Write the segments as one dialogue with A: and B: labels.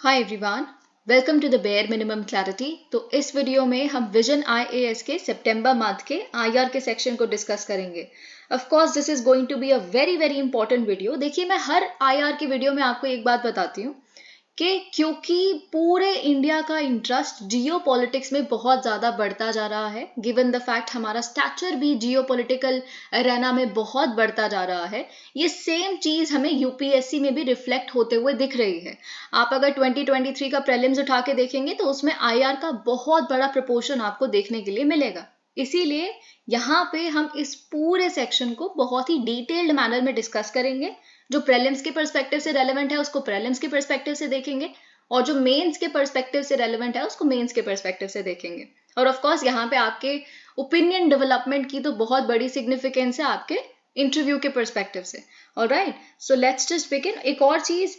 A: Hi everyone, welcome to the bare minimum clarity. तो इस video में हम विजन आईएएस के सितंबर मंथ के आईआर के सेक्शन को डिस्कस करेंगे। Of course this is going to be a very very important video. देखिए, मैं हर आईआर की वीडियो में आपको एक बात बताती हूँ कि क्योंकि पूरे इंडिया का इंटरेस्ट जियो पॉलिटिक्स में बहुत ज़्यादा बढ़ता जा रहा है, गिवन द फैक्ट हमारा स्टैचर भी जियो पॉलिटिकल एरेना में बहुत बढ़ता जा रहा है, ये सेम चीज़ हमें यूपीएससी में भी रिफ्लेक्ट होते हुए दिख रही है। आप अगर 2023 का प्रीलिम्स उठा के देखेंगे तो उसमें आईआर का बहुत बड़ा प्रपोर्शन आपको देखने के लिए मिलेगा। इसीलिए यहाँ पे हम इस पूरे सेक्शन को बहुत ही डिटेल्ड मैनर में डिस्कस करेंगे। जो प्रीलिम्स के पर्सपेक्टिव से रेलेवेंट है उसको प्रीलिम्स के पर्सपेक्टिव से देखेंगे, और जो मेंस के पर्सपेक्टिव से रेलेवेंट है उसको मेंस के पर्सपेक्टिव से देखेंगे। और ऑफ कोर्स यहाँ पे आपके ओपिनियन डेवलपमेंट की तो बहुत बड़ी सिग्निफिकेंस है आपके इंटरव्यू के पर्सपेक्टिव से। Alright, so let's just begin. एक और चीज,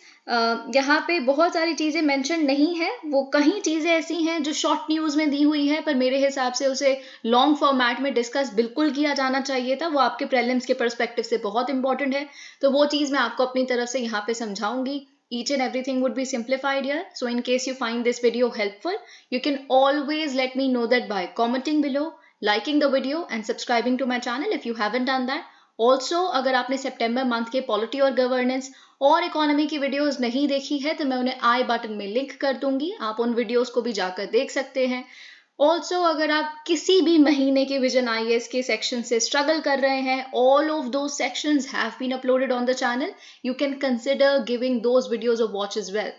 A: यहाँ पे बहुत सारी चीजें मेंशन नहीं है, वो कहीं चीजें ऐसी हैं जो शॉर्ट न्यूज में दी हुई है, पर मेरे हिसाब से उसे लॉन्ग फॉर्मेट में डिस्कस बिल्कुल किया जाना चाहिए था। वो आपके प्रीलिम्स के पर्सपेक्टिव से बहुत इंपॉर्टेंट है, तो वो चीज मैं आपको अपनी तरफ से यहाँ पे समझाऊंगी। Each and everything would be simplified here. So in case you find this video helpful, you can always let me know that by commenting below, liking the video and subscribing to my channel if you haven't done that. Also अगर आपने सितंबर month के polity और governance और economy की videos नहीं देखी है तो मैं उन्हें आई बटन में लिंक कर दूंगी, आप उन वीडियोस को भी जाकर देख सकते हैं। ऑल्सो अगर आप किसी भी महीने के विजन आईएएस के सेक्शन से स्ट्रगल कर रहे हैं, all of those sections have been uploaded on the channel, you can consider giving those videos a watch as well.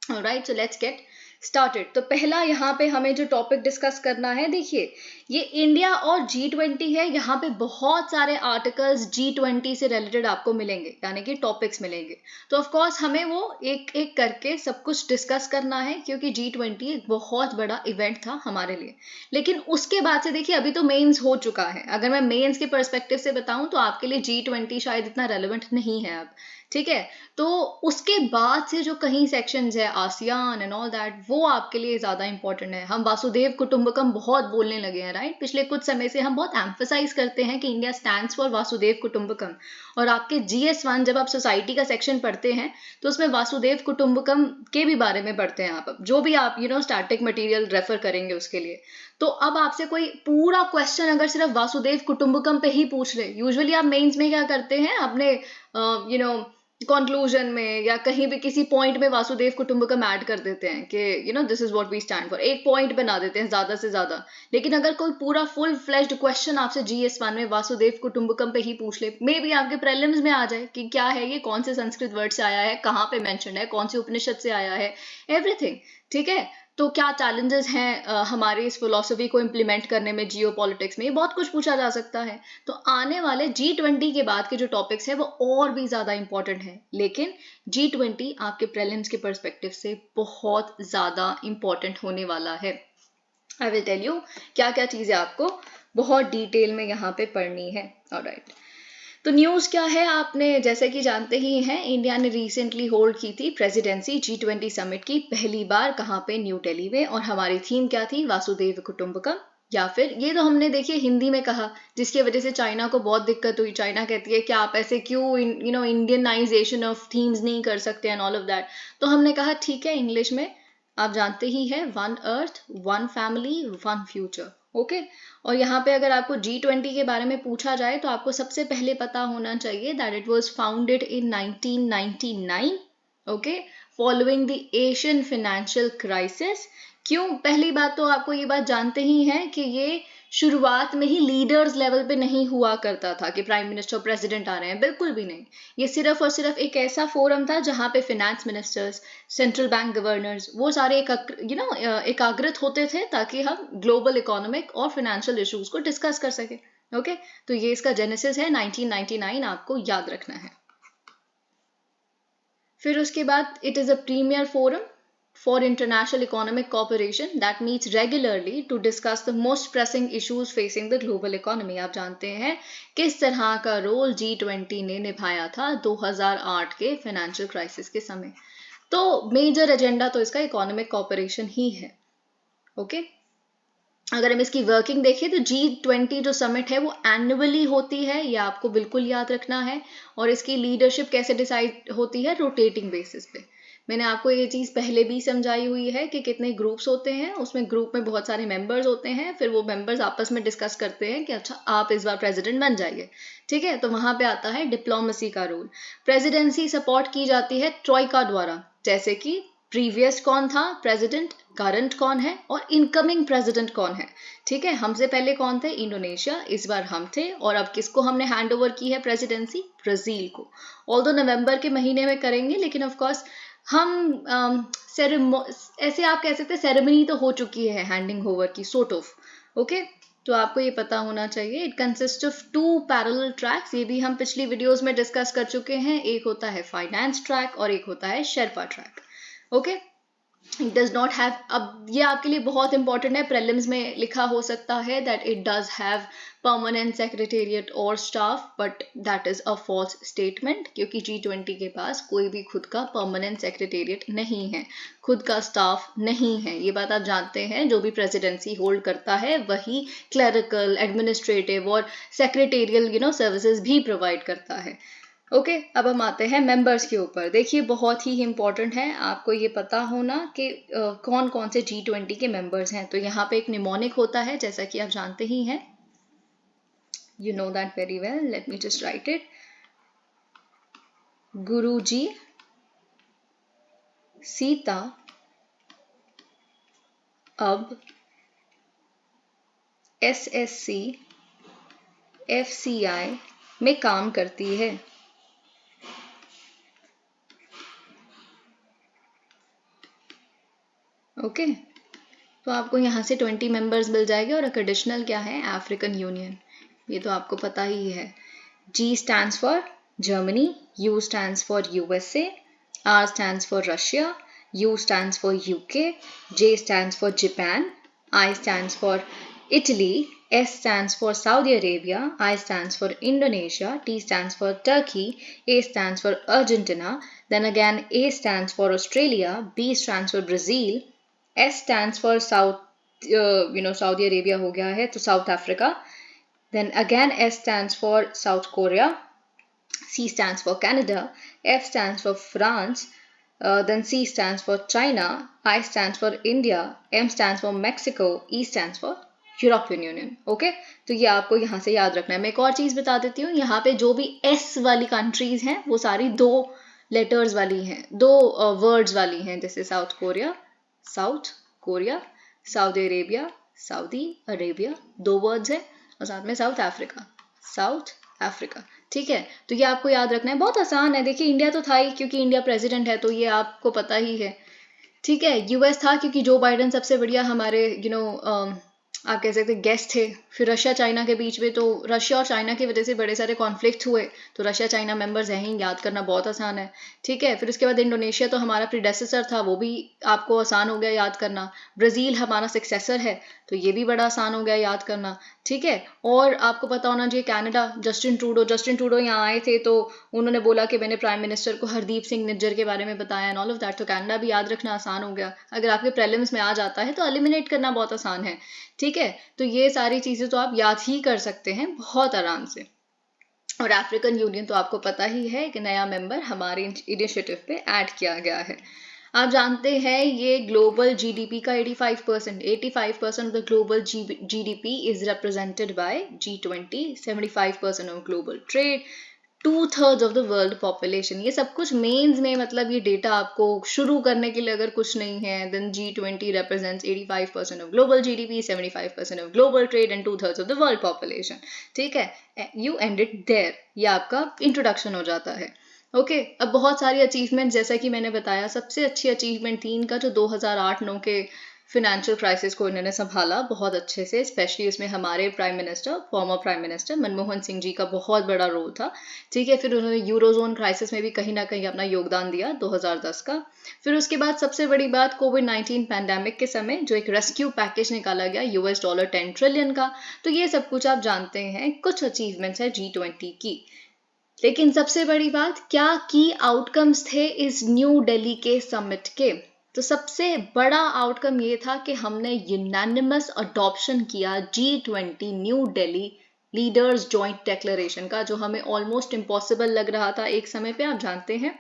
A: Alright, so let's get started. तो पहला यहाँ पे हमें जो टॉपिक डिस्कस करना है, देखिए ये इंडिया और G20 है। यहाँ पे बहुत सारे आर्टिकल्स G20 से रिलेटेड आपको मिलेंगे, यानी कि टॉपिक्स मिलेंगे। तो ऑफ कोर्स हमें वो एक एक करके सब कुछ डिस्कस करना है, क्योंकि G20 एक बहुत बड़ा इवेंट था हमारे लिए। लेकिन उसके बाद से देखिए, अभी तो मेंस हो चुका है। अगर मैं मेंस के पर्सपेक्टिव से बताऊं तो आपके लिए G20 शायद इतना रेलेवेंट नहीं है अब, ठीक है। तो उसके बाद से जो कहीं सेक्शंस है, आसियान एंड ऑल दैट, वो आपके लिए ज्यादा इंपॉर्टेंट है। हम वासुदेव कुटुंबकम बहुत बोलने लगे हैं, राइट। पिछले कुछ समय से हम बहुत एम्फसाइज करते हैं कि इंडिया स्टैंड्स फॉर वासुदेव कुटुंबकम। और आपके GS1 जब आप सोसाइटी का सेक्शन पढ़ते हैं तो उसमें वासुदेव कुटुंबकम के भी बारे में पढ़ते हैं आप, जो भी आप स्टैटिक मटेरियल रेफर करेंगे उसके लिए। तो अब आपसे कोई पूरा क्वेश्चन अगर सिर्फ वासुदेव कुटुंबकम पे ही पूछ ले, यूजुअली आप मेंस में क्या करते हैं, अपने कंक्लूजन में या कहीं भी किसी पॉइंट में वासुदेव कुटुंबकम ऐड कर देते हैं कि this is what we stand for, एक पॉइंट बना देते हैं ज्यादा से ज्यादा। लेकिन अगर कोई पूरा फुल फ्लेज्ड क्वेश्चन आपसे GS1 में वासुदेव कुटुंबकम पे ही पूछ ले, मे बी आपके प्रीलिम्स में आ जाए कि क्या है ये, कौन से संस्कृत वर्ड से आया है, कहाँ पे मेंशन है, कौन से उपनिषद से आया है, एवरीथिंग, ठीक है। तो क्या चैलेंजेस हैं हमारे इस फिलोसफी को इम्प्लीमेंट करने में जियो पॉलिटिक्स में, बहुत कुछ पूछा जा सकता है। तो आने वाले G20 के बाद के जो टॉपिक्स है वो और भी ज्यादा इंपॉर्टेंट है, लेकिन G20 आपके प्रीलिम्स के पर्सपेक्टिव से बहुत ज्यादा इंपॉर्टेंट होने वाला है। आई विल टेल यू क्या क्या चीजें आपको बहुत डिटेल में यहाँ पे पढ़नी है। ऑलराइट, तो न्यूज़ क्या है, आपने जैसे कि जानते ही हैं, इंडिया ने रिसेंटली होल्ड की थी प्रेसिडेंसी G20 समिट की, पहली बार कहाँ पे, न्यू दिल्ली में। और हमारी थीम क्या थी, वासुदेव कुटुंबकम। या फिर ये तो हमने देखिए हिंदी में कहा, जिसकी वजह से चाइना को बहुत दिक्कत हुई। चाइना कहती है कि आप ऐसे क्यों इंडियनाइजेशन ऑफ थीम्स नहीं कर सकते एंड ऑल ऑफ दैट। तो हमने कहा ठीक है, इंग्लिश में आप जानते ही है, one earth, one family, one future. Okay, और यहाँ पे अगर आपको G20 के बारे में पूछा जाए तो आपको सबसे पहले पता होना चाहिए that it was founded in 1999, okay, following the Asian financial crisis. क्यों, पहली बात तो आपको ये बात जानते ही हैं कि ये शुरुआत में ही लीडर्स लेवल पे नहीं हुआ करता था कि प्राइम मिनिस्टर प्रेसिडेंट आ रहे हैं, बिल्कुल भी नहीं। ये सिर्फ और सिर्फ एक ऐसा फोरम था जहाँ पे finance ministers, central bank governors, वो सारे एकाग्रित होते थे ताकि हम ग्लोबल इकोनॉमिक और फाइनेंशियल इश्यूज को डिस्कस कर सके। ओके, तो ये इसका जेनेसिस है, 1999 आपको याद रखना है। फिर उसके बाद it is a premier forum for international economic cooperation that meets regularly to discuss the most pressing issues facing the global economy। आप जानते हैं किस तरह का रोल G20 ने निभाया था 2008 के फाइनेंशियल क्राइसिस के समय। तो मेजर एजेंडा तो इसका इकोनॉमिक कॉपरेशन ही है। ओके, अगर हम इसकी वर्किंग देखें तो G20 जो समिट है वो एनुअली होती है, ये आपको बिल्कुल याद रखना है। और इसकी लीडरशिप कैसे डिसाइड होती है, रोटेटिंग बेसिस पे। मैंने आपको ये चीज़ पहले भी समझाई हुई है कि कितने ग्रुप्स होते हैं, उसमें ग्रुप में बहुत सारे मेंबर्स होते हैं, फिर वो मेंबर्स आपस में डिस्कस करते हैं कि अच्छा आप इस बार प्रेसिडेंट बन जाइए, ठीक है। तो वहां पे आता है डिप्लोमेसी का रोल। प्रेसिडेंसी सपोर्ट की जाती है ट्रॉइका द्वारा, जैसे कि प्रीवियस कौन था प्रेसिडेंट, करंट कौन है और इनकमिंग प्रेसिडेंट कौन है, ठीक है। हमसे पहले कौन थे, इंडोनेशिया, इस बार हम थे, और अब किसको हमने हैंड ओवर की है प्रेसिडेंसी, ब्राजील को। ऑल्दो नवंबर के महीने में करेंगे, लेकिन ऑफ कोर्स हम ऐसे आप कह सकते हैं सेरेमनी तो हो चुकी है हैंडिंग ओवर की, सोर्ट ऑफ, ओके। तो आपको ये पता होना चाहिए। It consist of 2 parallel tracks, ये भी हम पिछली वीडियोस में डिस्कस कर चुके हैं। एक होता है फाइनेंस ट्रैक और एक होता है Sherpa track, okay. It does not have, अब ये आपके लिए बहुत इंपॉर्टेंट है, प्रीलिम्स में लिखा हो सकता है that it does have permanent secretariat और staff, but that is a false statement, क्योंकि G20 के पास कोई भी खुद का परमानेंट सेक्रेटेरिएट नहीं है, खुद का स्टाफ नहीं है। ये बात आप जानते हैं, जो भी प्रेसिडेंसी होल्ड करता है वही क्लरिकल, एडमिनिस्ट्रेटिव और सेक्रेटेरियल सर्विसेज भी प्रोवाइड करता है, ओके। अब हम आते हैं मेंबर्स के ऊपर। देखिए बहुत ही इंपॉर्टेंट है आपको ये पता होना कि कौन कौन से G20 के मेंबर्स हैं। तो यहाँ पे एक निमोनिक होता है, जैसा कि आप जानते ही हैं, you know that very well, let me just write it, Guruji, Sita अब SSC FCI में काम करती है, ओके। तो आपको यहाँ से 20 मेंबर्स मिल जाएंगे। और एक एडिशनल क्या है, अफ्रीकन यूनियन, ये तो आपको पता ही है। G stands for Germany, U stands for USA, R stands for Russia, U stands for UK, J stands for Japan, I stands for Italy, S stands for Saudi Arabia, I stands for Indonesia, T stands for Turkey, A stands for Argentina, then again A stands for Australia, B stands for Brazil, S stands for Saudi Arabia हो गया है तो South Africa, then again S stands for South Korea, C stands for Canada, F stands for France, then C stands for China, I stands for India, M stands for Mexico, E stands for European union, okay. तो ये आपको यहाँ से याद रखना है। मैं एक और चीज बता देती हूँ, यहाँ पे जो भी S वाली कंट्रीज हैं वो सारी 2 लेटर्स वाली हैं, 2 वर्ड्स वाली हैं, जैसे south Korea, Saudi Arabia 2 words हैं, और साथ में साउथ अफ्रीका, ठीक है। तो ये आपको याद रखना है, बहुत आसान है। देखिए इंडिया तो था ही, क्योंकि इंडिया प्रेसिडेंट है, तो ये आपको पता ही है, ठीक है। US था क्योंकि जो बाइडेन सबसे बढ़िया हमारे आप कह सकते गेस्ट थे। फिर रशिया चाइना के बीच में, तो रशिया और चाइना की वजह से बड़े सारे कॉन्फ्लिक्ट हुए, तो रशिया चाइना मेंबर्स हैं ही, याद करना बहुत आसान है, ठीक है। फिर उसके बाद इंडोनेशिया तो हमारा प्रीडेसेसर था, वो भी आपको आसान हो गया याद करना। ब्राज़ील हमारा सक्सेसर है, तो ये भी बड़ा आसान हो गया याद करना, ठीक है। और आपको पता होना चाहिए कनाडा, जस्टिन ट्रूडो यहाँ आए थे, तो उन्होंने बोला कि मैंने प्राइम मिनिस्टर को हरदीप सिंह निज्जर के बारे में बताया एंड ऑल ऑफ दैट, तो कनाडा भी याद रखना आसान हो गया। अगर आपके प्रीलिम्स में आ जाता है तो एलिमिनेट करना बहुत आसान है, ठीक है। तो ये सारी चीजें तो आप याद ही कर सकते हैं बहुत आराम से। और अफ्रीकन यूनियन तो आपको पता ही है कि नया मेंबर हमारे इनिशिएटिव पे ऐड किया गया है। आप जानते हैं ये ग्लोबल जीडीपी का 85% of the global GDP is represented by G20, 75% of global trade, 2/3 of the world population. ये सब कुछ मेंस में, मतलब ये डेटा आपको शुरू करने के लिए अगर कुछ नहीं है, then G20 represents 85% of global GDP, 75% of global trade and 2/3 of the world population, ठीक है। You end it there, ये आपका इंट्रोडक्शन हो जाता है, ओके। अब बहुत सारी अचीवमेंट, जैसा कि मैंने बताया, सबसे अच्छी अचीवमेंट थी इनका जो 2008-9 के फिनेंशियल क्राइसिस को इन्होंने संभाला बहुत अच्छे से, स्पेशली उसमें हमारे former prime minister Manmohan Singh ji का बहुत बड़ा रोल था, ठीक है। फिर उन्होंने यूरोजोन क्राइसिस में भी कहीं ना कहीं अपना योगदान दिया 2010 का। फिर उसके बाद सबसे बड़ी बात, कोविड-19 पैंडेमिक के समय जो एक रेस्क्यू पैकेज निकाला गया $10 ट्रिलियन का, तो ये सब कुछ आप जानते हैं, कुछ अचीवमेंट्स है G20 की। लेकिन सबसे बड़ी बात, क्या की आउटकम्स थे इस न्यू दिल्ली के समिट के? तो सबसे बड़ा आउटकम ये था कि हमने यूनानिमस अडॉप्शन किया G20 new Delhi leaders joint declaration का, जो हमें ऑलमोस्ट इम्पॉसिबल लग रहा था एक समय पे, आप जानते हैं।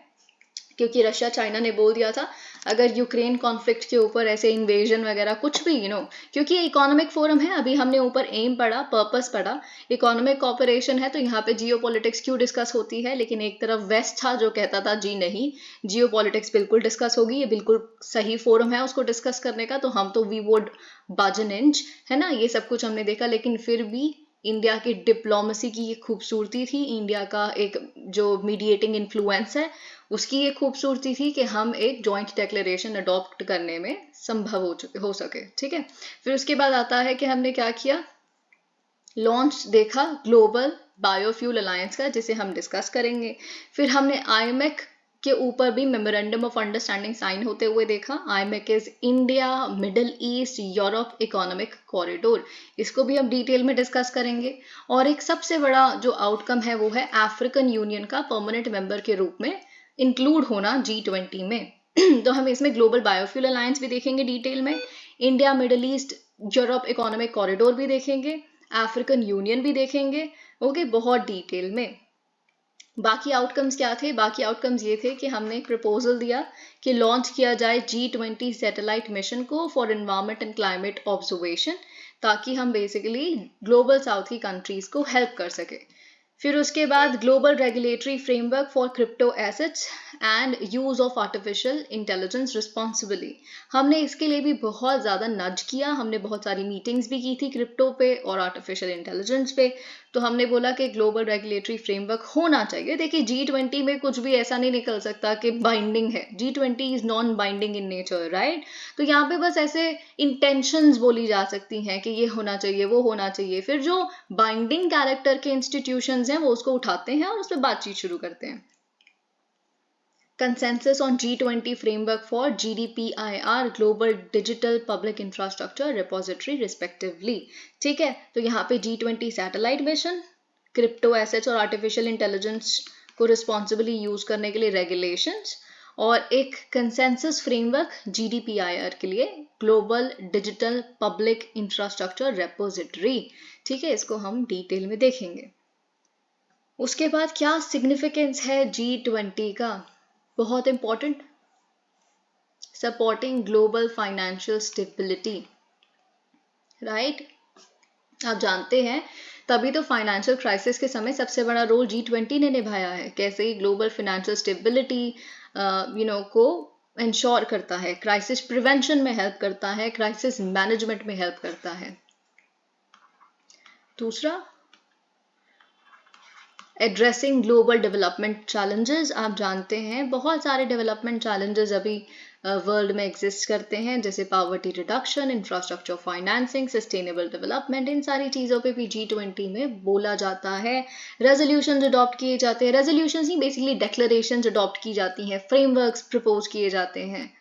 A: क्योंकि रशिया चाइना ने बोल दिया था अगर यूक्रेन कॉन्फ्लिक्ट के ऊपर ऐसे इन्वेजन वगैरह कुछ भी क्योंकि इकोनॉमिक फोरम है, अभी हमने ऊपर एम पढ़ा, पर्पस पढ़ा, इकोनॉमिक कॉपरेशन है, तो यहाँ पे जियो पॉलिटिक्स क्यों डिस्कस होती है, लेकिन एक तरफ वेस्ट था जो कहता था जी नहीं, जियो पॉलिटिक्स बिल्कुल डिस्कस होगी, ये बिल्कुल सही फोरम है उसको डिस्कस करने का, तो हम तो वी वुड बाजनएंज, है ना, ये सब कुछ हमने देखा, लेकिन फिर भी इंडिया की डिप्लोमेसी की ये खूबसूरती थी, इंडिया का एक जो मीडिएटिंग इन्फ्लुएंस है उसकी ये खूबसूरती थी कि हम एक जॉइंट डिक्लेरेशन अडॉप्ट करने में संभव हो सके। ठीक है, फिर उसके बाद आता है कि हमने क्या किया, लॉन्च देखा ग्लोबल बायोफ्यूल अलायंस का, जिसे हम डिस्कस करेंगे। फिर हमने आईएमएक के ऊपर भी मेमोरेंडम ऑफ अंडरस्टैंडिंग साइन होते हुए देखा। IMEC is India Middle East Europe economic corridor, इसको भी हम डिटेल में डिस्कस करेंगे। और एक सबसे बड़ा जो आउटकम है वो है अफ्रीकन यूनियन का परमानेंट मेंबर के रूप में इंक्लूड होना G20 में। तो हम इसमें ग्लोबल बायोफ्यूल अलायंस भी देखेंगे डिटेल में, India Middle East Europe economic corridor भी देखेंगे, अफ्रीकन यूनियन भी देखेंगे, ओके, बहुत डिटेल में। बाकी आउटकम्स क्या थे, बाकी आउटकम्स ये थे कि हमने एक प्रपोजल दिया कि लॉन्च किया जाए G20 सैटेलाइट मिशन को for environment and climate observation, ताकि हम बेसिकली ग्लोबल साउथ की कंट्रीज को हेल्प कर सके। फिर उसके बाद global regulatory framework for crypto assets and use of artificial intelligence responsibly, हमने इसके लिए भी बहुत ज़्यादा नज किया, हमने बहुत सारी मीटिंग्स भी की थी क्रिप्टो पे और आर्टिफिशियल इंटेलिजेंस पे। तो हमने बोला कि ग्लोबल रेगुलेटरी फ्रेमवर्क होना चाहिए। देखिए G20 में कुछ भी ऐसा नहीं निकल सकता कि बाइंडिंग है, G20 is non binding in nature, right. तो यहाँ पे बस ऐसे इंटेंशंस बोली जा सकती हैं कि ये होना चाहिए, वो होना चाहिए, फिर जो बाइंडिंग कैरेक्टर के इंस्टीट्यूशंस हैं वो उसको उठाते हैं और उस पर बातचीत शुरू करते हैं। Consensus on G20 framework for GDPIR Global Digital Public Infrastructure Repository respectively। ठीक है, तो यहाँ पे G20 satellite mission, crypto assets और आर्टिफिशियल इंटेलिजेंस को रिस्पॉन्सिबली यूज करने के लिए रेगुलेशंस, और एक कंसेंसस फ्रेमवर्क GDPIR के लिए global digital public infrastructure repository. ठीक है, इसको हम डिटेल में देखेंगे। उसके बाद क्या सिग्निफिकेंस है G20 का, बहुत important, supporting global financial stability, right. आप जानते हैं तभी तो फाइनेंशियल क्राइसिस के समय सबसे बड़ा रोल G20 ने निभाया है, कैसे ही ग्लोबल फाइनेंशियल स्टेबिलिटी को इंश्योर करता है, क्राइसिस प्रिवेंशन में हेल्प करता है, क्राइसिस मैनेजमेंट में हेल्प करता है। दूसरा, एड्रेसिंग ग्लोबल डेवलपमेंट चैलेंजेस, आप जानते हैं बहुत सारे डेवलपमेंट चैलेंजेस अभी वर्ल्ड में एग्जिस्ट करते हैं, जैसे poverty reduction, infrastructure financing, sustainable development, इन सारी चीज़ों पे भी G20 में बोला जाता है। रेजोल्यूशंस अडॉप्ट किए जाते हैं, रेजोल्यूशंस नहीं बेसिकली डेक्लेरेशंस अडॉप्ट की जाती हैं, फ्रेमवर्क्स प्रपोज किए जाते हैं।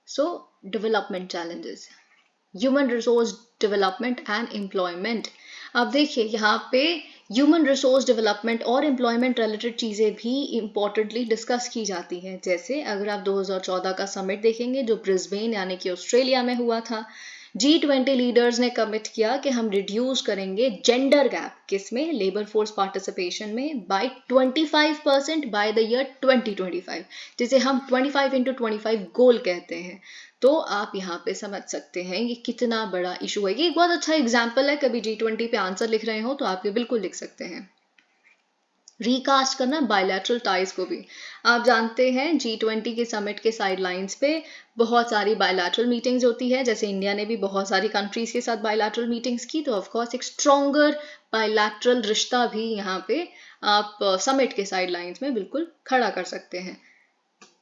A: सो development challenges, human resource development and employment. अब देखिए यहाँ पे ह्यूमन रिसोर्स डेवलपमेंट और एम्प्लॉयमेंट रिलेटेड चीज़ें भी इम्पोर्टेंटली डिस्कस की जाती हैं। जैसे अगर आप 2014 का समिट देखेंगे जो ब्रिस्बेन यानी कि ऑस्ट्रेलिया में हुआ था, G20 लीडर्स ने कमिट किया कि हम रिड्यूस करेंगे जेंडर गैप, किसमें, लेबर फोर्स पार्टिसिपेशन में, बाय 25% बाय द ईयर 2025, जिसे हम 25x25 गोल कहते हैं। तो आप यहाँ पे समझ सकते हैं ये कितना बड़ा इशू है। ये एक बहुत अच्छा एग्जाम्पल है, कभी G20 पे आंसर लिख रहे हो तो आप ये बिल्कुल लिख सकते हैं। रिकास्ट करना बायलैटरल टाइज को भी, आप जानते हैं G20 के समिट के साइडलाइंस पे बहुत सारी बायलैटरल मीटिंग्स होती है, जैसे इंडिया ने भी बहुत सारी कंट्रीज के साथ बायलैटरल मीटिंग्स की, तो ऑफकोर्स एक स्ट्रॉन्गर बायलैटरल रिश्ता भी यहाँ पे आप समिट के साइडलाइंस में बिल्कुल खड़ा कर सकते हैं।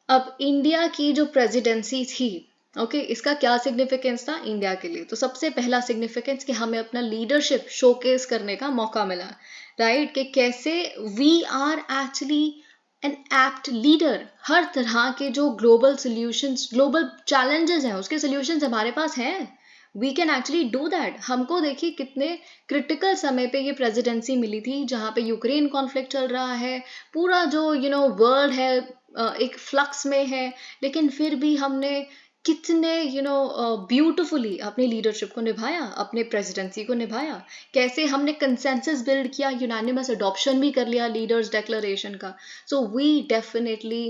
A: अब इंडिया की जो प्रेसिडेंसी थी, ओके, इसका क्या सिग्निफिकेंस था इंडिया के लिए, तो सबसे पहला सिग्निफिकेंस कि हमें अपना लीडरशिप शोकेस करने का मौका मिला, राइट, कि कैसे we are actually an apt leader. हर तरह के जो ग्लोबल सॉल्यूशंस, ग्लोबल चैलेंजेस हैं उसके सॉल्यूशंस हमारे पास हैं, we can actually do that. हमको देखिए कितने क्रिटिकल समय पे ये प्रेसिडेंसी मिली थी, जहाँ पे यूक्रेन कॉन्फ्लिक्ट चल रहा है, पूरा जो वर्ल्ड है एक फ्लक्स में है, लेकिन फिर भी हमने कितने ब्यूटिफुली अपनी लीडरशिप को निभाया, अपने प्रेसिडेंसी को निभाया, कैसे हमने कंसेंसस बिल्ड किया, यूनानिमस अडॉप्शन भी कर लिया लीडर्स डेक्लेरेशन का। So we definitely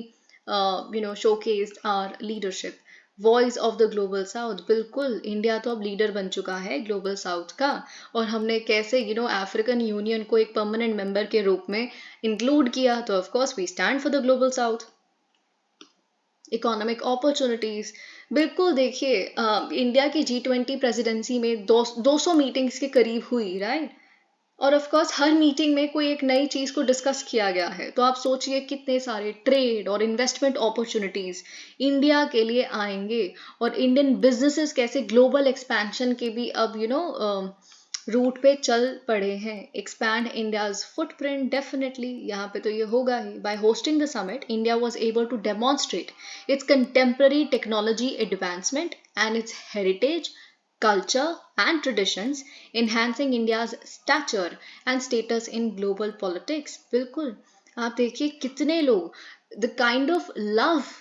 A: showcased our leadership. Voice of the global south, बिल्कुल इंडिया तो अब लीडर बन चुका है ग्लोबल साउथ का। और हमने कैसे अफ्रीकन यूनियन को एक परमानेंट मेंबर के रूप में इंक्लूड किया, तो of course we stand for the global south. Economic opportunities, बिल्कुल देखिए इंडिया की G20 प्रेसिडेंसी में 200 मीटिंग्स के करीब हुई, राइट। और ऑफ कोर्स हर मीटिंग में कोई एक नई चीज को डिस्कस किया गया है। तो आप सोचिए कितने सारे ट्रेड और इन्वेस्टमेंट अपॉर्चुनिटीज इंडिया के लिए आएंगे, और इंडियन बिजनेसेस कैसे ग्लोबल एक्सपेंशन के भी अब रूट पे चल पड़े हैं। एक्सपैंड इंडियाज फुटप्रिंट, डेफिनेटली यहाँ पे तो ये होगा ही। By hosting the summit, India was able to demonstrate its contemporary technology advancement and its heritage, culture and traditions, enhancing India's stature and status in global politics. बिल्कुल आप देखिए कितने लोग, the kind of love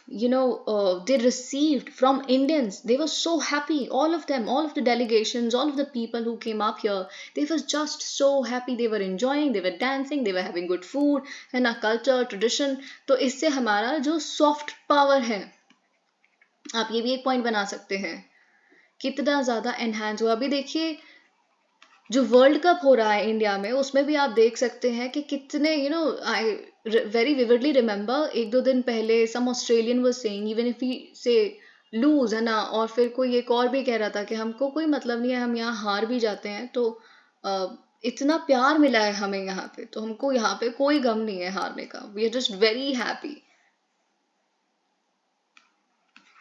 A: they received from Indians, they were so happy, all of them, all of the delegations, all of the people who came up here, they were just so happy, they were enjoying, they were dancing, they were having good food, है ना, culture, tradition। तो इससे हमारा जो soft power है, आप ये भी एक पॉइंट बना सकते हैं, कितना ज्यादा एनहांस हुआ। अभी देखिए जो वर्ल्ड कप हो रहा है इंडिया में, उसमें भी आप देख सकते हैं कि कितने आई वेरी विविडली रिमेम्बर, 1-2 दिन पहले some Australian was saying even if we say lose, है ना, और फिर कोई एक और भी कह रहा था कि हमको कोई मतलब नहीं है, हम यहाँ हार भी जाते हैं तो इतना प्यार मिला है हमें यहाँ पे, तो हमको यहाँ पे कोई गम नहीं है हारने का, we are just very happy.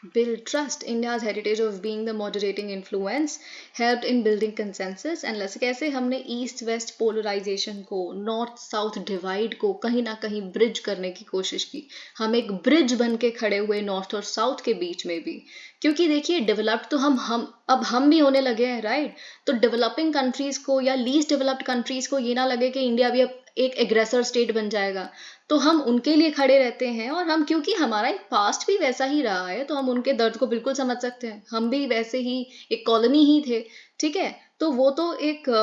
A: Build trust. India's heritage of being the moderating influence helped in building consensus and कैसे हमने ईस्ट वेस्ट पोलराइजेशन को, नॉर्थ साउथ डिवाइड को कहीं ना कहीं ब्रिज करने की कोशिश की। हम एक ब्रिज बन के खड़े हुए नॉर्थ और साउथ के बीच में भी, क्योंकि देखिए डेवलप्ड तो हम भी होने लगे हैं, राइट। तो डेवलपिंग कंट्रीज को या लीस्ट डेवलप्ड कंट्रीज को ये ना लगे कि इंडिया भी अब एक एग्रेसर स्टेट बन जाएगा, तो हम उनके लिए खड़े रहते हैं। और हम, क्योंकि हमारा एक पास्ट भी वैसा ही रहा है, तो हम उनके दर्द को बिल्कुल समझ सकते हैं। हम भी वैसे ही एक कॉलोनी ही थे, ठीक है। तो वो तो एक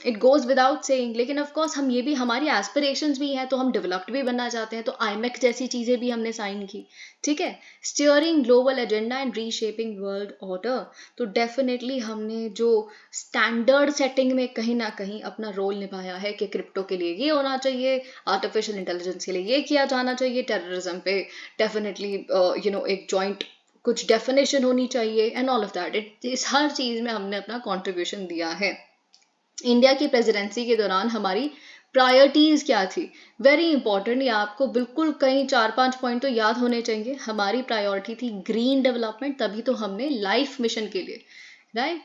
A: इट गोज विदाउट सेइंग, लेकिन ऑफ कोर्स हम ये भी, हमारी एस्पिरेशंस भी हैं, तो हम डेवलप्ड भी बनना चाहते हैं, तो आईमेक जैसी चीजें भी हमने साइन की, ठीक है। Steering global agenda and reshaping world order, तो डेफिनेटली हमने जो स्टैंडर्ड सेटिंग में कहीं ना कहीं अपना रोल निभाया है कि क्रिप्टो के लिए ये होना चाहिए, आर्टिफिशियल इंटेलिजेंस के लिए ये किया जाना चाहिए, टेररिज्म पे डेफिनेटली एक जॉइंट कुछ डेफिनेशन होनी चाहिए एंड ऑल ऑफ दैट। इस हर चीज में हमने अपना कॉन्ट्रीब्यूशन दिया है। इंडिया की प्रेसिडेंसी के दौरान हमारी प्रायोरिटीज क्या थी, वेरी इंपॉर्टेंट, ये आपको बिल्कुल कहीं 4-5 पॉइंट तो याद होने चाहिए। हमारी प्रायोरिटी थी ग्रीन डेवलपमेंट, तभी तो हमने लाइफ मिशन के लिए, राइट,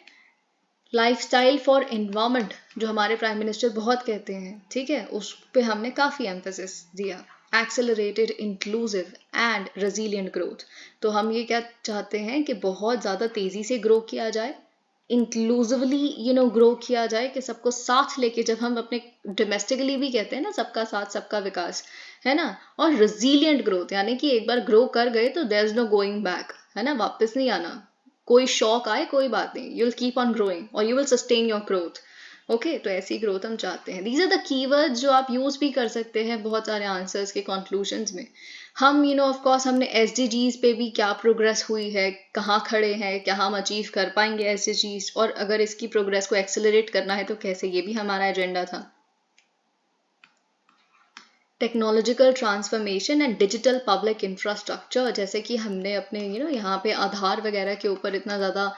A: लाइफस्टाइल फॉर एनवायरमेंट जो हमारे प्राइम मिनिस्टर बहुत कहते हैं, ठीक है, उस पे हमने काफी एम्फेसिस दिया। Accelerated inclusive and resilient growth, तो हम ये क्या चाहते हैं कि बहुत ज्यादा तेजी से ग्रो किया जाए, इंक्लूसिवली ग्रो किया जाए, कि सबको साथ लेके, जब हम अपने डोमेस्टिकली भी कहते हैं ना सबका साथ सबका विकास, है ना। और रेजिलिएंट ग्रोथ, यानी कि एक बार ग्रो कर गए तो there is no going back, है ना, वापस नहीं आना। कोई शॉक आए कोई बात नहीं, you will keep on growing और you will sustain your growth. Okay, तो ऐसी ग्रोथ हम चाहते हैं। दीज आर द कीवर्ड्स जो आप यूज भी कर सकते हैं बहुत सारे आंसर्स के कंक्लूजन्स में। हम ऑफ कोर्स हमने एसडीजीज पे भी क्या प्रोग्रेस हुई है, कहाँ खड़े हैं, क्या हम अचीव कर पाएंगे एसडीजीज, और अगर इसकी प्रोग्रेस को एक्सेलरेट करना है तो कैसे, ये भी हमारा एजेंडा था। Technological transformation and digital public infrastructure, जैसे कि हमने अपने यहाँ पे आधार वगैरह के ऊपर इतना ज़्यादा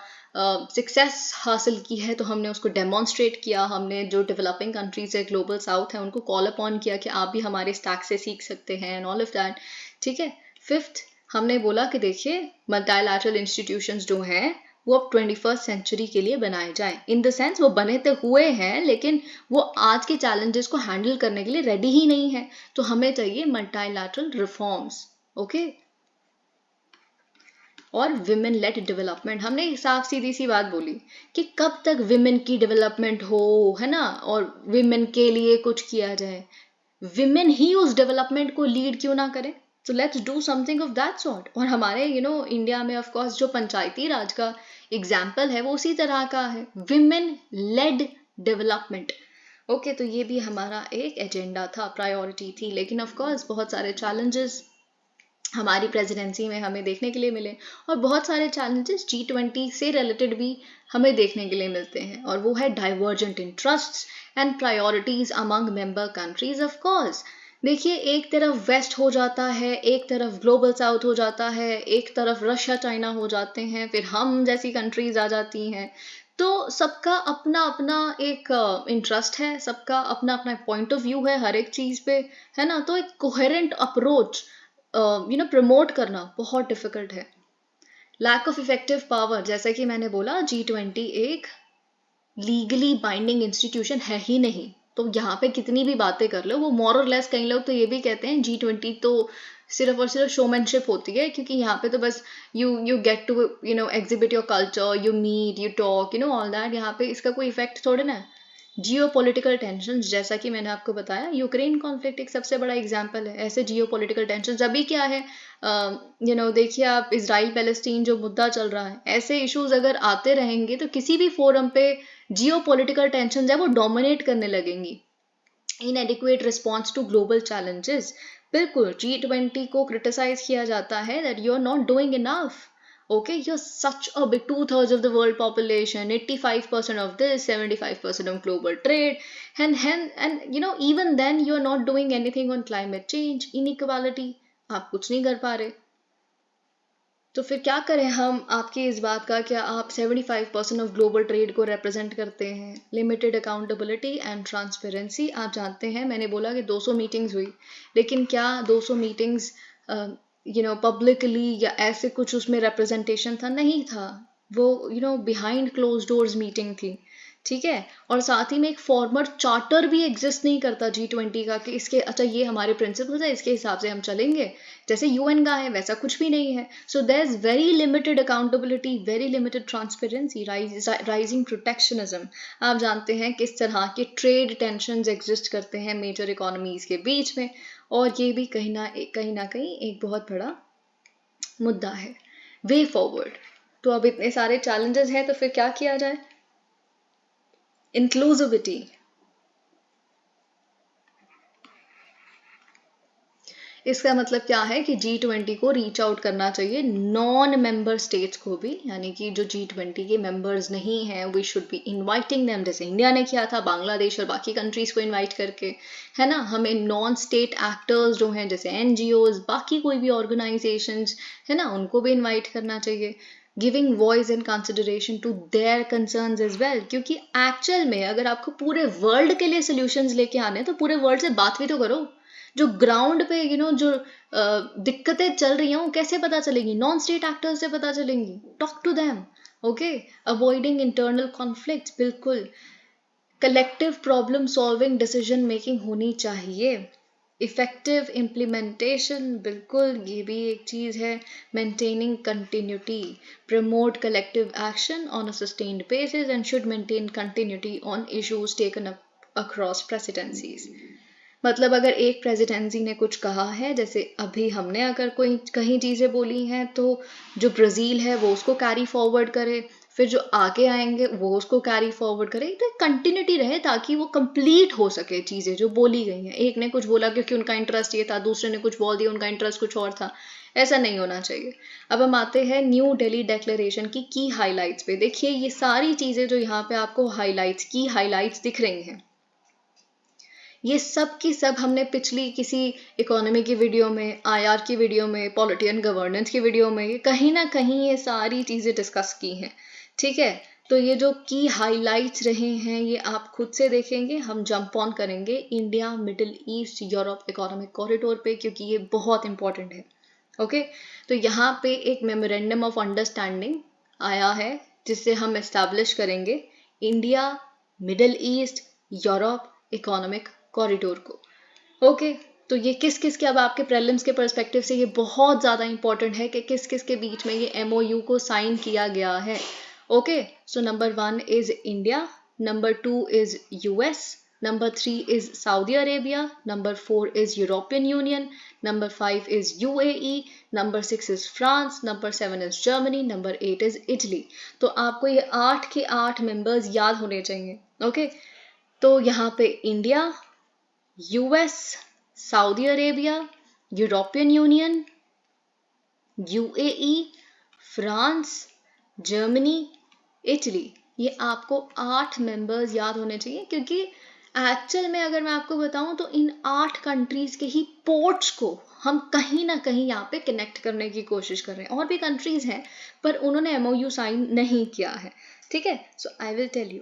A: सक्सेस हासिल की है, तो हमने उसको डेमोन्स्ट्रेट किया। हमने जो डेवलपिंग कंट्रीज है, ग्लोबल साउथ है, उनको कॉल अपॉन किया कि आप भी हमारे स्टैक से सीख सकते हैं एंड ऑल ऑफ दैट, ठीक है। 5th हमने बोला कि देखिए मल्टीलैटरल इंस्टीट्यूशंस जो हैं वो अब 21st सेंचुरी के लिए बनाए जाएं। इन द सेंस वो बने तो हुए हैं, लेकिन वो आज के चैलेंजेस को हैंडल करने के लिए रेडी ही नहीं है, तो हमें चाहिए मल्टीलैटरल रिफॉर्म्स, ओके। और विमेन लेड डेवलपमेंट, हमने साफ सीधी सी बात बोली कि कब तक विमेन की डेवलपमेंट हो, है ना, और विमेन के लिए कुछ किया जाए, विमेन ही उस डेवलपमेंट को लीड क्यों ना करें। So let's do something of that sort। और हमारे इंडिया में ऑफ कोर्स जो पंचायती राज का एग्जाम्पल है वो उसी तरह का है, विमेन लेड डेवलपमेंट। ओके, तो ये भी हमारा एक एजेंडा था, प्रायोरिटी थी, लेकिन ऑफ कोर्स बहुत सारे चैलेंजेस हमारी प्रेसिडेंसी में हमें देखने के लिए मिले, और बहुत सारे चैलेंजेस G20 से रिलेटेड भी हमें देखने के लिए मिलते हैं, और वो है divergent interests and priorities among member countries. Of course देखिए, एक तरफ वेस्ट हो जाता है, एक तरफ ग्लोबल साउथ हो जाता है, एक तरफ रशिया चाइना हो जाते हैं, फिर हम जैसी कंट्रीज आ जाती हैं। तो सबका अपना अपना एक इंटरेस्ट है, सबका अपना अपना पॉइंट ऑफ व्यू है हर एक चीज पे, है ना। तो एक कोहेरेंट अप्रोच प्रमोट करना बहुत डिफिकल्ट है। लैक ऑफ इफेक्टिव पावर, जैसा कि मैंने बोला, G20 एक लीगली बाइंडिंग इंस्टीट्यूशन है ही नहीं। तो यहाँ पे कितनी भी बातें कर लो, वो मोर और लेस, कई लोग तो ये भी कहते हैं G20 तो सिर्फ और सिर्फ शोमैनशिप होती है, क्योंकि यहाँ पे तो बस you get to exhibit your culture, you meet, you talk, all that. यहाँ पे इसका कोई इफेक्ट थोड़े ना है। जियो पोलिटिकल टेंशन, जैसा कि मैंने आपको बताया, यूक्रेन कॉन्फ्लिक्ट एक सबसे बड़ा एग्जाम्पल है ऐसे जियो पोलिटिकल टेंशन। अभी क्या है, देखिए आप, इसराइल पैलेस्टीन जो मुद्दा चल रहा है, ऐसे इश्यूज अगर आते रहेंगे तो किसी भी फोरम पे जियो पोलिटिकल टेंशन है वो डोमिनेट करने लगेंगी। Inadequate response to global challenges, बिल्कुल G20 को क्रिटिसाइज किया जाता है that you are not doing enough. Okay, you're such a big 2/3 of the world population, 85% of this, 75% of global trade, and even then you're not doing anything on climate change, inequality, आप कुछ नहीं कर पा रहे। तो फिर क्या करें हम आपकी इस बात का, क्या आप 75% ऑफ ग्लोबल ट्रेड को रिप्रेजेंट करते हैं। लिमिटेड अकाउंटेबिलिटी एंड ट्रांसपेरेंसी, आप जानते हैं मैंने बोला कि 200 मीटिंग्स हुई, लेकिन क्या 200 मीटिंग्स पब्लिकली या ऐसे कुछ उसमें रिप्रेजेंटेशन था? नहीं था। वो बिहाइंड क्लोज डोर्स मीटिंग थी, ठीक है। और साथ ही में एक फॉर्मल चार्टर भी एग्जिस्ट नहीं करता G20 का कि इसके, अच्छा ये हमारे प्रिंसिपल्स है, इसके हिसाब से हम चलेंगे, जैसे UN का है वैसा कुछ भी नहीं है। So there is very limited accountability, very limited transparency, rising protectionism. आप जानते हैं किस तरह के ट्रेड टेंशंस एग्जिस्ट करते हैं मेजर इकोनॉमीज के बीच में, और ये भी कहीं ना कहीं एक बहुत बड़ा मुद्दा है। वे फॉरवर्ड, तो अब इतने सारे चैलेंजेस हैं, तो फिर क्या किया जाए? इंक्लूसिविटी, इसका मतलब क्या है कि G20 को रीच आउट करना चाहिए नॉन मेंबर स्टेट्स को भी, यानी कि जो G20 के मेंबर्स नहीं हैं, we should be inviting them, जैसे इंडिया ने किया था बांग्लादेश और बाकी कंट्रीज को इनवाइट करके, है ना। हमें नॉन स्टेट एक्टर्स जो हैं, जैसे NGOs, बाकी कोई भी ऑर्गेनाइजेशंस, है ना, उनको भी इनवाइट करना चाहिए, giving voice and consideration to their concerns as well. क्योंकि एक्चुअल में अगर आपको पूरे वर्ल्ड के लिए सोल्यूशंस लेके आने, तो पूरे वर्ल्ड से बात भी तो करो। जो ग्राउंड पे जो दिक्कतें चल रही हैं वो कैसे पता चलेंगी? नॉन स्टेट एक्टर्स से पता चलेंगी। Talk to them, okay. Avoiding internal conflicts, बिल्कुल। Collective problem solving decision making होनी चाहिए। इफेक्टिव इम्प्लीमेंटेशन, बिल्कुल, ये भी एक चीज है। Maintaining continuity, promote collective action on a sustained basis and should maintain continuity on issues taken up across presidencies. मतलब अगर एक प्रेसिडेंसी ने कुछ कहा है, जैसे अभी हमने अगर कोई कहीं चीज़ें बोली हैं, तो जो ब्राज़ील है वो उसको कैरी फॉरवर्ड करे, फिर जो आगे आएंगे वो उसको कैरी फॉरवर्ड करे, तो कंटिन्यूटी रहे ताकि वो कंप्लीट हो सके चीज़ें जो बोली गई हैं। एक ने कुछ बोला क्योंकि उनका इंटरेस्ट ये था, दूसरे ने कुछ बोल दिया, उनका इंटरेस्ट कुछ और था, ऐसा नहीं होना चाहिए। अब हम आते हैं न्यू दिल्ली डिक्लेरेशन की हाईलाइट्स पे। देखिए ये सारी चीज़ें जो यहाँ पे आपको हाईलाइट्स दिख रही हैं, ये सब की सब हमने पिछली किसी इकोनॉमी की वीडियो में, IR की वीडियो में, पॉलिटी एंड गवर्नेंस की वीडियो में, कहीं ना कहीं ये सारी चीज़ें डिस्कस की हैं, ठीक है। तो ये जो की हाईलाइट्स रहे हैं ये आप खुद से देखेंगे। हम जंप ऑन करेंगे India Middle East Europe economic corridor पे, क्योंकि ये बहुत इंपॉर्टेंट है, ओके। तो यहाँ पे एक मेमोरेंडम ऑफ अंडरस्टैंडिंग आया है, जिससे हम एस्टैब्लिश करेंगे India Middle East Europe economic corridor को, ओके। तो ये किस किस के, अब आपके प्रीलिम्स के पर्सपेक्टिव से ये बहुत ज़्यादा इंपॉर्टेंट है कि किस किस के बीच में ये MOU को साइन किया गया है, okay. So number 1 is India, number 2 is US, number 3 is Saudi Arabia, number 4 is European union, number 5 is UAE, number 6 is France, number 7 is Germany, number 8 is Italy. तो आपको ये 8 के 8 मेंबर्स याद होने चाहिए, ओके। तो यहाँ पे India, US, Saudi Arabia, European union, UAE, France, Germany, Italy, ये आपको 8 मेंबर्स याद होने चाहिए, क्योंकि एक्चुअल में अगर मैं आपको बताऊं तो इन 8 कंट्रीज के ही पोर्ट्स को हम कहीं ना कहीं यहाँ पे कनेक्ट करने की कोशिश कर रहे हैं। और भी कंट्रीज हैं पर उन्होंने MOU साइन नहीं किया है, ठीक है। So I will tell you,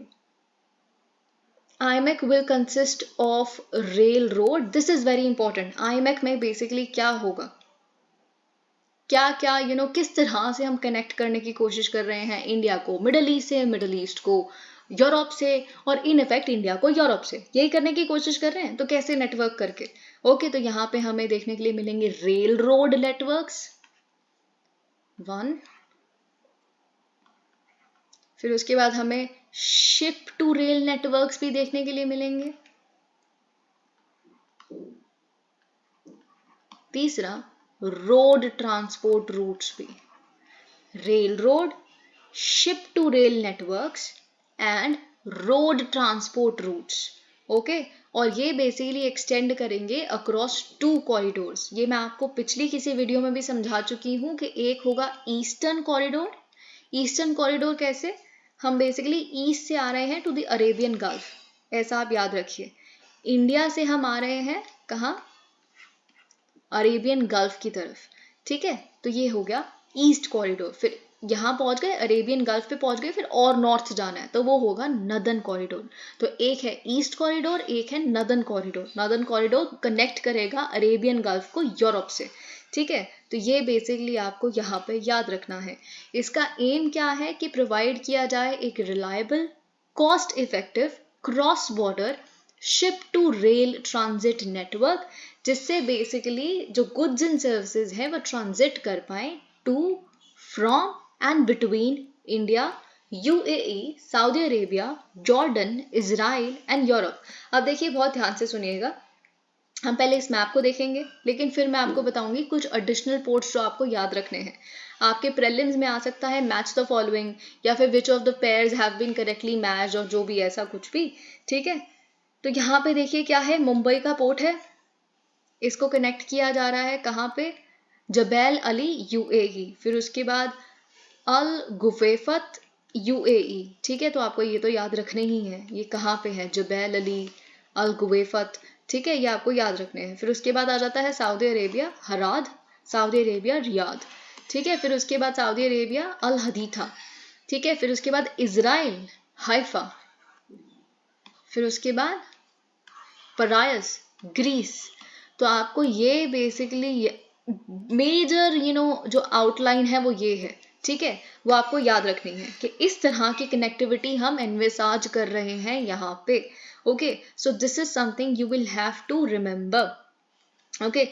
A: IMEC will consist of railroad. This is very important. IMEC में basically क्या होगा, क्या क्या किस तरह से हम कनेक्ट करने की कोशिश कर रहे हैं इंडिया को मिडल ईस्ट से, मिडल ईस्ट को यूरोप से, और इन इफेक्ट इंडिया को यूरोप से, यही करने की कोशिश कर रहे हैं। तो कैसे नेटवर्क करके, ओके। तो यहाँ पे हमें देखने के लिए मिलेंगे रेल रोड नेटवर्क्स 1, फिर उसके बाद हमें शिप टू रेल नेटवर्क्स भी देखने के लिए मिलेंगे, तीसरा रोड ट्रांसपोर्ट रूट्स भी, rail road, ship to rail networks and road transport routes, okay. और ये बेसिकली एक्सटेंड करेंगे अक्रॉस 2 कॉरिडोर्स। ये मैं आपको पिछली किसी वीडियो में भी समझा चुकी हूँ कि एक होगा ईस्टर्न कॉरिडोर। ईस्टर्न कॉरिडोर कैसे, हम बेसिकली ईस्ट से आ रहे हैं टू द अरेबियन गल्फ, ऐसा आप याद रखिए। इंडिया से हम आ रहे हैं कहाँ, अरेबियन गल्फ की तरफ, ठीक है। तो ये हो गया ईस्ट कॉरिडोर। फिर यहाँ पहुंच गए, अरेबियन गल्फ पे पहुंच गए, फिर और नॉर्थ जाना है तो वो होगा नदर्न कॉरिडोर। तो एक है ईस्ट कॉरिडोर, एक है northern corridor. Northern corridor connect करेगा अरेबियन गल्फ को यूरोप से, ठीक है। तो ये बेसिकली आपको यहाँ पे याद रखना है। इसका एम क्या है कि प्रोवाइड किया जाए एक reliable, cost effective, cross border ship to rail transit network, जिससे बेसिकली जो गुड्स एंड सर्विसेज है वो ट्रांजिट कर पाए to, from and between India, UAE, Saudi Arabia, Jordan, Israel and Europe. अब देखिए बहुत ध्यान से सुनिएगा, हम पहले इस मैप को देखेंगे, लेकिन फिर मैं आपको बताऊंगी कुछ एडिशनल पोर्ट्स जो आपको याद रखने हैं। आपके प्रीलिम्स में आ सकता है मैच द फॉलोइंग, या फिर which of the pairs have been correctly matched, और जो भी ऐसा कुछ भी, ठीक है। तो यहाँ पे देखिए क्या है, मुंबई का पोर्ट है, इसको कनेक्ट किया जा रहा है कहाँ पे, जबैल अली यूएई, फिर उसके बाद अल गुफेफत यूएई, ठीक है। तो आपको ये तो याद रखने ही है, ये कहाँ पे है, जबैल अली, अल गुफेफत, ठीक है, ये आपको याद रखने हैं। फिर उसके बाद आ जाता है Saudi Arabia Haradh, Saudi Arabia Riyadh, ठीक है। फिर उसके बाद सऊदी अरेबिया अल हदीथा, ठीक है। फिर उसके बाद इजराइल हाइफा, फिर उसके बाद परायस ग्रीस। तो आपको ये बेसिकली मेजर जो आउटलाइन है वो ये है, ठीक है, वो आपको याद रखनी है कि इस तरह की कनेक्टिविटी हम एनविसाज कर रहे हैं यहाँ पे, okay. So this is something you will have to remember, okay.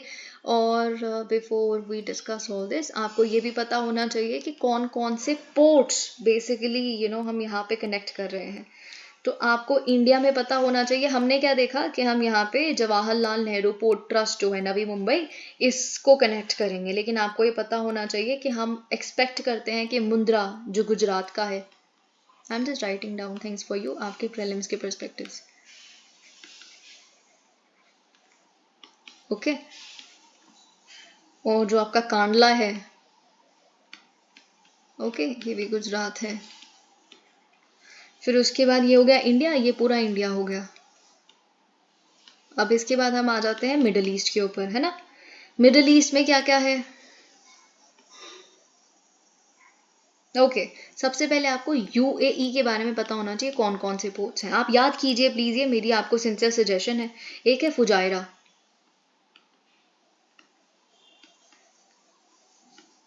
A: और before we discuss all this, आपको ये भी पता होना चाहिए कि कौन कौन से पोर्ट्स बेसिकली हम यहाँ पे कनेक्ट कर रहे हैं। तो आपको इंडिया में पता होना चाहिए, हमने क्या देखा कि हम यहाँ पे जवाहरलाल नेहरू पोर्ट ट्रस्ट जो है नवी मुंबई, इसको कनेक्ट करेंगे। लेकिन आपको ये पता होना चाहिए कि हम एक्सपेक्ट करते हैं कि मुंद्रा जो गुजरात का है, I am just writing down things for you आपके प्रीलिम्स के पर्सपेक्टिव्स, ओके। और जो आपका कांडला है, ओके, ये भी गुजरात है। फिर उसके बाद ये हो गया इंडिया, ये पूरा इंडिया हो गया। अब इसके बाद हम आ जाते हैं मिडल ईस्ट के ऊपर, है ना। मिडल ईस्ट में क्या क्या है, ओके। सबसे पहले आपको यूएई के बारे में पता होना चाहिए, कौन कौन से पोर्ट्स हैं। आप याद कीजिए प्लीज, ये मेरी आपको सिंसियर सजेशन है। एक है फुजायरा,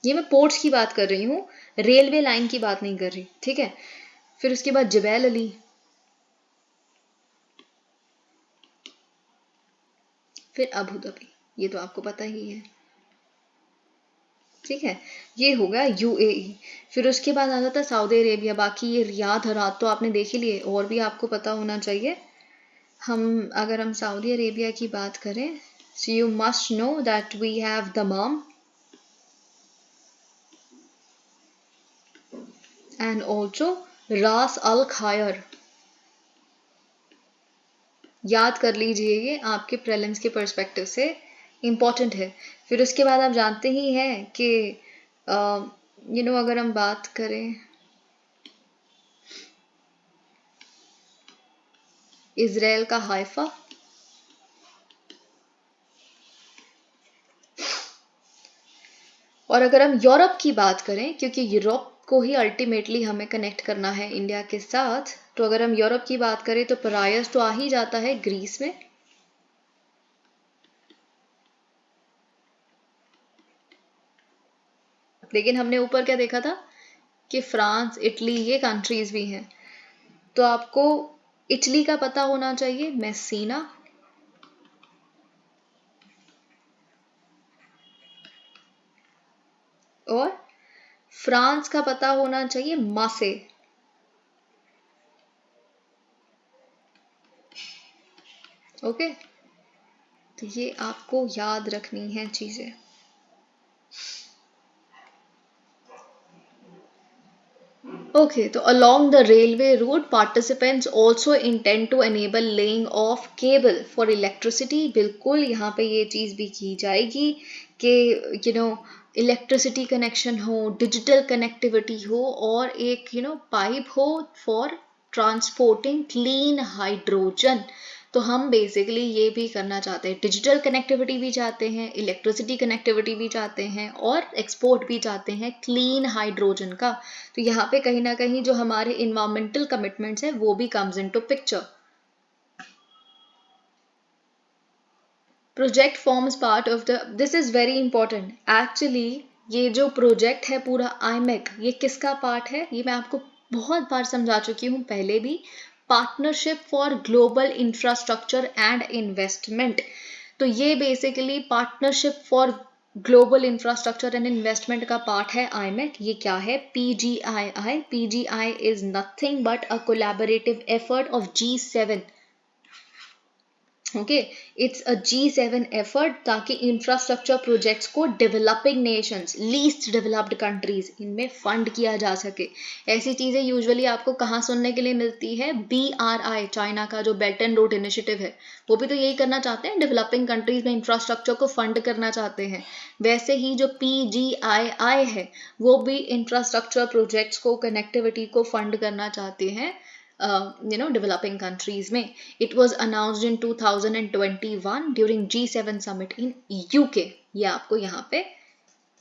A: ये मैं पोर्ट्स की बात कर रही हूँ, रेलवे लाइन की बात नहीं कर रही, ठीक है। फिर उसके बाद जबैल अली, फिर अबू धाबी, ये तो आपको पता ही है, ठीक है। ये हो गया यूएई। फिर उसके बाद आ जाता है सऊदी अरेबिया। बाकी ये रियाद हरात तो आपने देख ही लिए, और भी आपको पता होना चाहिए। अगर हम सऊदी अरेबिया की बात करें, so you must know that we have दमाम and also रास अल खायर, याद कर लीजिए, ये आपके प्रीलिम्स के पर्सपेक्टिव से इंपॉर्टेंट है। फिर उसके बाद आप जानते ही हैं कि अगर हम बात करें इजराइल का हाइफा, और अगर हम यूरोप की बात करें, क्योंकि यूरोप को ही अल्टीमेटली हमें कनेक्ट करना है इंडिया के साथ, तो अगर हम यूरोप की बात करें तो परायस तो आ ही जाता है ग्रीस में। लेकिन हमने ऊपर क्या देखा था कि फ्रांस, इटली, ये कंट्रीज भी हैं। तो आपको इटली का पता होना चाहिए, मेसीना। और फ्रांस का पता होना चाहिए, मासे। ओके, तो ये आपको याद रखनी है चीजें। Okay, so along the railway route, participants also intend to enable laying of cable for electricity. बिल्कुल यहाँ पे ये चीज़ भी की जाएगी कि इलेक्ट्रिसिटी कनेक्शन हो, डिजिटल कनेक्टिविटी हो, और एक पाइप हो फॉर ट्रांसपोर्टिंग क्लीन हाइड्रोजन। तो हम बेसिकली ये भी करना चाहते हैं, डिजिटल कनेक्टिविटी भी चाहते हैं, इलेक्ट्रिसिटी कनेक्टिविटी भी चाहते हैं, और एक्सपोर्ट भी चाहते हैं क्लीन हाइड्रोजन का। तो यहाँ पे कहीं ना कहीं जो हमारे इन्वायरमेंटल कमिटमेंट्स हैं वो भी comes into picture. Project forms part of the, this is very important actually. ये जो प्रोजेक्ट है पूरा आईमेक, ये किसका पार्ट है, ये मैं आपको बहुत बार समझा चुकी हूँ पहले भी। Partnership for global infrastructure and investment. तो ये basically partnership for global infrastructure and investment का पार्ट है आईमेक। ये क्या है, PGII। PGI is nothing but a collaborative effort of G7। Okay, it's a G7 effort, ताकि इंफ्रास्ट्रक्चर प्रोजेक्ट्स को developing Nations, least developed countries, इनमें fund किया जा सके। ऐसी चीजें यूजुअली आपको कहाँ सुनने के लिए मिलती है, BRI, चाइना का जो बेल्ट एंड रोड इनिशिएटिव है, वो भी तो यही करना चाहते हैं, डेवलपिंग कंट्रीज में इंफ्रास्ट्रक्चर को फंड करना चाहते हैं। वैसे ही जो PGII है, वो भी इंफ्रास्ट्रक्चर प्रोजेक्ट्स को, कनेक्टिविटी को फंड करना चाहते हैं developing countries में. It was announced in 2021 during G7 summit in UK. ये आपको यहाँ पे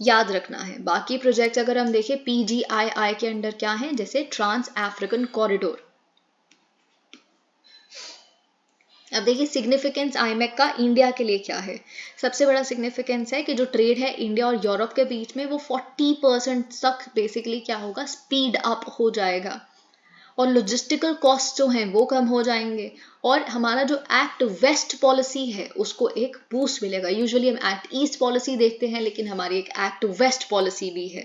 A: याद रखना है। बाकी प्रोजेक्ट्स अगर हम देखें PGII के अंडर क्या है, जैसे ट्रांस अफ्रीकन कॉरिडोर। अब देखिए सिग्निफिकेंस आईमेक का इंडिया के लिए क्या है। सबसे बड़ा सिग्निफिकेंस है कि जो ट्रेड है इंडिया और यूरोप के बीच में, वो 40% तक बेसिकली क्या होगा, स्पीड अप हो जाएगा, और लॉजिस्टिकल कॉस्ट जो हैं वो कम हो जाएंगे, और हमारा जो एक्ट वेस्ट पॉलिसी है उसको एक बूस्ट मिलेगा। यूजुअली हम एक्ट ईस्ट पॉलिसी देखते हैं, लेकिन हमारी एक एक्ट वेस्ट पॉलिसी भी है।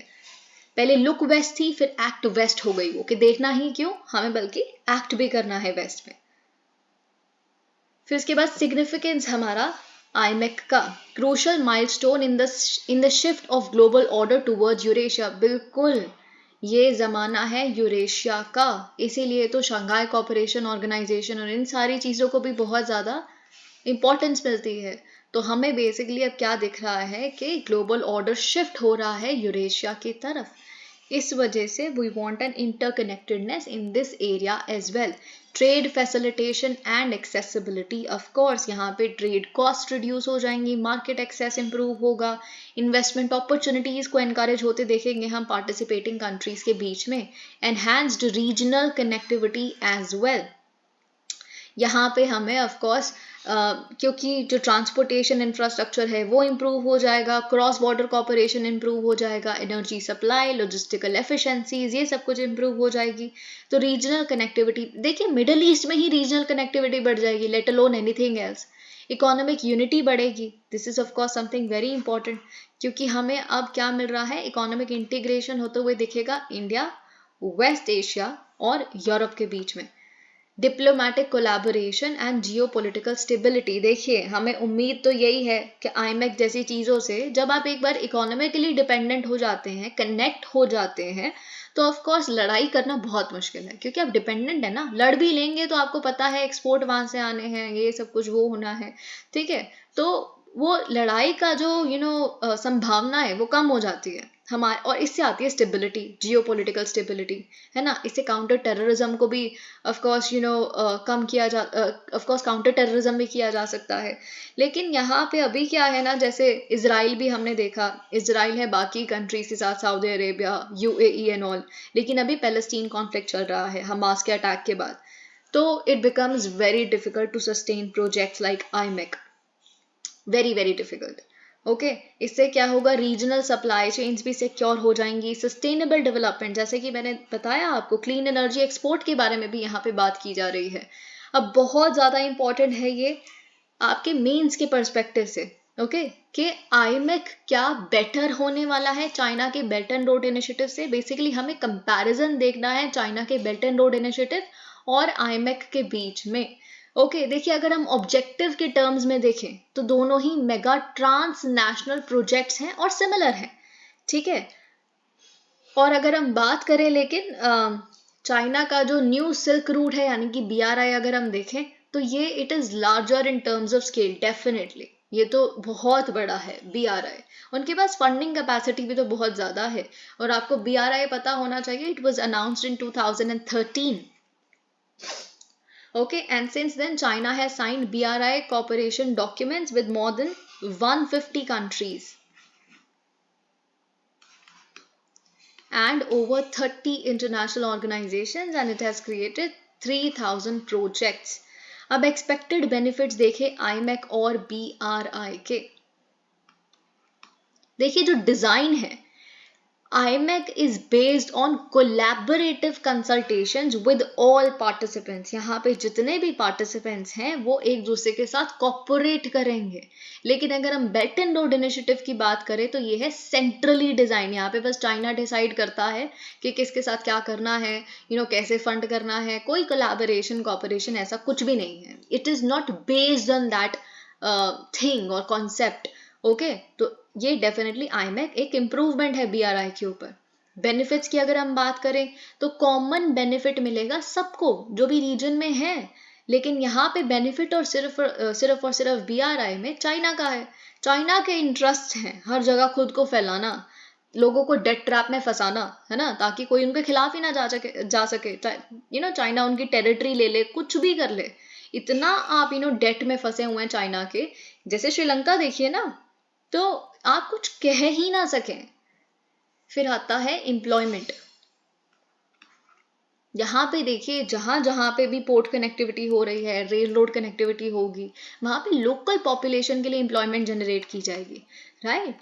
A: पहले लुक वेस्ट थी, फिर एक्ट वेस्ट हो गई वो, कि देखना ही क्यों, हमें बल्कि एक्ट भी करना है वेस्ट में। फिर उसके बाद सिग्निफिकेंस हमारा आईमेक का, crucial milestone in the shift of global order towards Eurasia. बिल्कुल, ये जमाना है यूरेशिया का, इसीलिए तो शंघाई कोऑपरेशन ऑर्गेनाइजेशन और इन सारी चीजों को भी बहुत ज्यादा इंपॉर्टेंस मिलती है। तो हमें बेसिकली अब क्या दिख रहा है कि ग्लोबल ऑर्डर शिफ्ट हो रहा है यूरेशिया की तरफ। इस वजह से we want an interconnectedness in this area as well. Trade facilitation and accessibility, of course यहाँ पे ट्रेड कॉस्ट रिड्यूस हो जाएंगी, मार्केट एक्सेस इंप्रूव होगा, इन्वेस्टमेंट अपॉर्चुनिटीज को एनकरेज होते देखेंगे हम पार्टिसिपेटिंग कंट्रीज के बीच में। Enhanced regional connectivity as well. यहाँ पे हमें ऑफ कोर्स क्योंकि जो ट्रांसपोर्टेशन इंफ्रास्ट्रक्चर है वो इम्प्रूव हो जाएगा, क्रॉस बॉर्डर कोऑपरेशन इम्प्रूव हो जाएगा, एनर्जी सप्लाई, लॉजिस्टिकल एफिशिएंसीज, ये सब कुछ इम्प्रूव हो जाएगी। तो रीजनल कनेक्टिविटी, देखिए मिडल ईस्ट में ही रीजनल कनेक्टिविटी बढ़ जाएगी, let alone anything else. Economic unity बढ़ेगी, this is of course something very important, क्योंकि हमें अब क्या मिल रहा है, इकोनॉमिक इंटीग्रेशन होते हुए दिखेगा इंडिया, वेस्ट एशिया और यूरोप के बीच में। Diplomatic collaboration and geopolitical stability, देखिए हमें उम्मीद तो यही है कि आईमेक जैसी चीज़ों से जब आप एक बार इकोनॉमिकली डिपेंडेंट हो जाते हैं, कनेक्ट हो जाते हैं, तो ऑफ कोर्स लड़ाई करना बहुत मुश्किल है, क्योंकि आप डिपेंडेंट है ना। लड़ भी लेंगे तो आपको पता है एक्सपोर्ट वहां से आने हैं, ये सब कुछ वो होना है, ठीक है। तो वो लड़ाई का जो संभावना है वो कम हो जाती है। हमारे, और इससे आती है स्टेबिलिटी, जियोपॉलिटिकल स्टेबिलिटी, है ना। इससे काउंटर टेररिज्म को भी ऑफ कोर्स कम किया जा, ऑफ कोर्स काउंटर टेररिज्म भी किया जा सकता है। लेकिन यहाँ पे अभी क्या है ना, जैसे इजराइल भी हमने देखा, इजराइल है बाकी कंट्रीज के साथ, Saudi Arabia, UAE and all, लेकिन अभी पैलेस्टीन कॉन्फ्लिक्ट चल रहा है हमास के अटैक के बाद। तो it becomes very difficult to sustain projects like IMEC, very very difficult. Okay, इससे क्या होगा, रीजनल सप्लाई चेन्स भी सिक्योर हो जाएंगी, सस्टेनेबल डेवलपमेंट, जैसे कि मैंने बताया आपको, क्लीन एनर्जी एक्सपोर्ट के बारे में भी यहाँ पे बात की जा रही है। अब बहुत ज़्यादा इंपॉर्टेंट है ये आपके मेंस के पर्सपेक्टिव से, ओके, कि आईमेक क्या बेटर होने वाला है चाइना के बेल्ट एंड रोड इनिशिएटिव से। बेसिकली हमें कंपैरिजन देखना है चाइना के बेल्ट एंड रोड इनिशिएटिव और आईमेक के बीच में। ओके, देखिए अगर हम ऑब्जेक्टिव के टर्म्स में देखें तो दोनों ही मेगा ट्रांसनेशनल प्रोजेक्ट्स हैं और सिमिलर हैं, ठीक है। और अगर हम बात करें लेकिन चाइना का जो न्यू सिल्क रूट है यानी कि BRI अगर हम देखें तो ये it is larger in terms of scale, definitely ये तो बहुत बड़ा है BRI। उनके पास फंडिंग कैपेसिटी भी तो बहुत ज़्यादा है, और आपको BRI पता होना चाहिए, it was announced in 2013। Okay, and since then China has signed BRI cooperation documents with more than 150 countries and over 30 international organizations, and it has created 3000 projects. अब expected benefits देखें IMEC और BRI के। देखिए जो design है, IMEC is based on collaborative consultations with all participants। यहाँ पे जितने भी participants हैं वो एक दूसरे के साथ cooperate करेंगे। लेकिन अगर हम बेल्ट एंड रोड इनिशिएटिव की बात करें तो ये है सेंट्रली डिजाइन, यहाँ पे बस चाइना डिसाइड करता है कि किसके साथ क्या करना है, कैसे फंड करना है, कोई कोलैबोरेशन कॉपरेशन ऐसा कुछ भी नहीं है। It is not based on that thing और कॉन्सेप्ट। ओके, तो ये डेफिनेटली आईमेक एक इम्प्रूवमेंट है BRI के ऊपर। बेनिफिट्स की अगर हम बात करें तो कॉमन बेनिफिट मिलेगा सबको जो भी रीजन में है, लेकिन यहाँ पे बेनिफिट और सिर्फ और सिर्फ BRI में चाइना का है। चाइना के इंटरेस्ट हैं हर जगह खुद को फैलाना, लोगों को डेट ट्रैप में फंसाना, है ना, ताकि कोई उनके खिलाफ ही ना जा सके। चाइना उनकी टेरिटरी ले ले, कुछ भी कर ले, इतना आप डेट में फंसे हुए हैं चाइना के। जैसे श्रीलंका देखिए ना, तो आप कुछ कह ही ना सकें। फिर आता है एम्प्लॉयमेंट। यहाँ पे देखिए जहां जहां पे भी पोर्ट कनेक्टिविटी हो रही है, रेल रोड कनेक्टिविटी होगी, वहां पे लोकल पॉपुलेशन के लिए एम्प्लॉयमेंट जनरेट की जाएगी, राइट।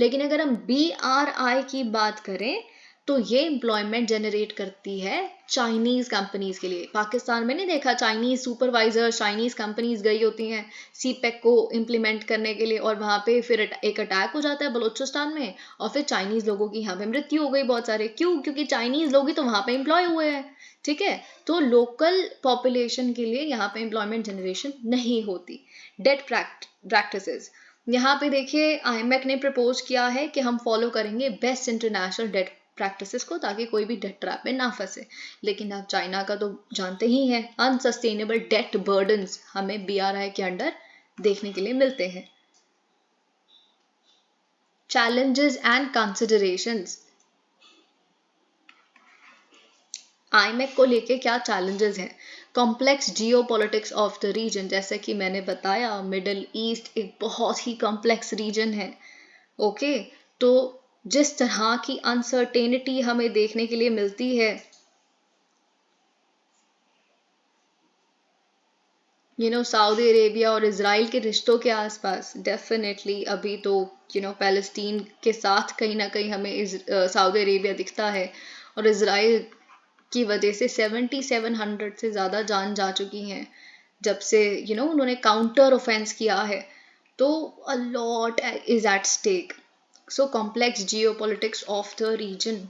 A: लेकिन अगर हम BRI की बात करें तो ये एम्प्लॉयमेंट जनरेट करती है चाइनीज कंपनीज के लिए। पाकिस्तान में नहीं देखा, चाइनीज सुपरवाइजर, चाइनीज कंपनीज गई होती हैं CPEC को इम्प्लीमेंट करने के लिए, और वहां पे फिर एक अटैक हो जाता है बलूचिस्तान में, और फिर चाइनीज लोगों की यहाँ पे मृत्यु हो गई बहुत सारे। क्यों? क्योंकि चाइनीज लोग ही तो वहां पे एम्प्लॉय हुए हैं, ठीक है। तो लोकल पॉपुलेशन के लिए यहाँ पे एम्प्लॉयमेंट जनरेशन नहीं होती। डेट प्रैक्टिसेस, यहाँ पे देखिए आईमेक ने प्रपोज किया है कि हम फॉलो करेंगे बेस्ट इंटरनेशनल डेट प्रैक्टिसेस को, ताकि कोई भी डेट ट्रैप में ना फंसे। लेकिन आप चाइना का तो जानते ही हैं, अनसस्टेनेबल डेट बर्डन्स हमें BRI के अंडर देखने के लिए मिलते हैं। चैलेंजेस एंड कंसिडरेशंस, आईमेक को लेके क्या चैलेंजेस हैं? Complex geopolitics of the region, जैसे कि मैंने बताया मिडिल ईस्ट एक बहुत ही कॉम्प्लेक्स रीजन है। ओके, तो जिस तरह की अनसर्टेनिटी हमें देखने के लिए मिलती है, सऊदी अरेबिया और इजराइल के रिश्तों के आसपास, डेफिनेटली अभी तो पैलेस्टीन के साथ कहीं ना कहीं हमें सऊदी अरेबिया दिखता है, और इजराइल की वजह से 7700 से ज़्यादा जान जा चुकी हैं जब से उन्होंने काउंटर ऑफेंस किया है। तो a lot is at stake. So complex geopolitics of the region,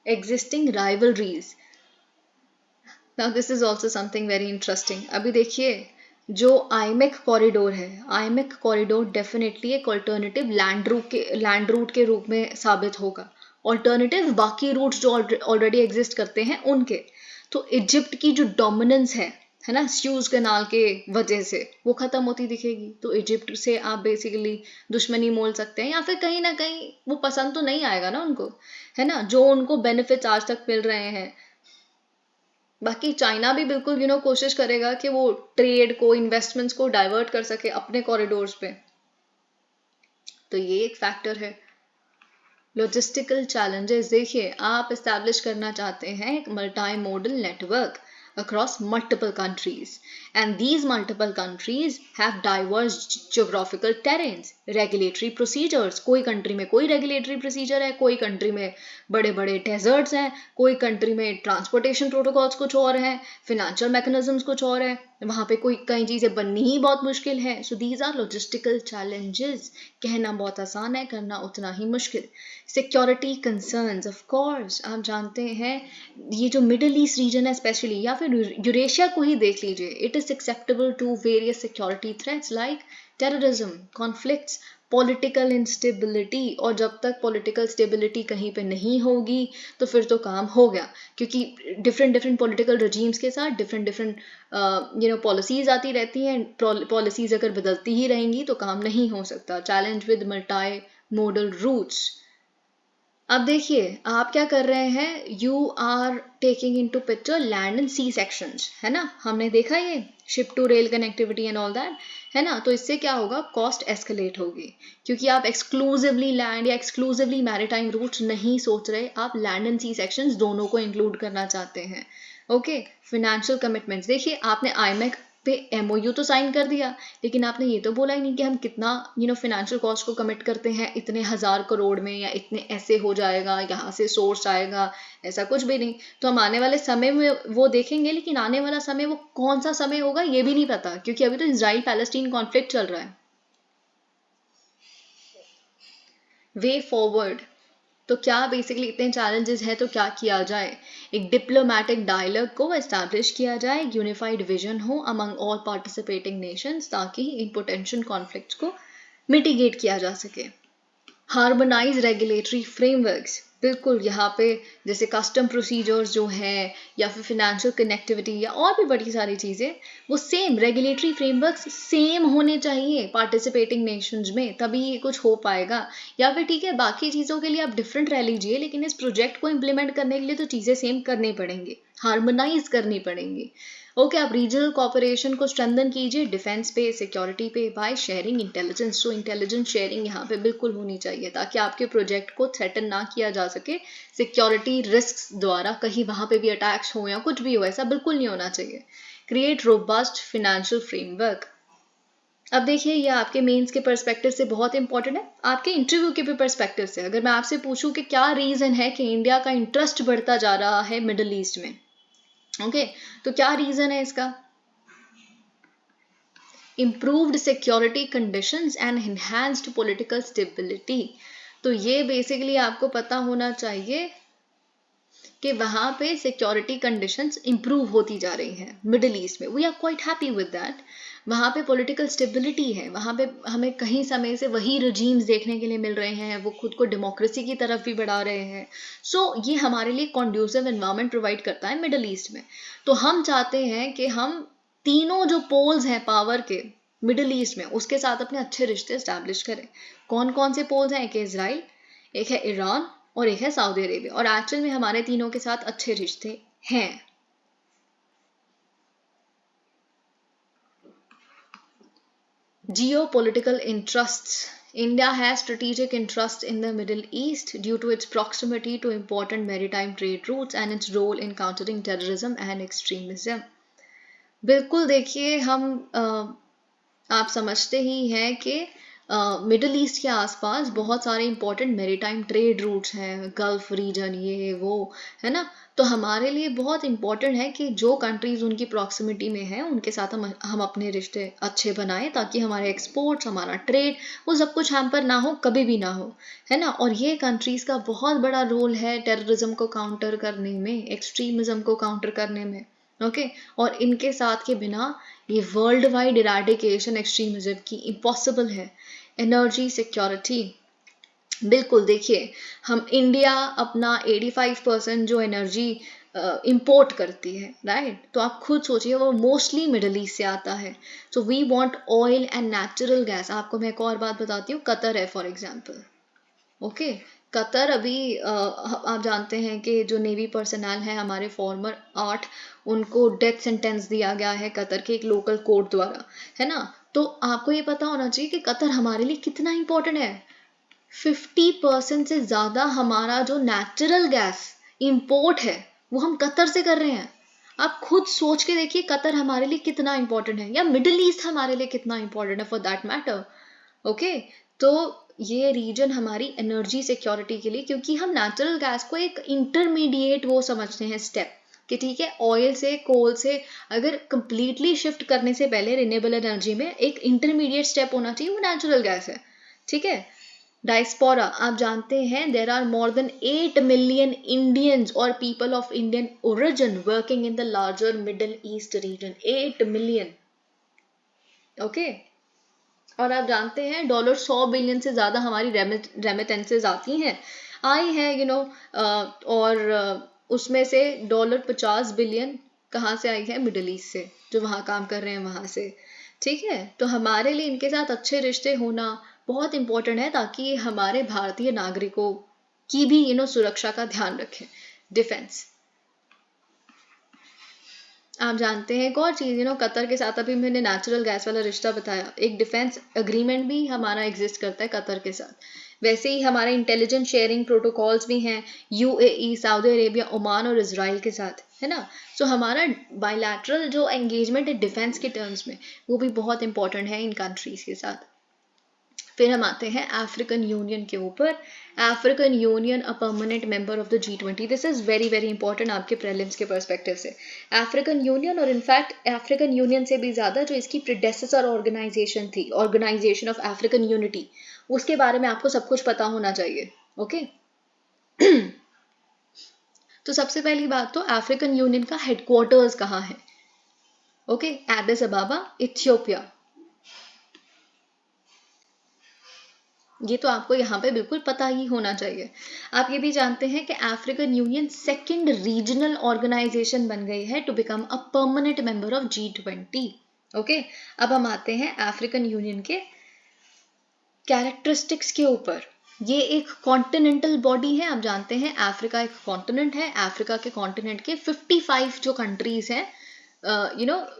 A: existing rivalries. Now this is also something very interesting. अभी देखिए जो आईमेक कॉरिडोर है, आईमेक कॉरिडोर डेफिनेटली एक ऑल्टरनेटिव लैंड रूट के रूप में साबित होगा, ऑल्टरनेटिव बाकी रूट्स जो ऑलरेडी एग्जिस्ट करते हैं उनके। तो इजिप्ट की जो डोमिनेंस है है ना, स्यूज कैनाल के वजह से वो खत्म होती दिखेगी। तो इजिप्ट से आप बेसिकली दुश्मनी मोल सकते हैं, या फिर कहीं ना कहीं वो पसंद तो नहीं आएगा ना उनको, है ना, जो उनको बेनिफिट्स आज तक मिल रहे हैं। बाकी चाइना भी बिल्कुल कोशिश करेगा कि वो ट्रेड को, इन्वेस्टमेंट्स को डाइवर्ट कर सके अपने कॉरिडोर्स पे। तो ये एक फैक्टर है। लॉजिस्टिकल चैलेंजेस, देखिए आप एस्टैब्लिश करना चाहते हैं एक multi modal network across multiple countries, and these multiple countries have diverse geographical terrains, regulatory procedures, कोई कंट्री में कोई रेगुलेटरी प्रोसीजर है, कोई कंट्री में बड़े बड़े डेजर्ट्स हैं, कोई कंट्री में ट्रांसपोर्टेशन प्रोटोकॉल्स कुछ और हैं, फिनेंशियल मैकेनिज्म्स कुछ और है, वहाँ पे कोई कई चीज़ें बननी ही बहुत मुश्किल है। So these are logistical challenges. कहना बहुत आसान है, करना उतना ही मुश्किल। सिक्योरिटी कंसर्न्स, ऑफ कोर्स आप जानते हैं ये जो मिडिल ईस्ट रीजन है स्पेशली, या फिर यूरेशिया को ही देख लीजिए, it is acceptable to various security threats like terrorism, conflicts, political instability. और जब तक पॉलिटिकल स्टेबिलिटी कहीं पे नहीं होगी तो फिर तो काम हो गया, क्योंकि डिफरेंट पॉलिटिकल रजीम्स के साथ डिफरेंट पॉलिसीज आती रहती हैं। पॉलिसीज अगर बदलती ही रहेंगी तो काम नहीं हो सकता। Challenge with multi modal routes. अब देखिए आप क्या कर रहे हैं, you are taking into picture land and sea sections, है ना, हमने देखा ये ship to rail connectivity and all that, है ना। तो इससे क्या होगा, कॉस्ट एस्केलेट होगी, क्योंकि आप एक्सक्लूसिवली लैंड या एक्सक्लूसिवली मैरीटाइम रूट्स नहीं सोच रहे, आप लैंड एंड सी सेक्शंस दोनों को इंक्लूड करना चाहते हैं। ओके, फिनेंशियल कमिटमेंट्स, देखिए आपने आईमेक पे एमओयू तो साइन कर दिया, लेकिन आपने ये तो बोला ही नहीं कि हम कितना फिनेंशियल कॉस्ट को कमिट करते हैं, इतने 1000 करोड़ में, या इतने ऐसे हो जाएगा, यहाँ से सोर्स आएगा, ऐसा कुछ भी नहीं। तो हम आने वाले समय में वो देखेंगे, लेकिन आने वाला समय वो कौन सा समय होगा ये भी नहीं पता, क्योंकि अभी तो इजराइल पैलेस्टीन कॉन्फ्लिक्ट चल रहा है। वे फॉरवर्ड, तो क्या बेसिकली इतने चैलेंजेस हैं तो क्या किया जाए, एक डिप्लोमेटिक डायलॉग को एस्टैब्लिश किया जाए, यूनिफाइड विजन हो अमंग ऑल पार्टिसिपेटिंग नेशंस, ताकि इन पोटेंशियल कॉन्फ्लिक्ट्स को मिटिगेट किया जा सके। हार्मोनाइज रेगुलेटरी फ्रेमवर्क्स, बिल्कुल यहाँ पे जैसे कस्टम प्रोसीजर्स जो है, या फिर फिनेंशियल कनेक्टिविटी, या और भी बड़ी सारी चीज़ें, वो सेम रेगुलेटरी फ्रेमवर्क्स सेम होने चाहिए पार्टिसिपेटिंग नेशंस में, तभी ये कुछ हो पाएगा। या फिर ठीक है, बाकी चीज़ों के लिए आप डिफरेंट रह लीजिए, लेकिन इस प्रोजेक्ट को इम्प्लीमेंट करने के लिए तो चीज़ें सेम करनी पड़ेंगी, हार्मोनाइज करनी पड़ेंगी। ओके, आप रीजनल कॉपरेशन को स्ट्रेंथन कीजिए डिफेंस पे, सिक्योरिटी पे, बाय शेयरिंग इंटेलिजेंस। तो इंटेलिजेंस शेयरिंग यहाँ पे बिल्कुल होनी चाहिए, ताकि आपके प्रोजेक्ट को थ्रेटन ना किया जा सके सिक्योरिटी रिस्क द्वारा, कहीं वहां पे भी अटैक्स हो या कुछ भी हो, ऐसा बिल्कुल नहीं होना चाहिए। Create robust financial framework. अब देखिए ये आपके मेंस के पर्सपेक्टिव से बहुत इंपॉर्टेंट है, आपके इंटरव्यू के भी पर्सपेक्टिव से। अगर मैं आपसे पूछूं कि क्या रीजन है कि इंडिया का इंटरेस्ट बढ़ता जा रहा है मिडिल ईस्ट में, ओके, तो क्या रीजन है इसका, improved security conditions and enhanced political stability। तो ये बेसिकली आपको पता होना चाहिए कि वहां पे सिक्योरिटी कंडीशंस इंप्रूव होती जा रही हैं मिडिल ईस्ट में, we are quite happy with that. वहां पे पॉलिटिकल स्टेबिलिटी है, वहां पे हमें कहीं समय से वही रजीम्स देखने के लिए मिल रहे हैं, वो खुद को डेमोक्रेसी की तरफ भी बढ़ा रहे हैं। सो ये हमारे लिए कॉन्ड्यूसिव एनवायरनमेंट प्रोवाइड करता है मिडिल ईस्ट में। तो हम चाहते हैं कि हम तीनों जो पोल्स हैं पावर के मिडिल ईस्ट में, उसके साथ अपने अच्छे रिश्ते स्टैब्लिश करें। कौन कौन से पोल्स हैं, एक है इसराइल, एक है ईरान, और एक है सऊदी अरेबिया, और एक्चुअल में हमारे तीनों के साथ अच्छे रिश्ते हैं। Geopolitical interests, India has strategic interest in the Middle East due to its proximity to important maritime trade routes and its role in countering terrorism and extremism। बिल्कुल देखिए हम आप समझते ही हैं कि मिडिल ईस्ट के आसपास बहुत सारे इंपॉर्टेंट मेरीटाइम ट्रेड रूट्स हैं, गल्फ रीजन, ये वो, है ना। तो हमारे लिए बहुत इंपॉर्टेंट है कि जो कंट्रीज उनकी प्रॉक्सिमिटी में है उनके साथ हम अपने रिश्ते अच्छे बनाएं, ताकि हमारे एक्सपोर्ट्स, हमारा ट्रेड, वो सब कुछ हैम्पर ना हो, कभी भी ना हो, है ना। और ये कंट्रीज का बहुत बड़ा रोल है टेररिज्म को काउंटर करने में, एक्सट्रीमिज्म को काउंटर करने में। ओके, और इनके साथ के बिना ये वर्ल्ड वाइड इराडिकेशन एक्सट्रीमिज्म की इम्पॉसिबल है। एनर्जी सिक्योरिटी, बिल्कुल देखिए हम इंडिया अपना 85% जो एनर्जी इंपोर्ट करती है, राइट? तो आप खुद सोचिए, वो मोस्टली मिडल ईस्ट से आता है. So we want oil and natural gas. आपको मैं एक और बात बताती हूँ, कतर है फॉर एग्जांपल. ओके, कतर अभी आप जानते हैं कि जो नेवी पर्सनल है हमारे फॉर्मर 8, उनको डेथ सेंटेंस दिया गया है कतर के एक लोकल कोर्ट द्वारा, है ना? तो आपको ये पता होना चाहिए कि कतर हमारे लिए कितना इंपॉर्टेंट है. 50% से ज़्यादा हमारा जो नेचुरल गैस इंपोर्ट है वो हम कतर से कर रहे हैं. आप खुद सोच के देखिए कतर हमारे लिए कितना इंपॉर्टेंट है, या मिडिल ईस्ट हमारे लिए कितना इंपॉर्टेंट है फॉर दैट मैटर. ओके, तो ये रीजन हमारी एनर्जी सिक्योरिटी के लिए, क्योंकि हम नेचुरल गैस को एक इंटरमीडिएट वो समझते हैं स्टेप, कि ठीक है ऑयल से कोल से अगर कंप्लीटली शिफ्ट करने से पहले रिन्यूएबल एनर्जी में एक इंटरमीडिएट स्टेप होना चाहिए, वो नेचुरल गैस है. ठीक है. डायस्पोरा, आप जानते हैं there are more than 8 million Indians और people of Indian origin working in the larger middle east region. 8 million. Okay, और आप जानते हैं $100 बिलियन से ज़्यादा हमारी रेमिटेंसेज आती हैं, आई हैं, और उसमें से $50 बिलियन कहाँ से आई है? मिडल ईस्ट से, जो वहाँ काम कर रहे हैं वहाँ से. ठीक है, तो हमारे लिए इनके साथ अच्छे रिश्ते होना बहुत इंपॉर्टेंट है, ताकि हमारे भारतीय नागरिकों की भी सुरक्षा का ध्यान रखें. डिफेंस, आप जानते हैं एक और चीज़, कतर के साथ अभी मैंने नेचुरल गैस वाला रिश्ता बताया, एक डिफेंस एग्रीमेंट भी हमारा एग्जिस्ट करता है कतर के साथ. वैसे ही हमारे इंटेलिजेंस शेयरिंग प्रोटोकॉल्स भी हैं यूएई, सऊदी अरेबिया, ओमान और इजराइल के साथ, है ना? सो हमारा बायलैटरल जो एंगेजमेंट है डिफेंस के टर्म्स में, वो भी बहुत इंपॉर्टेंट है इन कंट्रीज के साथ. फिर हम आते हैं अफ्रीकन यूनियन के ऊपर. African union a permanent member of the G20. This is very very important आपके प्रीलिम्स के पर्सपेक्टिव से. अफ्रीकन यूनियन, और इनफैक्ट अफ्रीकन यूनियन से भी ज़्यादा जो इसकी प्रीडेसेसर ऑर्गेनाइजेशन थी, ऑर्गेनाइजेशन ऑफ अफ्रीकन यूनिटी, उसके बारे में आपको सब कुछ पता होना चाहिए. ओके तो सबसे पहली बात तो अफ्रीकन यूनियन का हेडक्वार्टर्स कहाँ है? Okay, Aedes अबाबा, Ethiopia. ये तो आपको यहाँ पे बिल्कुल पता ही होना चाहिए. आप ये भी जानते हैं कि African Union second regional organisation बन गई है to become a permanent member of G20. Okay, अब हम आते हैं अफ्रीकन यूनियन के कैरेक्टरिस्टिक्स के ऊपर. ये एक कॉन्टिनेंटल बॉडी है. आप जानते हैं अफ्रीका एक कॉन्टिनेंट है. अफ्रीका के कॉन्टिनेंट के 55 जो कंट्रीज हैं,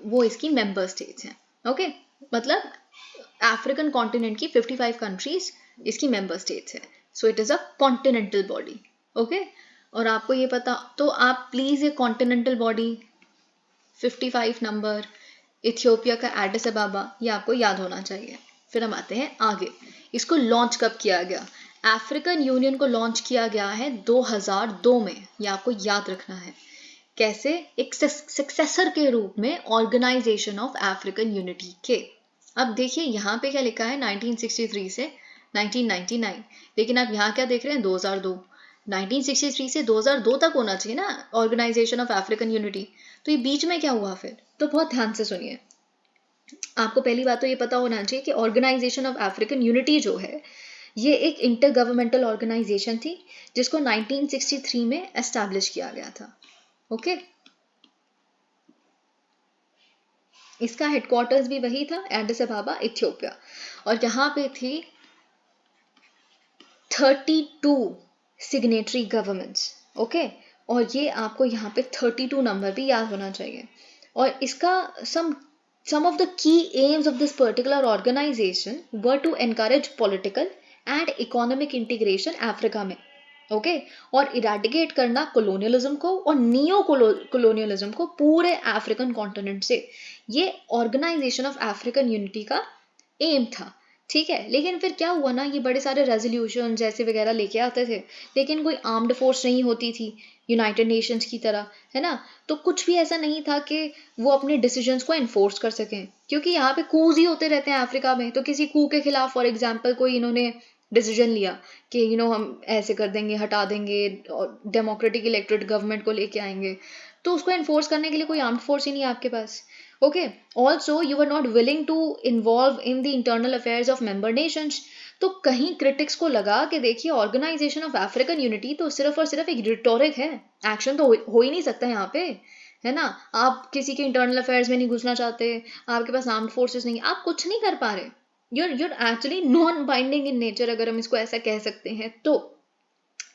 A: वो इसकी मेंबर स्टेट्स हैं. ओके, मतलब अफ्रीकन कॉन्टिनेंट की 55 कंट्रीज इसकी मेंबर स्टेट्स है. So it is a continental body. Okay, और आपको ये पता, तो आप प्लीज ये कॉन्टिनेंटल बॉडी 55 नंबर, इथियोपिया का एडिस अबाबा, ये आपको याद होना चाहिए. फिर हम आते हैं आगे. इसको लॉन्च कब किया गया? अफ्रीकन यूनियन को लॉन्च किया गया है 2002 में. ये आपको याद रखना है. कैसे? एक सक्सेसर के रूप में ऑर्गेनाइजेशन ऑफ अफ्रीकन यूनिटी के. अब देखिए यहाँ पे क्या लिखा है, 1963 से 1999, लेकिन आप यहाँ क्या देख रहे हैं? 2002. 1963 से 2002 तक होना चाहिए ना ऑर्गेनाइजेशन ऑफ अफ्रीकन यूनिटी. तो ये बीच में क्या हुआ फिर? तो बहुत ध्यान से सुनिए. आपको पहली बात तो ये पता होना चाहिए कि ऑर्गेनाइजेशन ऑफ अफ्रीकन यूनिटी जो है, ये एक इंटर गवर्नमेंटल ऑर्गेनाइजेशन थी, जिसको 1963 में एस्टैब्लिश किया गया था. ओके, इसका हेडक्वार्टर्स भी वही था, एडिस अबाबा, इथियोपिया. और यहाँ पे थी 32 सिग्नेटरी गवर्नमेंट्स. ओके, और ये आपको यहाँ पे 32 नंबर भी याद होना चाहिए. और इसका some of the key aims of this particular organization were to encourage political and economic integration Africa में. ओके, और इरेडिकेट करना कोलोनियलिज्म को और नियो कोलोनियलिज्म को पूरे अफ्रीकन कॉन्टिनेंट से. ये ऑर्गेनाइजेशन ऑफ अफ्रीकन यूनिटी का एम था. ठीक है, लेकिन फिर क्या हुआ ना, ये बड़े सारे रेजोल्यूशन जैसे वगैरह लेके आते थे, लेकिन कोई आर्म्ड फोर्स नहीं होती थी यूनाइटेड नेशंस की तरह, है ना? तो कुछ भी ऐसा नहीं था कि वो अपने डिसीजंस को एनफोर्स कर सकें, क्योंकि यहाँ पे कूज ही होते रहते हैं अफ्रीका में. तो किसी कू के खिलाफ फॉर एग्जाम्पल कोई इन्होंने डिसीजन लिया कि हम ऐसे कर देंगे, हटा देंगे, डेमोक्रेटिक इलेक्टेड गवर्नमेंट को लेके आएंगे, तो उसको एनफोर्स करने के लिए कोई आर्म्ड फोर्स ही नहीं है आपके पास. Okay, also you were not willing to involve in the internal affairs of member nations. तो कहीं क्रिटिक्स को लगा कि देखिए ऑर्गेनाइजेशन ऑफ अफ्रीकन यूनिटी तो सिर्फ और सिर्फ एक रिटोरिक है, एक्शन तो हो ही नहीं सकता यहाँ पे, है ना। आप किसी के इंटरनल अफेयर्स में नहीं घुसना चाहते, आपके पास आर्म्ड फोर्सेस नहीं, आप कुछ नहीं कर पा रहे, you're actually non binding in nature, अगर हम इसको ऐसा कह सकते हैं। तो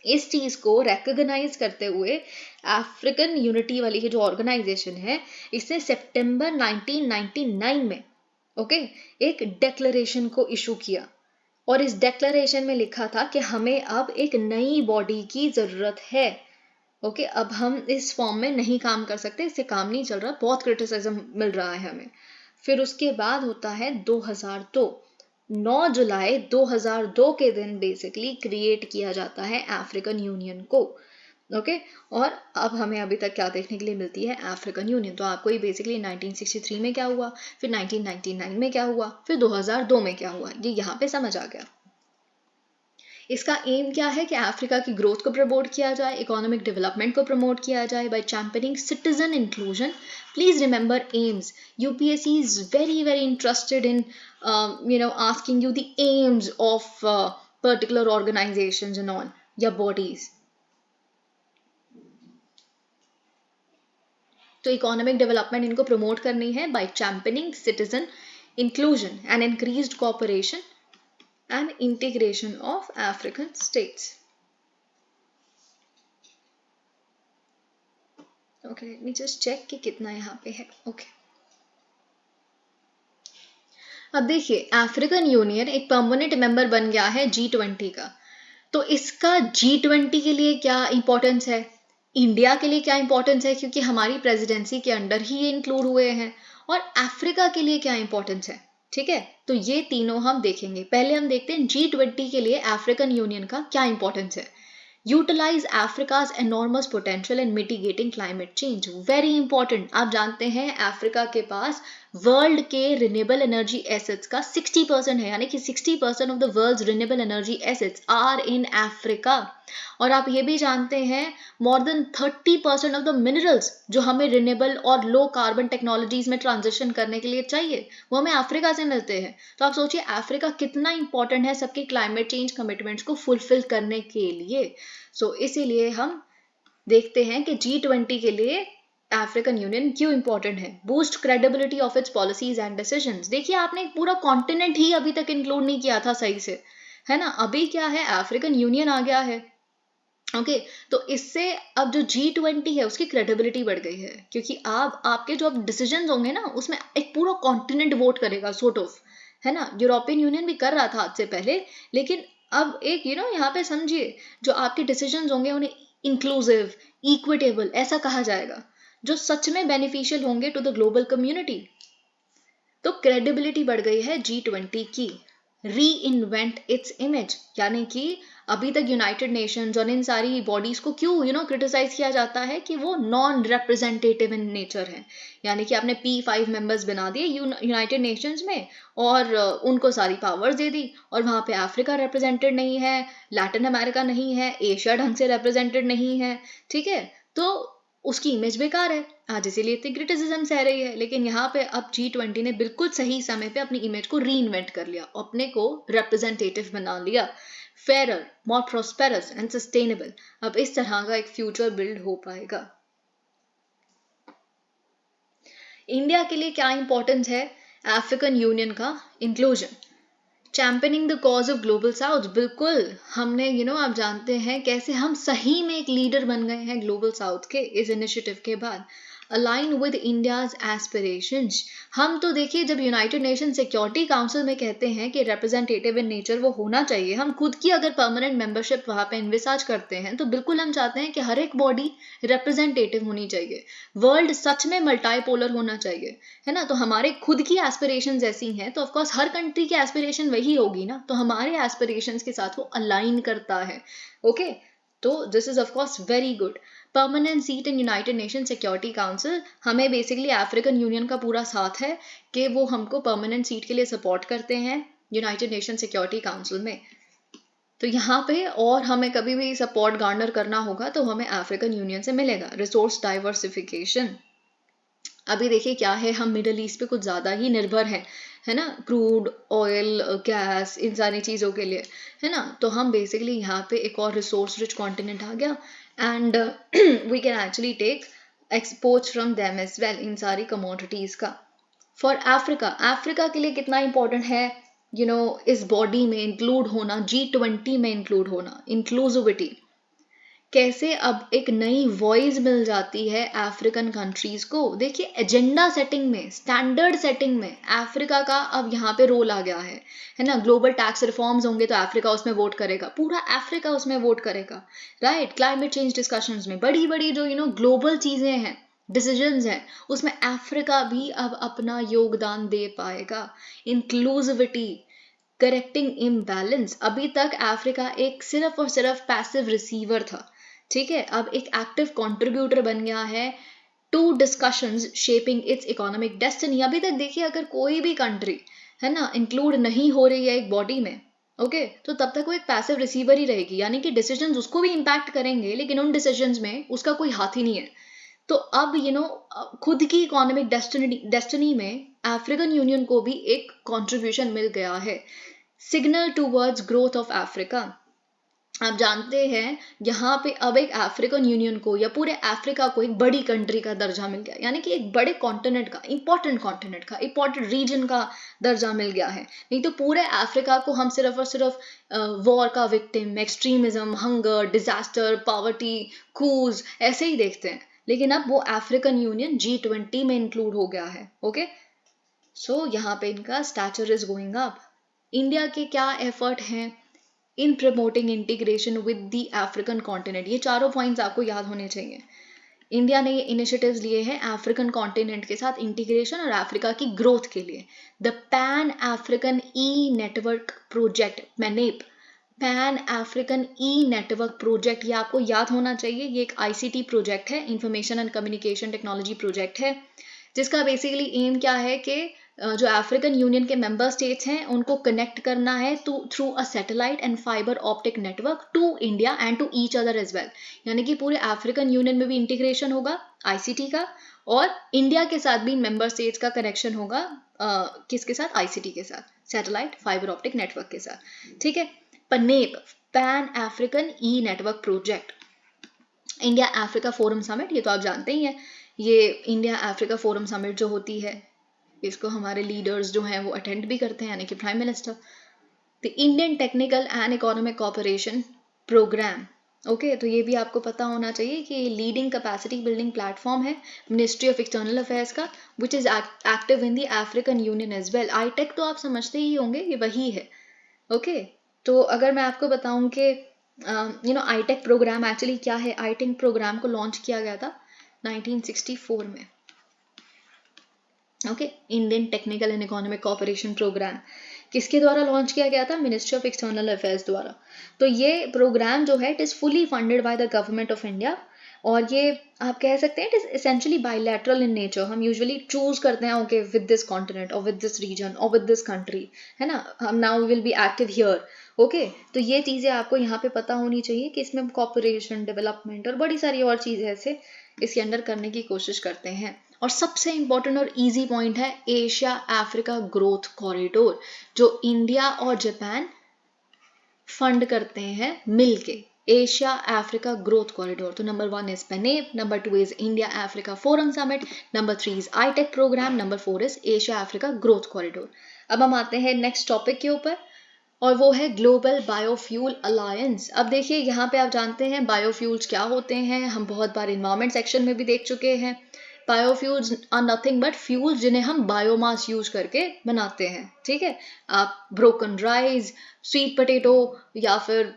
A: इस चीज को रेकग्नाइज करते हुए अफ्रीकन यूनिटी वाली जो ऑर्गेनाइजेशन है, इसने सितंबर 1999 में एक डेक्लेरेशन को इशू किया, और इस डेक्लेरेशन में लिखा था कि हमें अब एक नई बॉडी की जरूरत है। अब हम इस फॉर्म में नहीं काम कर सकते, इससे काम नहीं चल रहा, बहुत क्रिटिसिज्म मिल रहा है हमें। फिर उसके बाद होता है 2002, 9 जुलाई 2002 के दिन बेसिकली क्रिएट किया जाता है अफ्रीकन यूनियन को। और अब हमें अभी तक क्या देखने के लिए मिलती है, अफ्रीकन यूनियन। तो आपको ये बेसिकली 1963 में क्या हुआ, फिर 1999 में क्या हुआ, फिर 2002 में क्या हुआ, ये यहाँ पे समझ आ गया। इसका एम क्या है कि अफ्रीका की ग्रोथ को प्रमोट किया जाए, इकोनॉमिक डेवलपमेंट को प्रमोट किया जाए by championing citizen inclusion. Please remember aims, UPSC is very very interested in asking you the aims of particular organizations and all या bodies। तो इकोनॉमिक डेवलपमेंट इनको प्रमोट करनी है by championing citizen inclusion and increased cooperation and integration of African states. Okay, let me just check कि कितना यहाँ पे है। अब देखिए अफ्रीकन यूनियन एक परमानेंट मेंबर बन गया है G20 का। तो इसका G20 के लिए क्या इंपॉर्टेंस है, इंडिया के लिए क्या इंपॉर्टेंस है, क्योंकि हमारी प्रेसिडेंसी के अंडर ही ये इंक्लूड हुए हैं, और अफ्रीका के लिए क्या इंपॉर्टेंस है। ठीक है, तो ये तीनों हम देखेंगे। पहले हम देखते हैं G20 के लिए अफ्रीकन यूनियन का क्या इंपॉर्टेंस है। Utilise Africa's enormous potential in mitigating climate change, very important. आप जानते हैं अफ्रीका के पास वर्ल्ड के रिन्यूएबल एनर्जी एसेट्स का 60% है, यानी कि 60% of the world's renewable energy assets are in Africa. और आप ये भी जानते हैं more than 30% of the minerals जो हमें रिन्यूएबल और लो कार्बन टेक्नोलॉजीज में ट्रांजिशन करने के लिए चाहिए, वो हमें अफ्रीका से मिलते हैं। तो आप सोचिए अफ्रीका कितना इंपॉर्टेंट है सबके क्लाइमेट चेंज कमिटमेंट्स को फुलफिल करने के लिए। इसीलिए हम देखते हैं कि G20 के लिए अफ्रीकन यूनियन क्यों इंपॉर्टेंट है। Boost credibility of its policies and decisions. देखिए आपने एक पूरा कॉन्टिनेंट ही अभी तक इंक्लूड नहीं किया था सही से, है ना। अभी क्या है, अफ्रीकन यूनियन आ गया है। तो इससे अब जो G20 है उसकी क्रेडिबिलिटी बढ़ गई है, क्योंकि आपके जो अब डिसीजन होंगे ना उसमें एक पूरा कॉन्टिनेंट वोट करेगा सॉर्ट ऑफ, है ना। यूरोपियन यूनियन भी कर रहा था आज से पहले, लेकिन अब एक यहाँ पे समझिए जो आपके डिसीजन होंगे उन्हें इंक्लूसिव, इक्विटेबल ऐसा कहा जाएगा, जो सच में बेनिफिशियल होंगे टू द ग्लोबल कम्युनिटी। तो क्रेडिबिलिटी बढ़ गई है G20 की। री इन्वेंट इट्स इमेज, यानी कि अभी तक यूनाइटेड नेशंस और इन सारी बॉडीज को क्यों क्रिटिसाइज किया जाता है कि वो नॉन रिप्रेजेंटेटिव इन नेचर है, यानी कि आपने P5 मेंबर्स बना दिए यूनाइटेड नेशंस में और उनको सारी पावर्स दे दी, और वहां पे अफ्रीका रिप्रेजेंटेड नहीं है, लैटिन अमेरिका नहीं है, एशिया ढंग से रिप्रेजेंटेड नहीं है। ठीक है, तो उसकी इमेज बेकार है, आज इसीलिए इतनी क्रिटिसिज्म सह रही है। लेकिन यहाँ पे अब G20 ने बिल्कुल सही समय पे अपनी इमेज को री इन्वेंट कर लिया, अपने को रिप्रेजेंटेटिव बना लिया, Ferrer, more prosperous and sustainable. अब इस तरह का एक फ्यूचर बिल्ड हो पाएगा। इंडिया के लिए क्या इंपॉर्टेंस है अफ्रीकन यूनियन का inclusion. Championing the cause of global south, बिल्कुल हमने आप जानते हैं कैसे हम सही में एक लीडर बन गए हैं ग्लोबल साउथ के इस इनिशिएटिव के बाद। अलाइन विद इंडियाज एस्पिरेशंस, हम तो देखिए जब यूनाइटेड नेशन सिक्योरिटी काउंसिल में कहते हैं कि रिप्रेजेंटेटिव इन नेचर वो होना चाहिए, हम खुद की अगर परमानेंट मेंबरशिप वहां पे इन्विसाज करते हैं तो बिल्कुल हम चाहते हैं कि हर एक बॉडी रिप्रेजेंटेटिव होनी चाहिए, वर्ल्ड सच में मल्टीपोलर होना चाहिए, है ना। तो हमारे खुद की एस्पिरेशंस ऐसी हैं तो ऑफकोर्स हर कंट्री की एस्पिरेशन वही होगी ना, तो हमारे एस्पिरेशंस के साथ वो अलाइन करता है। तो this is of course very good. Permanent seat in United nation security council, हमें बेसिकली अफ्रीकन यूनियन का पूरा साथ है कि वो हमको परमानेंट सीट के लिए सपोर्ट करते हैं यूनाइटेड नेशन सिक्योरिटी काउंसिल में। तो यहाँ पे और हमें कभी भी सपोर्ट गार्नर करना होगा तो हमें अफ्रीकन यूनियन से मिलेगा। रिसोर्स डाइवर्सिफिकेशन, अभी देखिए क्या है, हम मिडल ईस्ट पे कुछ ज़्यादा ही निर्भर हैं, है ना, क्रूड ऑयल, गैस, इन सारी चीज़ों के लिए, है ना। तो हम बेसिकली यहाँ पे एक और रिसोर्स रिच कॉन्टिनेंट आ गया, and we can actually take exports from them as well, इन सारी कमोडिटीज़ का। फॉर अफ्रीका, अफ्रीका के लिए कितना इंपॉर्टेंट है इस बॉडी में इंक्लूड होना, G20 में इंक्लूड होना, इंक्लूसिविटी। कैसे अब एक नई वॉइस मिल जाती है अफ्रीकन कंट्रीज को। देखिए एजेंडा सेटिंग में, स्टैंडर्ड सेटिंग में अफ्रीका का अब यहाँ पे रोल आ गया है ना। ग्लोबल टैक्स रिफॉर्म्स होंगे तो अफ्रीका उसमें वोट करेगा, पूरा अफ्रीका उसमें वोट करेगा, राइट। क्लाइमेट चेंज डिस्कशंस में बड़ी बड़ी जो ग्लोबल चीजें हैं, डिसीजंस हैं, उसमें अफ्रीका भी अब अपना योगदान दे पाएगा। Inclusivity, correcting imbalance. अभी तक अफ्रीका एक सिर्फ और सिर्फ पैसिव रिसीवर था, ठीक है, अब एक एक्टिव कंट्रीब्यूटर बन गया है to discussions shaping its economic destiny. अभी तक देखिए अगर कोई भी कंट्री है ना इंक्लूड नहीं हो रही है एक बॉडी में, ओके, तो तब तक वो एक पैसिव रिसीवर ही रहेगी, यानी कि डिसीजंस उसको भी इम्पैक्ट करेंगे लेकिन उन डिसीजंस में उसका कोई हाथ ही नहीं है। तो अब खुद की इकोनॉमिक डेस्टिनी में अफ्रीकन यूनियन को भी एक कंट्रीब्यूशन मिल गया है। Signal towards growth of Africa. आप जानते हैं यहाँ पे अब एक अफ्रीकन यूनियन को या पूरे अफ्रीका को एक बड़ी कंट्री का दर्जा मिल गया, यानी कि एक बड़े कॉन्टिनेंट का, इंपॉर्टेंट रीजन का दर्जा मिल गया है। नहीं तो पूरे अफ्रीका को हम सिर्फ और सिर्फ वॉर का victim, extremism, hunger, disaster, poverty, कूज ऐसे ही देखते हैं, लेकिन अब वो अफ्रीकन यूनियन G20 में इंक्लूड हो गया है। ओके, सो यहाँ पे इनका stature is going up. India के क्या एफर्ट हैं इन promoting integration with the African continent, ये चारों पॉइंट्स आपको याद होने चाहिए। इंडिया ने ये इनिशिएटिव्स लिए हैं अफ्रीकन कॉन्टिनेंट के साथ इंटीग्रेशन और अफ्रीका की ग्रोथ के लिए। The pan African e network project, मैनेप, pan African e network project, ये आपको याद होना चाहिए। ये एक ICT प्रोजेक्ट है, information and communication technology project है, जिसका बेसिकली एम क्या है कि जो अफ्रीकन यूनियन के मेंबर स्टेट्स हैं उनको कनेक्ट करना है through a satellite and fibre optic network to India and to each other as well. यानी कि पूरे अफ्रीकन यूनियन में भी इंटीग्रेशन होगा ICT का, और इंडिया के साथ भी मेंबर स्टेट्स का कनेक्शन होगा किसके साथ, ICT के साथ, सैटेलाइट फाइबर ऑप्टिक नेटवर्क के साथ, ठीक है। पनेप, pan African e network project. India Africa forum summit, ये तो आप जानते ही हैं, ये इंडिया अफ्रीका फोरम समिट जो होती है इसको हमारे लीडर्स जो हैं वो अटेंड भी करते हैं, यानी कि prime minister. The Indian technical and economic cooperation programme, okay, तो ये भी आपको पता होना चाहिए कि लीडिंग कैपेसिटी बिल्डिंग प्लेटफॉर्म है मिनिस्ट्री ऑफ एक्सटर्नल अफेयर्स का, which is active in the African Union as well. ITEC तो आप समझते ही होंगे, ये वही है, ओके। तो अगर मैं आपको बताऊं कि आईटेक प्रोग्राम एक्चुअली क्या है, आईटेक प्रोग्राम को लॉन्च किया गया था 1964 में, okay. Indian technical and economic cooperation programme किसके द्वारा लॉन्च किया गया था, मिनिस्ट्री ऑफ एक्सटर्नल अफेयर्स द्वारा। तो ये प्रोग्राम जो है it is fully funded by the government of India, और ये आप कह सकते हैं it is essentially bilateral in nature. हम यूजुअली चूज करते हैं ओके विद दिस कॉन्टिनेंट और विद दिस रीजन और विद दिस कंट्री, है ना, हम now will be active here, okay. तो ये चीजें आपको यहाँ पे पता होनी चाहिए कि इसमें कॉपरेशन, डेवलपमेंट और बड़ी सारी और चीजें ऐसे इसके अंदर करने की कोशिश करते हैं। और सबसे इंपॉर्टेंट और इजी पॉइंट है एशिया अफ्रीका ग्रोथ कॉरिडोर, जो इंडिया और जापान फंड करते हैं मिलके, एशिया अफ्रीका ग्रोथ कॉरिडोर। तो नंबर 1 इज पेनेप, number 2 is India Africa forum summit, number 3 is ITEC program, number 4 is Asia Africa growth corridor. अब हम आते हैं नेक्स्ट टॉपिक के ऊपर, और वो है ग्लोबल बायोफ्यूल अलायंस। अब देखिए यहाँ पे आप जानते हैं बायोफ्यूल्स क्या होते हैं, हम बहुत बार इन्वायरमेंट सेक्शन में भी देख चुके हैं। Biofuels are nothing but fuels जिन्हें हम बायोमास यूज करके बनाते हैं, ठीक है। आप ब्रोकन राइस, स्वीट पोटैटो, या फिर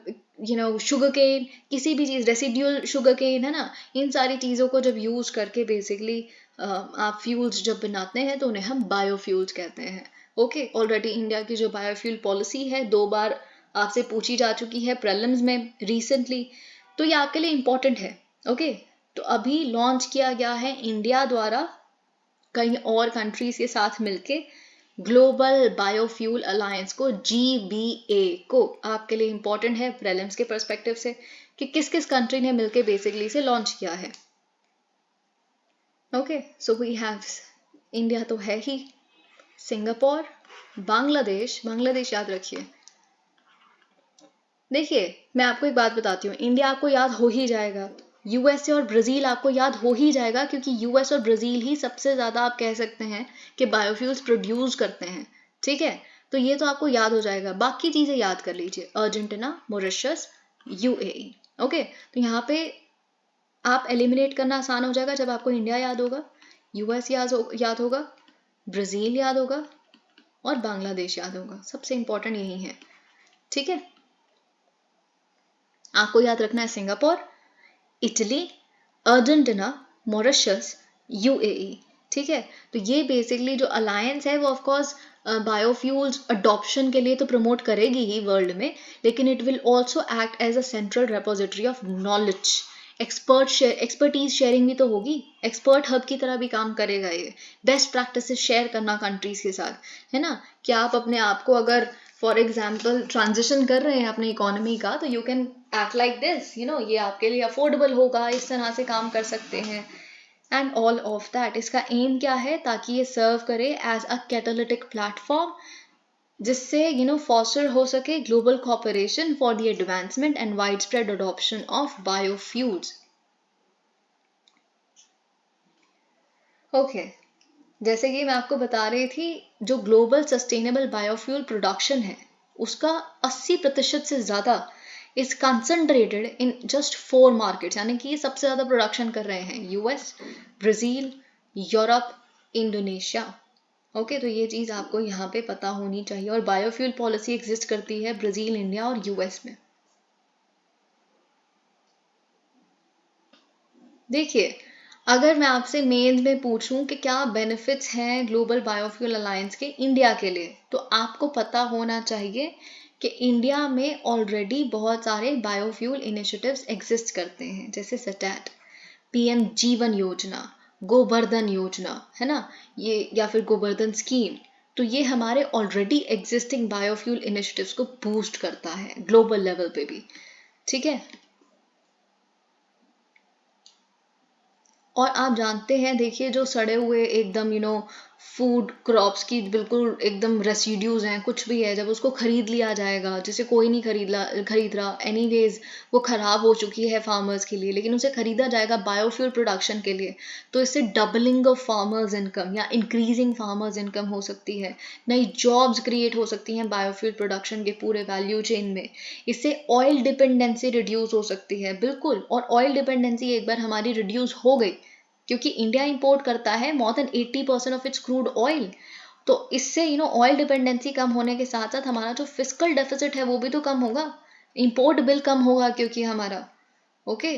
A: शुगर केन, किसी भी चीज़, रेसिड्यूल शुगर केन, है ना, इन सारी चीज़ों को जब यूज करके बेसिकली आप फ्यूल्स जब बनाते हैं तो उन्हें हम बायोफ्यूल्स कहते हैं, ओके। ऑलरेडी इंडिया की जो बायोफ्यूल पॉलिसी है 2 बार आपसे पूछी जा चुकी है प्रीलिम्स में रिसेंटली, तो ये आपके लिए इंपॉर्टेंट है, ओके। तो अभी लॉन्च किया गया है इंडिया द्वारा कई और कंट्रीज के साथ मिलके ग्लोबल बायोफ्यूल अलायंस को, GBA को। आपके लिए इंपॉर्टेंट है प्रीलिम्स के पर्सपेक्टिव से कि किस किस कंट्री ने मिलके बेसिकली इसे लॉन्च किया है। Okay, so we have India तो है ही, सिंगापुर, बांग्लादेश, बांग्लादेश याद रखिए। देखिए मैं आपको एक बात बताती हूँ, इंडिया आपको याद हो ही जाएगा, यूएसए और ब्राजील आपको याद हो ही जाएगा, क्योंकि यूएस और ब्राजील ही सबसे ज्यादा आप कह सकते हैं कि बायोफ्यूल्स प्रोड्यूस करते हैं। ठीक है, तो ये तो आपको याद हो जाएगा। बाकी चीजें याद कर लीजिए, अर्जेंटीना, मॉरिशस, यूएई। ओके, तो यहाँ पे आप एलिमिनेट करना आसान हो जाएगा जब आपको इंडिया याद होगा, यूएस याद होगा, ब्राजील याद होगा और बांग्लादेश याद होगा। सबसे इंपॉर्टेंट यही है। ठीक है, आपको याद रखना है Singapore, Italy, Argentina, Mauritius, UAE. ठीक है, तो ये बेसिकली जो अलायंस है वो ऑफ कोर्स बायोफ्यूल्स अडॉप्शन के लिए तो प्रमोट करेगी ही वर्ल्ड में, लेकिन it will also act as a central repository of knowledge. Expertise sharing भी तो होगी, एक्सपर्ट हब की तरह भी काम करेगा ये। बेस्ट प्रैक्टिसेस शेयर करना कंट्रीज के साथ, है ना। कि आप अपने आप को अगर फॉर एग्जाम्पल ट्रांजिशन कर रहे हैं अपनी इकोनॉमी का, तो you can act like this, you know, ये आपके लिए अफोर्डेबल होगा, इस तरह से काम कर सकते हैं एंड ऑल ऑफ दैट। इसका एम क्या है, ताकि ये सर्व करे एज अ कैटालिटिक प्लेटफॉर्म, जिससे फॉस्टर हो सके global cooperation for the advancement and wide spread adoption of biofuels. Okay, जैसे कि मैं आपको बता रही थी, जो ग्लोबल सस्टेनेबल बायोफ्यूल प्रोडक्शन है उसका 80% से ज़्यादा is concentrated in just 4 markets, यानी कि ये सबसे ज़्यादा प्रोडक्शन कर रहे हैं US, Brazil, Europe, Indonesia. Okay, तो ये चीज़ आपको यहाँ पे पता होनी चाहिए। और बायोफ्यूल पॉलिसी एग्जिस्ट करती है ब्राज़ील, इंडिया और यूएस में। देखिए, अगर मैं आपसे मेंस में पूछूं कि क्या बेनिफिट्स हैं ग्लोबल बायोफ्यूल अलायंस के इंडिया के लिए, तो आपको पता होना चाहिए कि इंडिया में ऑलरेडी बहुत सारे बायोफ्यूल इनिशिएटिव्स एग्जिस्ट करते हैं, जैसे सटैट, पीएम जीवन योजना, गोवर्धन योजना, है ना, ये, या फिर गोवर्धन स्कीम। तो ये हमारे ऑलरेडी एग्जिस्टिंग बायोफ्यूल इनिशिएटिव्स को बूस्ट करता है ग्लोबल लेवल पे भी। ठीक है, और आप जानते हैं, देखिए जो सड़े हुए एकदम फूड क्रॉप्स की बिल्कुल एकदम रेसिड्यूज हैं, कुछ भी है, जब उसको खरीद लिया जाएगा, जिसे कोई नहीं खरीद रहा एनीवेज, वो खराब हो चुकी है फार्मर्स के लिए, लेकिन उसे खरीदा जाएगा बायोफ्यूल प्रोडक्शन के लिए, तो इससे डबलिंग ऑफ फार्मर्स इनकम या इंक्रीजिंग फार्मर्स इनकम हो सकती है, नई जॉब्स क्रिएट हो सकती हैं बायोफ्यूल प्रोडक्शन के पूरे वैल्यू चेन में। इससे ऑयल डिपेंडेंसी रिड्यूस हो सकती है, बिल्कुल। और ऑयल डिपेंडेंसी एक बार हमारी रिड्यूस हो गई, क्योंकि इंडिया इंपोर्ट करता है more than 80% of its crude oil, तो इससे ऑयल डिपेंडेंसी कम होने के साथ साथ हमारा जो फिस्कल डेफिसिट है वो भी तो कम होगा, इंपोर्ट बिल कम होगा क्योंकि हमारा। ओके,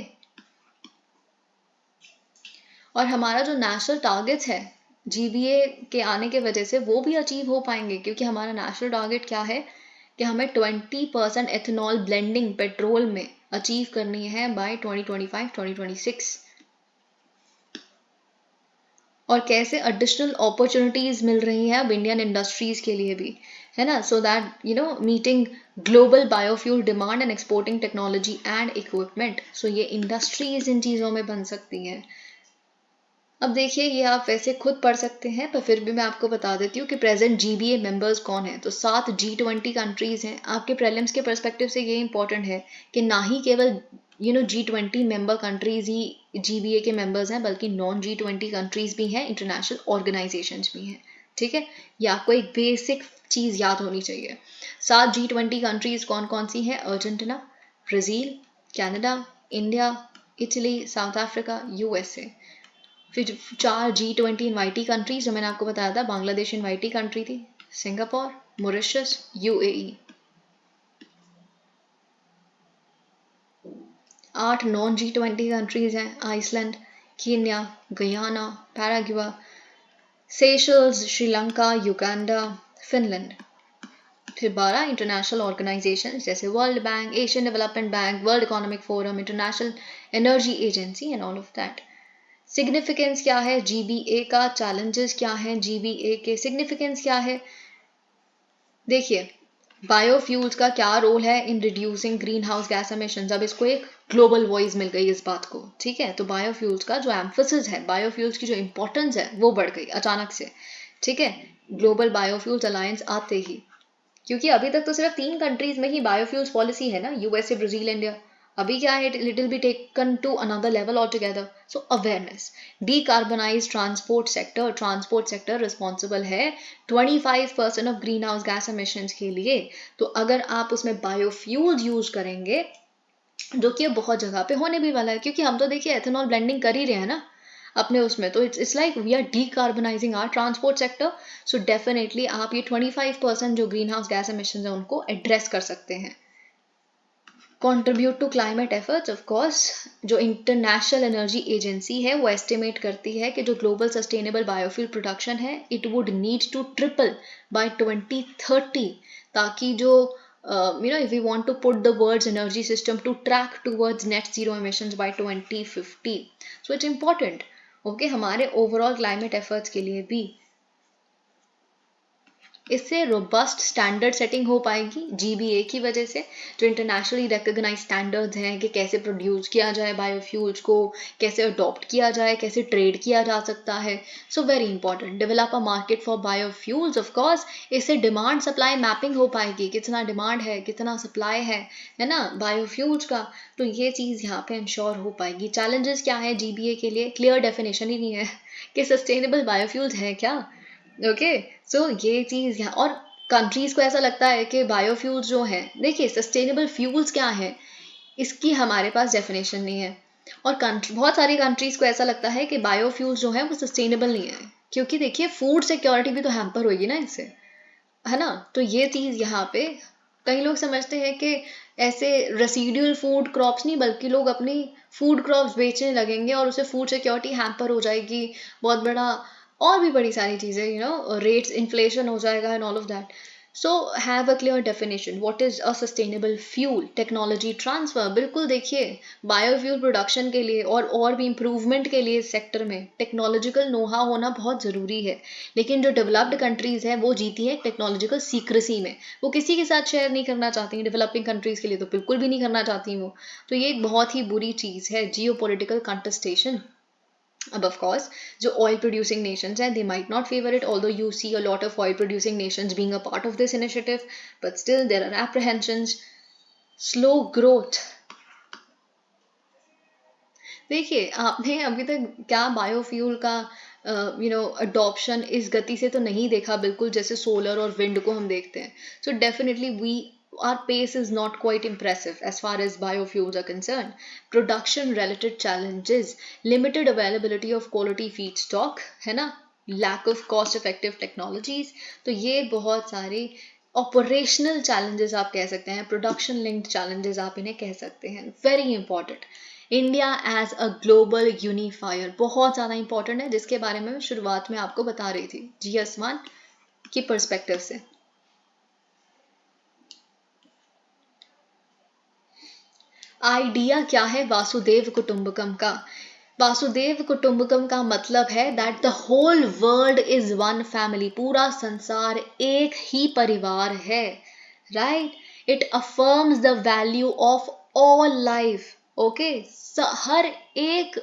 A: और हमारा जो नेशनल टारगेट्स है जीबीए के आने के वजह से वो भी अचीव हो पाएंगे, क्योंकि हमारा नेशनल टारगेट क्या है कि हमें 20% एथेनॉल ब्लेंडिंग पेट्रोल में अचीव करनी है बाय 2025-2026। और कैसे एडिशनल अपॉर्चुनिटीज मिल रही हैं अब इंडियन इंडस्ट्रीज के लिए भी, है ना, so that meeting global biofuel demand and exporting technology and equipment. So ये इंडस्ट्रीज इन चीज़ों में बन सकती हैं। अब देखिए, ये आप वैसे खुद पढ़ सकते हैं, पर फिर भी मैं आपको बता देती हूँ कि प्रेजेंट जीबीए मेंबर्स कौन है। तो 7 G20 कंट्रीज हैं। आपके प्रीलिम्स के पर्सपेक्टिव से ये इंपॉर्टेंट है कि ना ही केवल G20 मेंबर कंट्रीज ही जीबीए के मेंबर्स हैं, बल्कि नॉन G20 कंट्रीज भी हैं, इंटरनेशनल ऑर्गेनाइजेशंस भी हैं। ठीक है, ये आपको एक बेसिक चीज़ याद होनी चाहिए। 7 G20 कंट्रीज कौन कौन सी हैं? Argentina, Brazil, Canada, India, Italy, south Africa, USA. फिर 4 G20 इनवाइटी कंट्रीज जो मैंने आपको बताया था, बांग्लादेश इनवाइटी कंट्री थी, Singapore, Mauritius, UAE. 8 non G20 countries हैं, Iceland, Kenya, Guyana, Paraguay, Seychelles, Sri Lanka, Uganda, Finland. फिर 12 इंटरनेशनल ऑर्गेनाइजेशन जैसे world bank, Asian development bank, world economic forum, international energy agency and all of that. Significance क्या है GBA का, challenges क्या हैं GBA के, significance क्या है? देखिए, बायोफ्यूल्स का क्या रोल है in reducing green house gas emissions. अब इसको एक ग्लोबल वॉइस मिल गई इस बात को, ठीक है। तो बायोफ्यूल्स का जो एम्फोसिस है, बायोफ्यूल्स की जो इंपॉर्टेंस है वो बढ़ गई अचानक से, ठीक है, ग्लोबल बायोफ्यूल्स अलायंस आते ही। क्योंकि अभी तक तो सिर्फ 3 कंट्रीज में ही बायोफ्यूल्स पॉलिसी है ना, यूएसए, ब्राजील, इंडिया। अभी क्या है, it will be taken to another level all together. So awareness, decarbonise transport sector responsible है 25% of greenhouse gas emissions के लिए। तो अगर आप उसमें बायोफ्यूल्स यूज करेंगे, जो कि अब बहुत जगह पे होने भी वाला है, क्योंकि हम तो देखिए एथेनॉल ब्लेंडिंग कर ही रहे हैं ना अपने उसमें, तो it's like we are decarbonising our transport sector. So definitely आप ये 25% जो ग्रीन हाउस गैस एमिशन है उनको एड्रेस कर सकते हैं। Contribute to climate efforts, of course जो इंटरनेशनल एनर्जी एजेंसी है वो एस्टिमेट करती है कि जो ग्लोबल सस्टेनेबल बायोफ्यूल प्रोडक्शन है it would need to triple by 2030, ताकि जो if we want to put the world's energy system to track towards net zero emissions by 2050, so it's important, okay, हमारे overall climate efforts के लिए भी। इससे robust standard setting हो पाएगी GBA की वजह से, जो इंटरनेशनली रिकॉग्नाइज स्टैंडर्ड्स हैं कि कैसे प्रोड्यूस किया जाए बायोफ्यूल्स को, कैसे अडॉप्ट किया जाए, कैसे ट्रेड किया जा सकता है। So very important, develop a market for biofuels, of course इससे डिमांड सप्लाई मैपिंग हो पाएगी, कितना डिमांड है कितना सप्लाई है ना बायोफ्यूल्स का, तो ये चीज़ यहाँ पे इंश्योर हो पाएगी। चैलेंजेस क्या है जीबीए के लिए, क्लियर डेफिनेशन ही नहीं है कि सस्टेनेबल बायोफ्यूल्स है क्या, ओके। सो ये चीज़ यहाँ, और कंट्रीज को ऐसा लगता है कि बायोफ्यूल्स जो हैं, देखिए सस्टेनेबल फ्यूल्स क्या है इसकी हमारे पास डेफिनेशन नहीं है, और बहुत सारी कंट्रीज को ऐसा लगता है कि बायोफ्यूल्स जो है वो सस्टेनेबल नहीं है, क्योंकि देखिए फूड सिक्योरिटी भी तो हैम्पर होगी ना इससे, है ना। तो ये चीज़ यहाँ पे कई लोग समझते हैं कि ऐसे रेसिडुअल फूड क्रॉप्स नहीं, बल्कि लोग अपनी फूड क्रॉप्स बेचने लगेंगे और उससे फूड सिक्योरिटी हैम्पर हो जाएगी, बहुत बड़ा, और भी बड़ी सारी चीज़ें, रेट्स इन्फ्लेशन हो जाएगा and all of that. So have a clear definition, what is a sustainable fuel, technology transfer, बिल्कुल देखिए बायोफ्यूल प्रोडक्शन के लिए और भी इम्प्रूवमेंट के लिए इस सेक्टर में टेक्नोलॉजिकल नोहा होना बहुत ज़रूरी है। लेकिन जो डेवलप्ड कंट्रीज़ हैं वो जीती है टेक्नोलॉजिकल सीक्रेसी में, वो किसी के साथ शेयर नहीं करना चाहती, डेवलपिंग कंट्रीज़ के लिए तो बिल्कुल भी नहीं करना चाहती वो। तो ये एक बहुत ही बुरी चीज़ है, जियो पोलिटिकल कंटेस्टेशन। अब of course जो oil producing nations हैं they might not favor it, although you see a lot of oil producing nations being a part of this initiative, but still there are apprehensions. Slow growth, देखिए आपने अभी तक क्या biofuel का adoption इस गति से तो नहीं देखा, बिल्कुल जैसे सोलर और विंड को हम देखते हैं। So definitely we our pace is not quite impressive as far as biofuels are concerned. Production related challenges, limited availability of quality feedstock, है ना, lack of cost effective technologies, तो ये बहुत सारे ऑपरेशनल चैलेंजेस आप कह सकते हैं, प्रोडक्शन लिंक्ड चैलेंजेस आप इन्हें कह सकते हैं। Very important, India as a global unifier बहुत ज़्यादा इंपॉर्टेंट है, जिसके बारे में मैं शुरुआत में आपको बता रही थी जी आसमान की पर्सपेक्टिव से। आइडिया क्या है वासुदेव कुटुंबकम का? वासुदेव कुटुंबकम का मतलब है that the whole world is one family, पूरा संसार एक ही परिवार है, right. It affirms the value of all life, okay. हर एक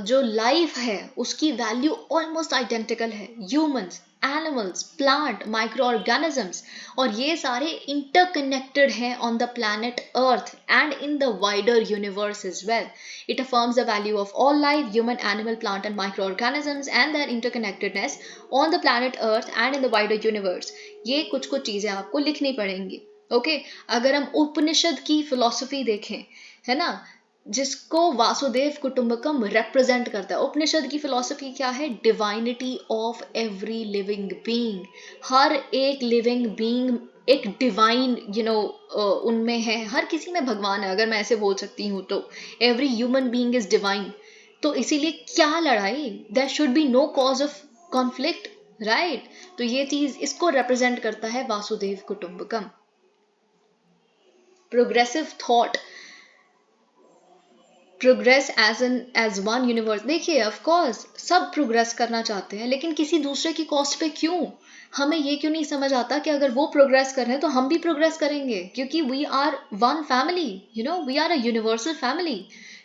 A: जो लाइफ है उसकी वैल्यू ऑलमोस्ट आइडेंटिकल है, humans, animals, plant, micro organisms, और ये सारे इंटरकनेक्टेड हैं on the planet earth and in the wider universe as well. It affirms the value of all life, human, animal, plant and micro organisms and their interconnectedness on the planet earth and in the wider universe. ये कुछ कुछ चीजें आपको लिखनी पड़ेंगी, okay. अगर हम उपनिषद की फिलॉसफी देखें, है ना, जिसको वासुदेव कुटुंबकम रिप्रेजेंट करता है, उपनिषद की फिलॉसफी क्या है, divinity of every living being, हर एक लिविंग बीइंग एक डिवाइन उनमें है, हर किसी में भगवान है, अगर मैं ऐसे बोल सकती हूँ तो every human being is divine. तो इसीलिए क्या लड़ाई, there should be no cause of conflict, right. तो ये चीज इसको रिप्रेजेंट करता है Vasudev Kutumbakam. Progressive thought, progress as one universe. देखिए ऑफ कोर्स सब प्रोग्रेस करना चाहते हैं, लेकिन किसी दूसरे की कॉस्ट पे क्यों? हमें ये क्यों नहीं समझ आता कि अगर वो प्रोग्रेस कर रहे हैं तो हम भी प्रोग्रेस करेंगे, क्योंकि we are one family, you know, we are a universal family,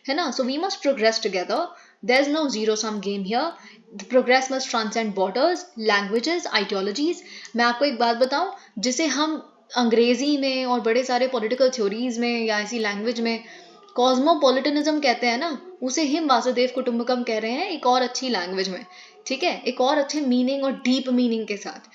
A: है ना? So we must progress together. There is no zero sum game here. Progress must transcend borders, languages, ideologies. मैं आपको एक बात बताऊं, जिसे हम अंग्रेजी में और बड़े सारे पॉलिटिकल थ्योरीज में या ऐसी लैंग्वेज में कॉस्मोपॉलिटनिज्म कहते हैं ना, उसे हिम वासुदेव कुटुंबकम कह रहे हैं एक और अच्छी लैंग्वेज में, ठीक है, एक और अच्छे मीनिंग और डीप मीनिंग के साथ।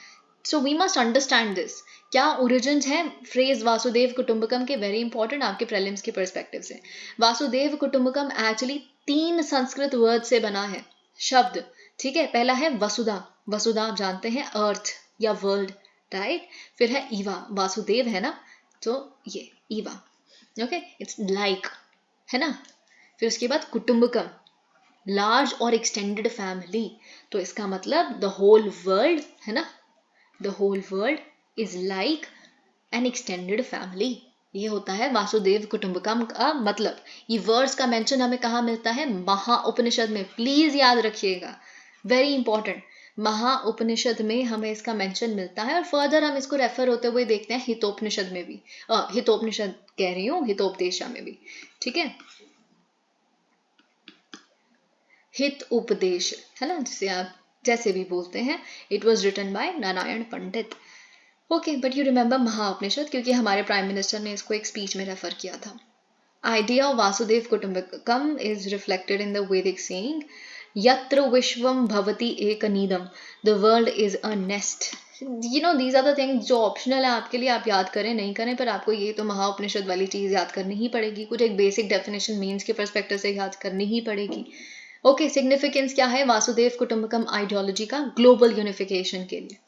A: So we must understand this. क्या ओरिजिन्स हैं फ्रेज वासुदेव कुटुंबकम के? वेरी इंपॉर्टेंट आपके प्रीलिम्स के पर्सपेक्टिव से। वासुदेव कुटुंबकम एक्चुअली 3 संस्कृत वर्ड से बना है, शब्द, ठीक है। पहला है वसुधा, वसुधा आप जानते हैं अर्थ या वर्ल्ड, राइट। फिर है ईवा, वासुदेव है ना, तो ये ईवा, ओके, इट्स लाइक, है ना। फिर उसके बाद कुटुंबकम, लार्ज और एक्सटेंडेड फैमिली, तो इसका मतलब द होल वर्ल्ड, है ना, the whole world is like an extended family. ये होता है वासुदेव कुटुंबकम का मतलब। ये वर्ड्स का मेंशन हमें कहाँ मिलता है? महाउपनिषद में, प्लीज याद रखिएगा, वेरी इंपॉर्टेंट। महाउपनिषद में हमें इसका मेंशन मिलता है, और फर्दर हम इसको रेफर होते हुए देखते हैं हितोपनिषद में भी, हितोपनिषद कह रही हूँ, हितोपदेशा में भी, ठीक है। हित उपदेश, है ना, जिसे आप जैसे भी बोलते हैं। It was written by Narayan Pandit. Okay, but you remember Maha Upanishad, क्योंकि हमारे प्राइम मिनिस्टर ने इसको एक स्पीच में रेफर किया था। Idea of Vasudev Kutumbakam is reflected in the Vedic saying यत्र विश्वम भवति एकनीदम, the world is a nest. You know, these are the things जो ऑप्शनल है आपके लिए, आप याद करें नहीं करें, पर आपको ये तो महाउपनिषद वाली चीज याद करनी ही पड़ेगी, कुछ एक बेसिक डेफिनेशन मीन्स के परस्पेक्टिव से याद करनी ही पड़ेगी। ओके, सिग्निफिकेंस क्या है वासुदेव कुटुंबकम आइडियोलॉजी का ग्लोबल यूनिफिकेशन के लिए?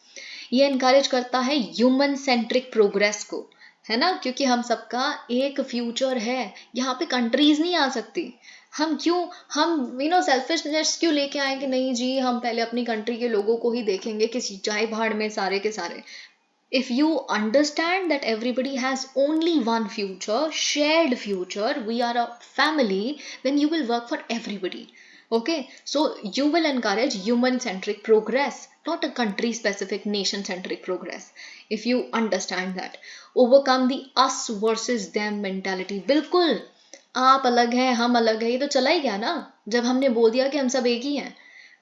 A: ये इनकरेज करता है ह्यूमन सेंट्रिक प्रोग्रेस को, है ना, क्योंकि हम सबका एक फ्यूचर है, यहाँ पे कंट्रीज नहीं आ सकती। हम क्यों, हम यू नो सेल्फिशनेस क्यों लेके आए कि नहीं जी हम पहले अपनी कंट्री के लोगों को ही देखेंगे, किसी जाए भाड़ में सारे के सारे। If you understand that everybody has only one future, shared future, we are a family, then you will work for everybody. Okay, so you will encourage human centric progress, not a country specific nation centric progress. If you understand that, overcome the us versus them mentality. बिल्कुल, आप अलग हैं हम अलग हैं, ये तो चला ही गया ना जब हमने बोल दिया कि हम सब एक ही हैं।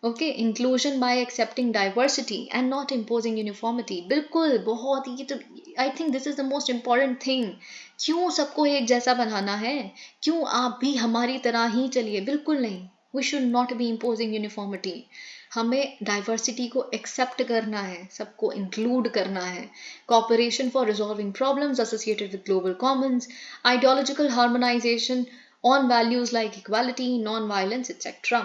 A: Okay, inclusion bye accepting diversity and not imposing uniformity. बिल्कुल, बहुत ही, तो I think this is the most important thing. क्यों सबको एक जैसा बनाना है? क्यों आप भी हमारी तरह ही चलिए? बिल्कुल नहीं, we should not be imposing uniformity. हमें डाइवर्सिटी को एक्सेप्ट करना है, सबको इंक्लूड करना है। Cooperation for resolving problems associated with global commons, ideological harmonisation on values like equality, non violence etcetera.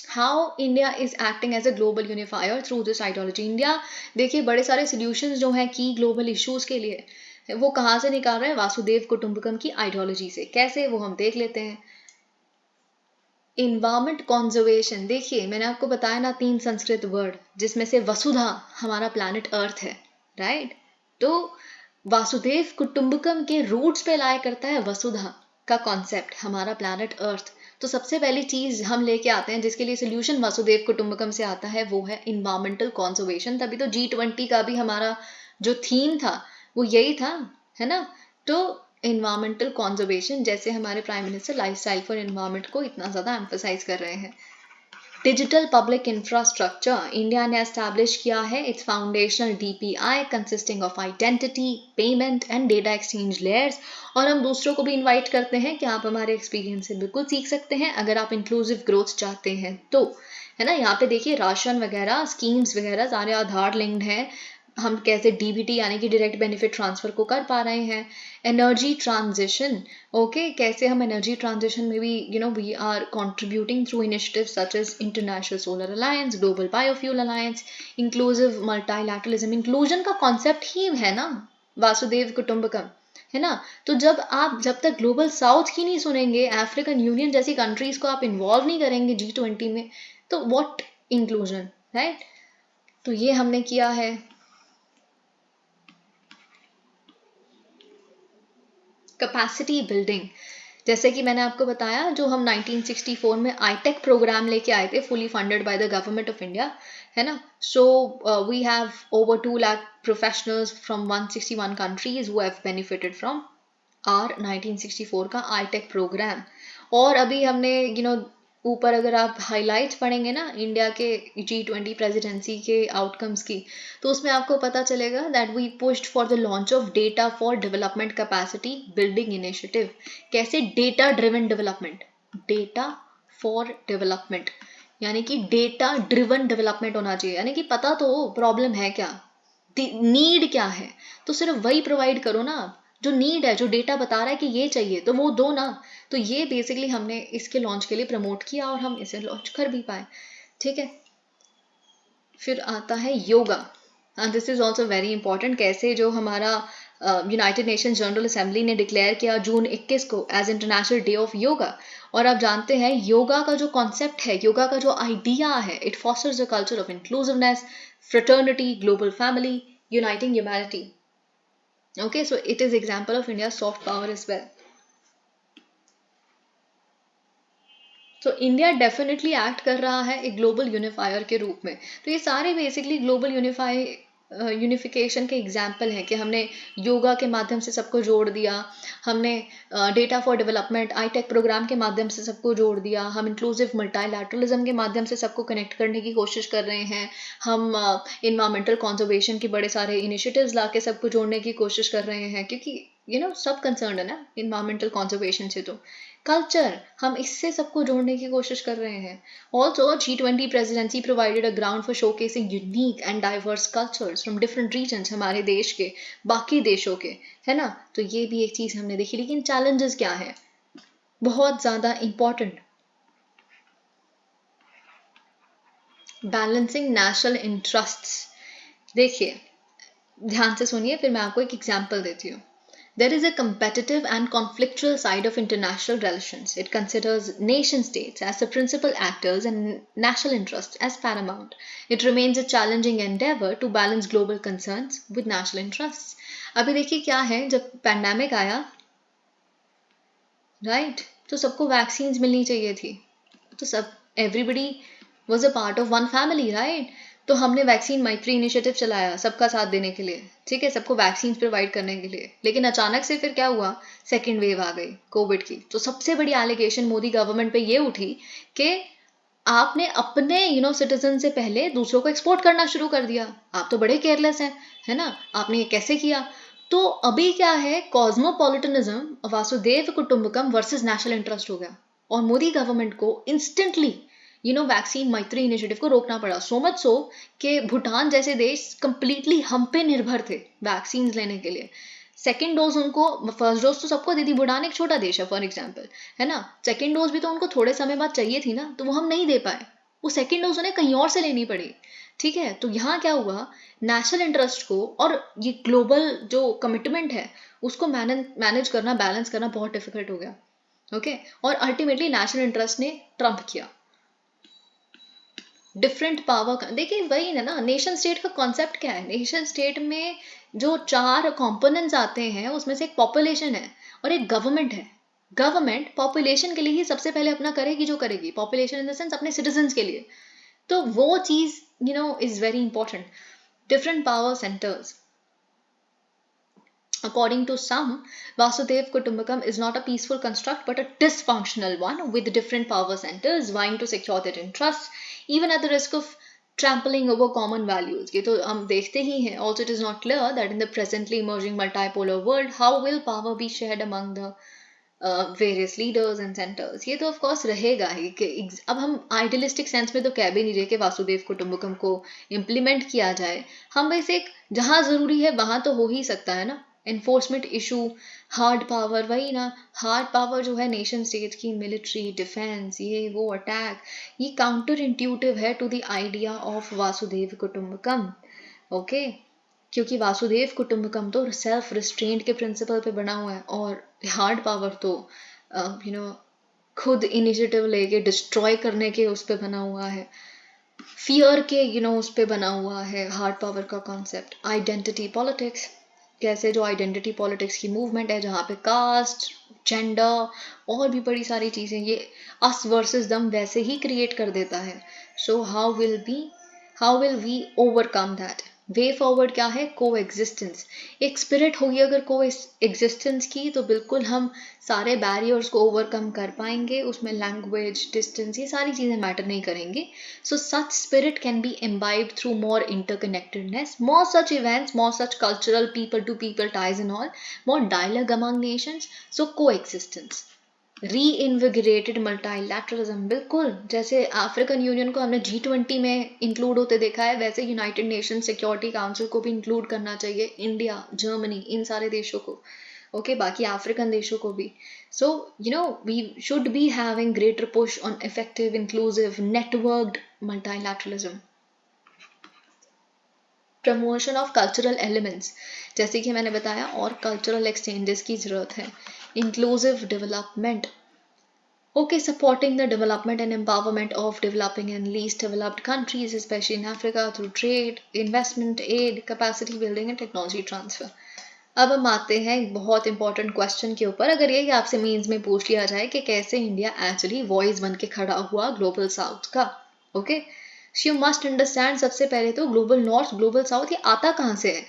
A: How India is acting as a global unifier through this ideology? India देखिए बड़े सारे solutions जो हैं की global issues के लिए, वो कहाँ से निकाल रहा है? वासुदेव कुटुंबकम की आइडियोलॉजी से। कैसे, वो हम देख लेते हैं। इन्वायरमेंट कॉन्जर्वेशन, देखिए मैंने आपको बताया ना 3 संस्कृत वर्ड, जिसमें से वसुधा हमारा प्लैनेट अर्थ है, राइट। तो वासुदेव कुटुंबकम के रूट्स पे लाया करता है वसुधा का कॉन्सेप्ट, हमारा प्लैनेट अर्थ। तो सबसे पहली चीज हम लेके आते हैं जिसके लिए सोल्यूशन वासुदेव कुटुंबकम से आता है, वो है इन्वायरमेंटल कॉन्जर्वेशन। तभी तो G20 का भी हमारा जो थीम था वो यही था, है ना। तो इन्वायरमेंटल कॉन्जर्वेशन, जैसे हमारे prime minister lifestyle for environment को इतना ज़्यादा एम्फसाइज कर रहे हैं। डिजिटल पब्लिक इंफ्रास्ट्रक्चर, इंडिया ने एस्टैब्लिश किया है it's foundational DPI consisting of identity, payment and data exchange layers. और हम दूसरों को भी इनवाइट करते हैं कि आप हमारे एक्सपीरियंस से बिल्कुल सीख सकते हैं अगर आप इंक्लूसिव ग्रोथ चाहते हैं तो, है ना। यहाँ पे देखिए राशन वगैरह, स्कीम्स वगैरह सारे आधार लिंक्ड हैं। हम कैसे DBT यानी कि डायरेक्ट बेनिफिट ट्रांसफर को कर पा रहे हैं। एनर्जी ट्रांजिशन, ओके, कैसे हम एनर्जी ट्रांजिशन में भी we are contributing through initiatives such as International Solar Alliance, Global Biofuel Alliance, inclusive multilateralism. Inclusion का कॉन्सेप्ट ही है ना वासुदेव कुटुंबकम, है ना। तो जब तक ग्लोबल साउथ की नहीं सुनेंगे, अफ्रीकन यूनियन जैसी कंट्रीज को आप इन्वॉल्व नहीं करेंगे G20 में, तो व्हाट इंक्लूजन, राइट। तो ये हमने किया है। कैपेसिटी बिल्डिंग, जैसे कि मैंने आपको बताया, जो हम 1964 में आईटेक प्रोग्राम लेके आए थे, fully funded by the government of India, है ना. So we have over 2 lakh professionals from 161 countries who have benefited from our 1964 का आईटेक प्रोग्राम. और अभी हमने ऊपर अगर आप हाइलाइट्स पढ़ेंगे ना इंडिया के G20 प्रेसिडेंसी के आउटकम्स की, तो उसमें आपको पता चलेगा that we pushed for the launch of data for development capacity building initiative. कैसे? Data driven development, data for development, यानी कि डेटा ड्रिवन डेवलपमेंट होना चाहिए. यानी कि पता तो प्रॉब्लम है क्या, नीड क्या है, तो सिर्फ वही प्रोवाइड करो ना आप. जो नीड है, जो डेटा बता रहा है कि ये चाहिए, तो वो दो ना. तो ये बेसिकली हमने इसके लॉन्च के लिए प्रमोट किया और हम इसे लॉन्च कर भी पाए. ठीक है. फिर आता है yoga, and this is also very important. कैसे जो हमारा यूनाइटेड नेशंस जनरल असेंबली ने डिक्लेयर किया जून 21 को as International Day of Yoga. और आप जानते हैं योगा का जो कॉन्सेप्ट है, योगा का जो आइडिया है, it fosters the culture of inclusiveness, fraternity, global family, uniting humanity. Okay, so it is example of India's soft power as well. So India definitely act कर रहा है एक global unifier के रूप में. तो ये सारे basically global यूनिफिकेशन के एग्जाम्पल हैं कि हमने योगा के माध्यम से सबको जोड़ दिया, हमने data for development ITEC programme के माध्यम से सबको जोड़ दिया, हम इंक्लूसिव मल्टीलैटरलिज्म के माध्यम से सबको कनेक्ट करने की कोशिश कर रहे हैं, हम इन्वायरमेंटल कंजर्वेशन के बड़े सारे इनिशिएटिव्स लाके सबको जोड़ने की कोशिश कर रहे हैं, क्योंकि सब कंसर्न है ना इन्वायरमेंटल कंजर्वेशन से. तो कल्चर, हम इससे सबको जोड़ने की कोशिश कर रहे हैं. Also G20 presidency provided a ground for showcasing unique and diverse cultures from different regions, हमारे देश के, बाकी देशों के, है ना. तो ये भी एक चीज हमने देखी. लेकिन चैलेंजेस क्या है? बहुत ज्यादा इंपॉर्टेंट, बैलेंसिंग नेशनल इंटरेस्ट्स. देखिए ध्यान से सुनिए, फिर मैं आपको एक एग्जांपल देती हूँ. There is a competitive and conflictual side of international relations. It considers nation states as the principal actors and national interests as paramount. It remains a challenging endeavor to balance global concerns with national interests. अभी देखिए क्या है, जब pandemic आया, right, तो सबको vaccine मिलनी चाहिए थी, तो सब everybody was a part of one family, right. तो हमने वैक्सीन मैत्री इनिशिएटिव चलाया सबका साथ देने के लिए, ठीक है, सबको वैक्सीन प्रोवाइड करने के लिए. लेकिन अचानक से फिर क्या हुआ, सेकेंड वेव आ गई कोविड की. तो सबसे बड़ी एलिगेशन मोदी गवर्नमेंट पे ये उठी कि आपने अपने सिटीजन से पहले दूसरों को एक्सपोर्ट करना शुरू कर दिया, आप तो बड़े केयरलेस हैं, है ना, आपने ये कैसे किया. तो अभी क्या है, कॉस्मोपॉलिटनिज्म, वासुदेव कुटुंबकम वर्सेस नेशनल इंटरेस्ट हो गया, और मोदी गवर्नमेंट को इंस्टेंटली वैक्सीन मैत्री इनिशिएटिव को रोकना पड़ा. सो मच सो कि भूटान जैसे देश कंप्लीटली हम पे निर्भर थे वैक्सीन लेने के लिए. सेकेंड डोज उनको, फर्स्ट डोज तो सबको दी थी, भूटान एक छोटा देश है फॉर एग्जाम्पल, है ना. सेकेंड डोज भी तो उनको थोड़े समय बाद चाहिए थी ना, तो वो हम नहीं दे पाए, वो सेकेंड डोज उन्हें कहीं और से लेनी पड़ी. ठीक है. तो यहाँ क्या हुआ, नेशनल इंटरेस्ट को और ये ग्लोबल जो कमिटमेंट है उसको मैनेज करना, बैलेंस करना बहुत डिफिकल्ट हो गया. ओके. और अल्टीमेटली नेशनल इंटरेस्ट ने ट्रम्प किया. डिफरेंट पावर का देखिए, वही है ना, नेशन स्टेट का कॉन्सेप्ट क्या है. नेशन स्टेट में जो 4 कंपोनेंट्स आते हैं उसमें से एक पॉपुलेशन है और एक गवर्नमेंट है. गवर्नमेंट पॉपुलेशन के लिए ही सबसे पहले अपना करेगी जो करेगी, पॉपुलेशन इन द सेंस अपने सिटीजन्स के लिए. तो वो चीज is very important. Different power centres. According to some, Vasudev Kutumbakam is not a peaceful construct but a dysfunctional one with different power centers vying to secure their interests, even at the risk of trampling over common values. ये तो हम देखते ही हैं. Also, it is not clear that in the presently emerging multipolar world, how will power be shared among the various leaders and centres. ये तो of course रहेगा ही कि अब हम आइडियलिस्टिक सेंस में तो कह भी नहीं रहे कि वासुदेव कुटुंबकम को इम्प्लीमेंट किया जाए. हम वैसे जहाँ जरूरी है वहां तो हो ही सकता है ना. एनफोर्समेंट इशू, हार्ड पावर, वही ना, हार्ड पावर जो है नेशन स्टेट की, मिलिट्री, डिफेंस, ये वो अटैक, ये काउंटर इंट्यूटिव है to the idea of Vasudev Kutumbakam. Okay. क्योंकि वासुदेव कुटुंबकम तो सेल्फ रिस्ट्रेंट के प्रिंसिपल पे बना हुआ है, और हार्ड पावर तो खुद इनिशिएटिव लेके डिस्ट्रॉय करने के उस पे बना हुआ है, फियर के उस पे बना हुआ है हार्ड पावर का कॉन्सेप्ट. Identity politics. कैसे जो आइडेंटिटी पॉलिटिक्स की मूवमेंट है जहाँ पे कास्ट, जेंडर और भी बड़ी सारी चीज़ें ये अस वर्सेस दम वैसे ही क्रिएट कर देता है. So how will we overcome that? Way forward क्या है? को एग्जिस्टेंस. एक स्पिरिट होगी अगर को एग्जिस्टेंस की, तो बिल्कुल हम सारे बैरियर्स को ओवरकम कर पाएंगे. उसमें लैंग्वेज, डिस्टेंस, ये सारी चीज़ें मैटर नहीं करेंगी. So such spirit can be imbibed through more interconnectedness, more such events, more such cultural people-to-people ties and all, more dialogue among nations, so coexistence. Reinvigorated multilateralism. बिल्कुल जैसे अफ्रीकन यूनियन को हमने G20 में include होते देखा है, वैसे United nation security council को भी इंक्लूड करना चाहिए. इंडिया, जर्मनी, इन सारे देशों को, ओके, बाकी अफ्रीकन देशों को भी. So we should be having greater push on effective, inclusive, networked multilateralism. Promotion of cultural elements, जैसे कि मैंने बताया, और कल्चरल एक्सचेंजेस की ज़रूरत है. Inclusive development, okay, supporting the development and empowerment of developing and least developed countries, especially in Africa, through trade, investment, aid, capacity building and technology transfer. अब हम आते हैं एक बहुत इंपॉर्टेंट क्वेश्चन के ऊपर. अगर ये आपसे मीन्स में पूछ लिया जाए कि कैसे इंडिया एक्चुअली वॉइस बन के खड़ा हुआ ग्लोबल साउथ का, ओके, यू मस्ट अंडरस्टैंड. सबसे पहले तो ग्लोबल नॉर्थ, ग्लोबल साउथ, ये आता कहाँ से है?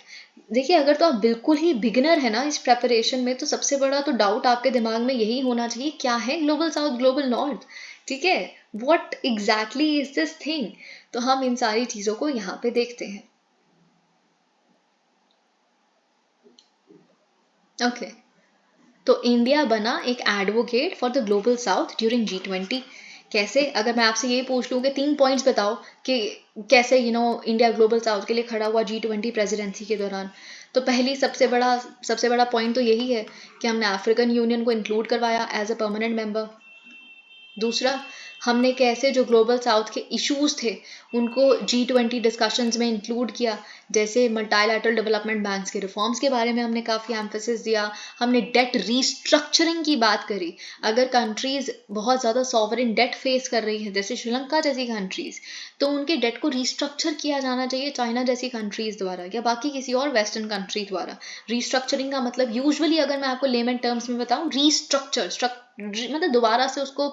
A: देखिए, अगर तो आप बिल्कुल ही बिगिनर है ना इस प्रेपरेशन में, तो सबसे बड़ा तो डाउट आपके दिमाग में यही होना चाहिए, क्या है ग्लोबल साउथ, ग्लोबल नॉर्थ? ठीक है, what exactly is this thing? तो हम इन सारी चीजों को यहाँ पे देखते हैं. ओके, तो इंडिया बना एक advocate for the global south during G20. कैसे? अगर मैं आपसे ये पूछ लूँ कि 3 पॉइंट्स बताओ कि कैसे इंडिया ग्लोबल साउथ के लिए खड़ा हुआ G20 प्रेसिडेंसी के दौरान, तो पहली सबसे बड़ा पॉइंट तो यही है कि हमने अफ्रीकन यूनियन को इंक्लूड करवाया एज अ परमानेंट मेंबर. दूसरा, हमने कैसे जो ग्लोबल साउथ के इश्यूज थे उनको G20 डिस्कशंस में इंक्लूड किया, जैसे मल्टीलैटरल डेवलपमेंट बैंक्स के रिफॉर्म्स के बारे में हमने काफ़ी एम्फेसिस दिया. हमने डेट रीस्ट्रक्चरिंग की बात करी. अगर कंट्रीज बहुत ज़्यादा सॉवरेन डेट फेस कर रही हैं, जैसे श्रीलंका जैसी कंट्रीज, तो उनके डेट को रीस्ट्रक्चर किया जाना चाहिए चाइना जैसी कंट्रीज द्वारा या बाकी किसी और वेस्टर्न कंट्री द्वारा. रीस्ट्रक्चरिंग का मतलब यूजुअली, अगर मैं आपको लेमन टर्म्स में बताऊं, रीस्ट्रक्चर मतलब दोबारा से उसको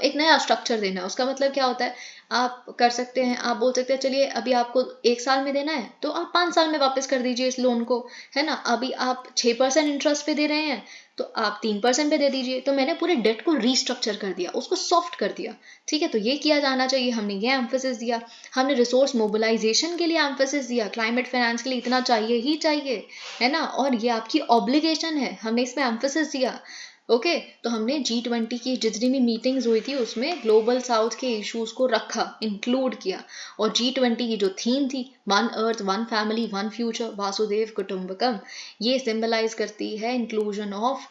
A: एक नया स्ट्रक्चर देना. उसका मतलब क्या होता है? आप कर सकते हैं, आप बोल सकते हैं चलिए अभी आपको 1 साल में देना है तो आप 5 साल में वापस कर दीजिए इस लोन को, है ना. अभी आप 6% इंटरेस्ट पे दे रहे हैं तो आप 3% पे दे दीजिए. तो मैंने पूरे डेट को रीस्ट्रक्चर कर दिया, उसको सॉफ्ट कर दिया. ठीक है, तो ये किया जाना चाहिए, हमने ये एम्फेसिस दिया. हमने रिसोर्स मोबिलाइजेशन के लिए एम्फेसिस दिया, क्लाइमेट फाइनेंस के लिए इतना चाहिए ही चाहिए, है ना, और ये आपकी ऑब्लिगेशन है, हमने इसमें एम्फेसिस दिया. ओके, तो हमने G20 की जितनी भी मीटिंग्स हुई थी उसमें ग्लोबल साउथ के इश्यूज को रखा, इंक्लूड किया. और G20 की जो थीम थी, one earth, one family, one future, Vasudev Kutumbakam, ये सिंबलाइज करती है inclusion of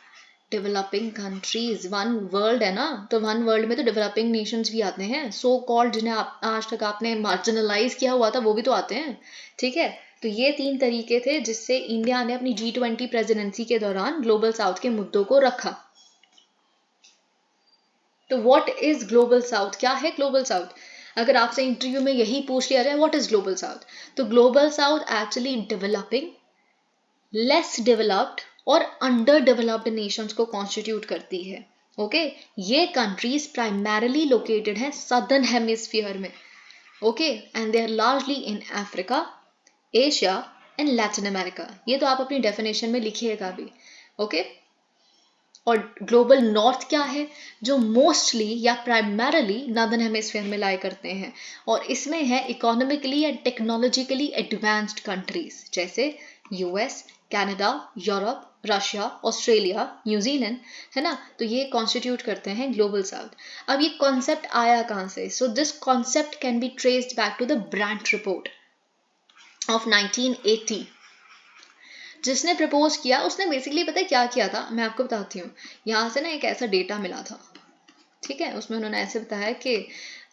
A: developing countries. One world है ना, तो वन वर्ल्ड में तो डेवलपिंग नेशंस भी आते हैं, सो कॉल्ड, जिन्हें आज तक आपने मार्जिनलाइज किया हुआ था वो भी तो आते हैं. ठीक है, तो ये 3 तरीके थे जिससे इंडिया ने अपनी G20 प्रेसिडेंसी के दौरान ग्लोबल साउथ के मुद्दों को रखा. तो व्हाट इज ग्लोबल साउथ? क्या है ग्लोबल साउथ? अगर आपसे इंटरव्यू में यही पूछ लिया जाए व्हाट इज ग्लोबल साउथ, तो Global South actually developing, less developed और अंडर डेवलप्ड नेशंस को कॉन्स्टिट्यूट करती है. ओके, ये कंट्रीज प्राइमरली लोकेटेड हैं सदर्न हेमिस्फीयर में. Okay, and they are largely in Africa, Asia and Latin America. ये तो आप अपनी डेफिनेशन में लिखिएगा भी. ओके, और ग्लोबल नॉर्थ क्या है? जो मोस्टली या प्राइमरली नॉर्दर्न हेमिस्फीयर में लाई करते हैं, और इसमें है economically and technologically advanced countries जैसे US, Canada, Europe, Russia, Australia, New Zealand, है ना. तो ये कॉन्स्टिट्यूट करते हैं ग्लोबल साउथ. अब ये कॉन्सेप्ट आया कहाँ से? So this concept can be traced back to the Brandt report of 1980. जिसने प्रपोज किया उसने बेसिकली पता है क्या किया था, मैं आपको बताती हूँ. यहाँ से ना एक ऐसा डेटा मिला था, ठीक है, उसमें उन्होंने ऐसे बताया कि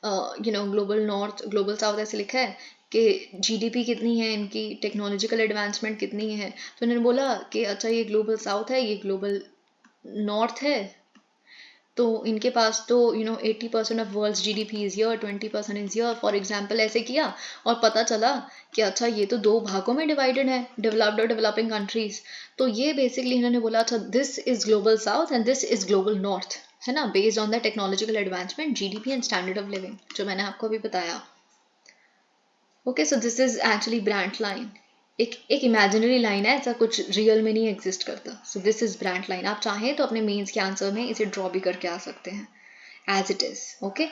A: ग्लोबल नॉर्थ, ग्लोबल साउथ ऐसे लिखा है कि GDP कितनी है इनकी, टेक्नोलॉजिकल एडवांसमेंट कितनी है. तो उन्होंने बोला कि अच्छा ये ग्लोबल साउथ है, ये ग्लोबल नॉर्थ है, तो इनके पास तो 80% of world's GDP is here, 20% is here for example, ऐसे किया और पता चला कि अच्छा ये तो 2 भागों में डिवाइडेड है, डेवलप्ड और डेवलपिंग कंट्रीज। तो ये बेसिकली इन्होंने बोला अच्छा this is Global south and this is global north, है ना, based on the technological advancement, GDP and standard of living, जो मैंने आपको अभी बताया। Okay, so this is actually brand line. एक इमेजिनरी लाइन है, ऐसा कुछ रियल में नहीं एग्जिस्ट करता। सो दिस इज ब्रांड लाइन। आप चाहें तो अपने मेंस के आंसर में इसे ड्रॉ भी करके आ सकते हैं as it is. Okay,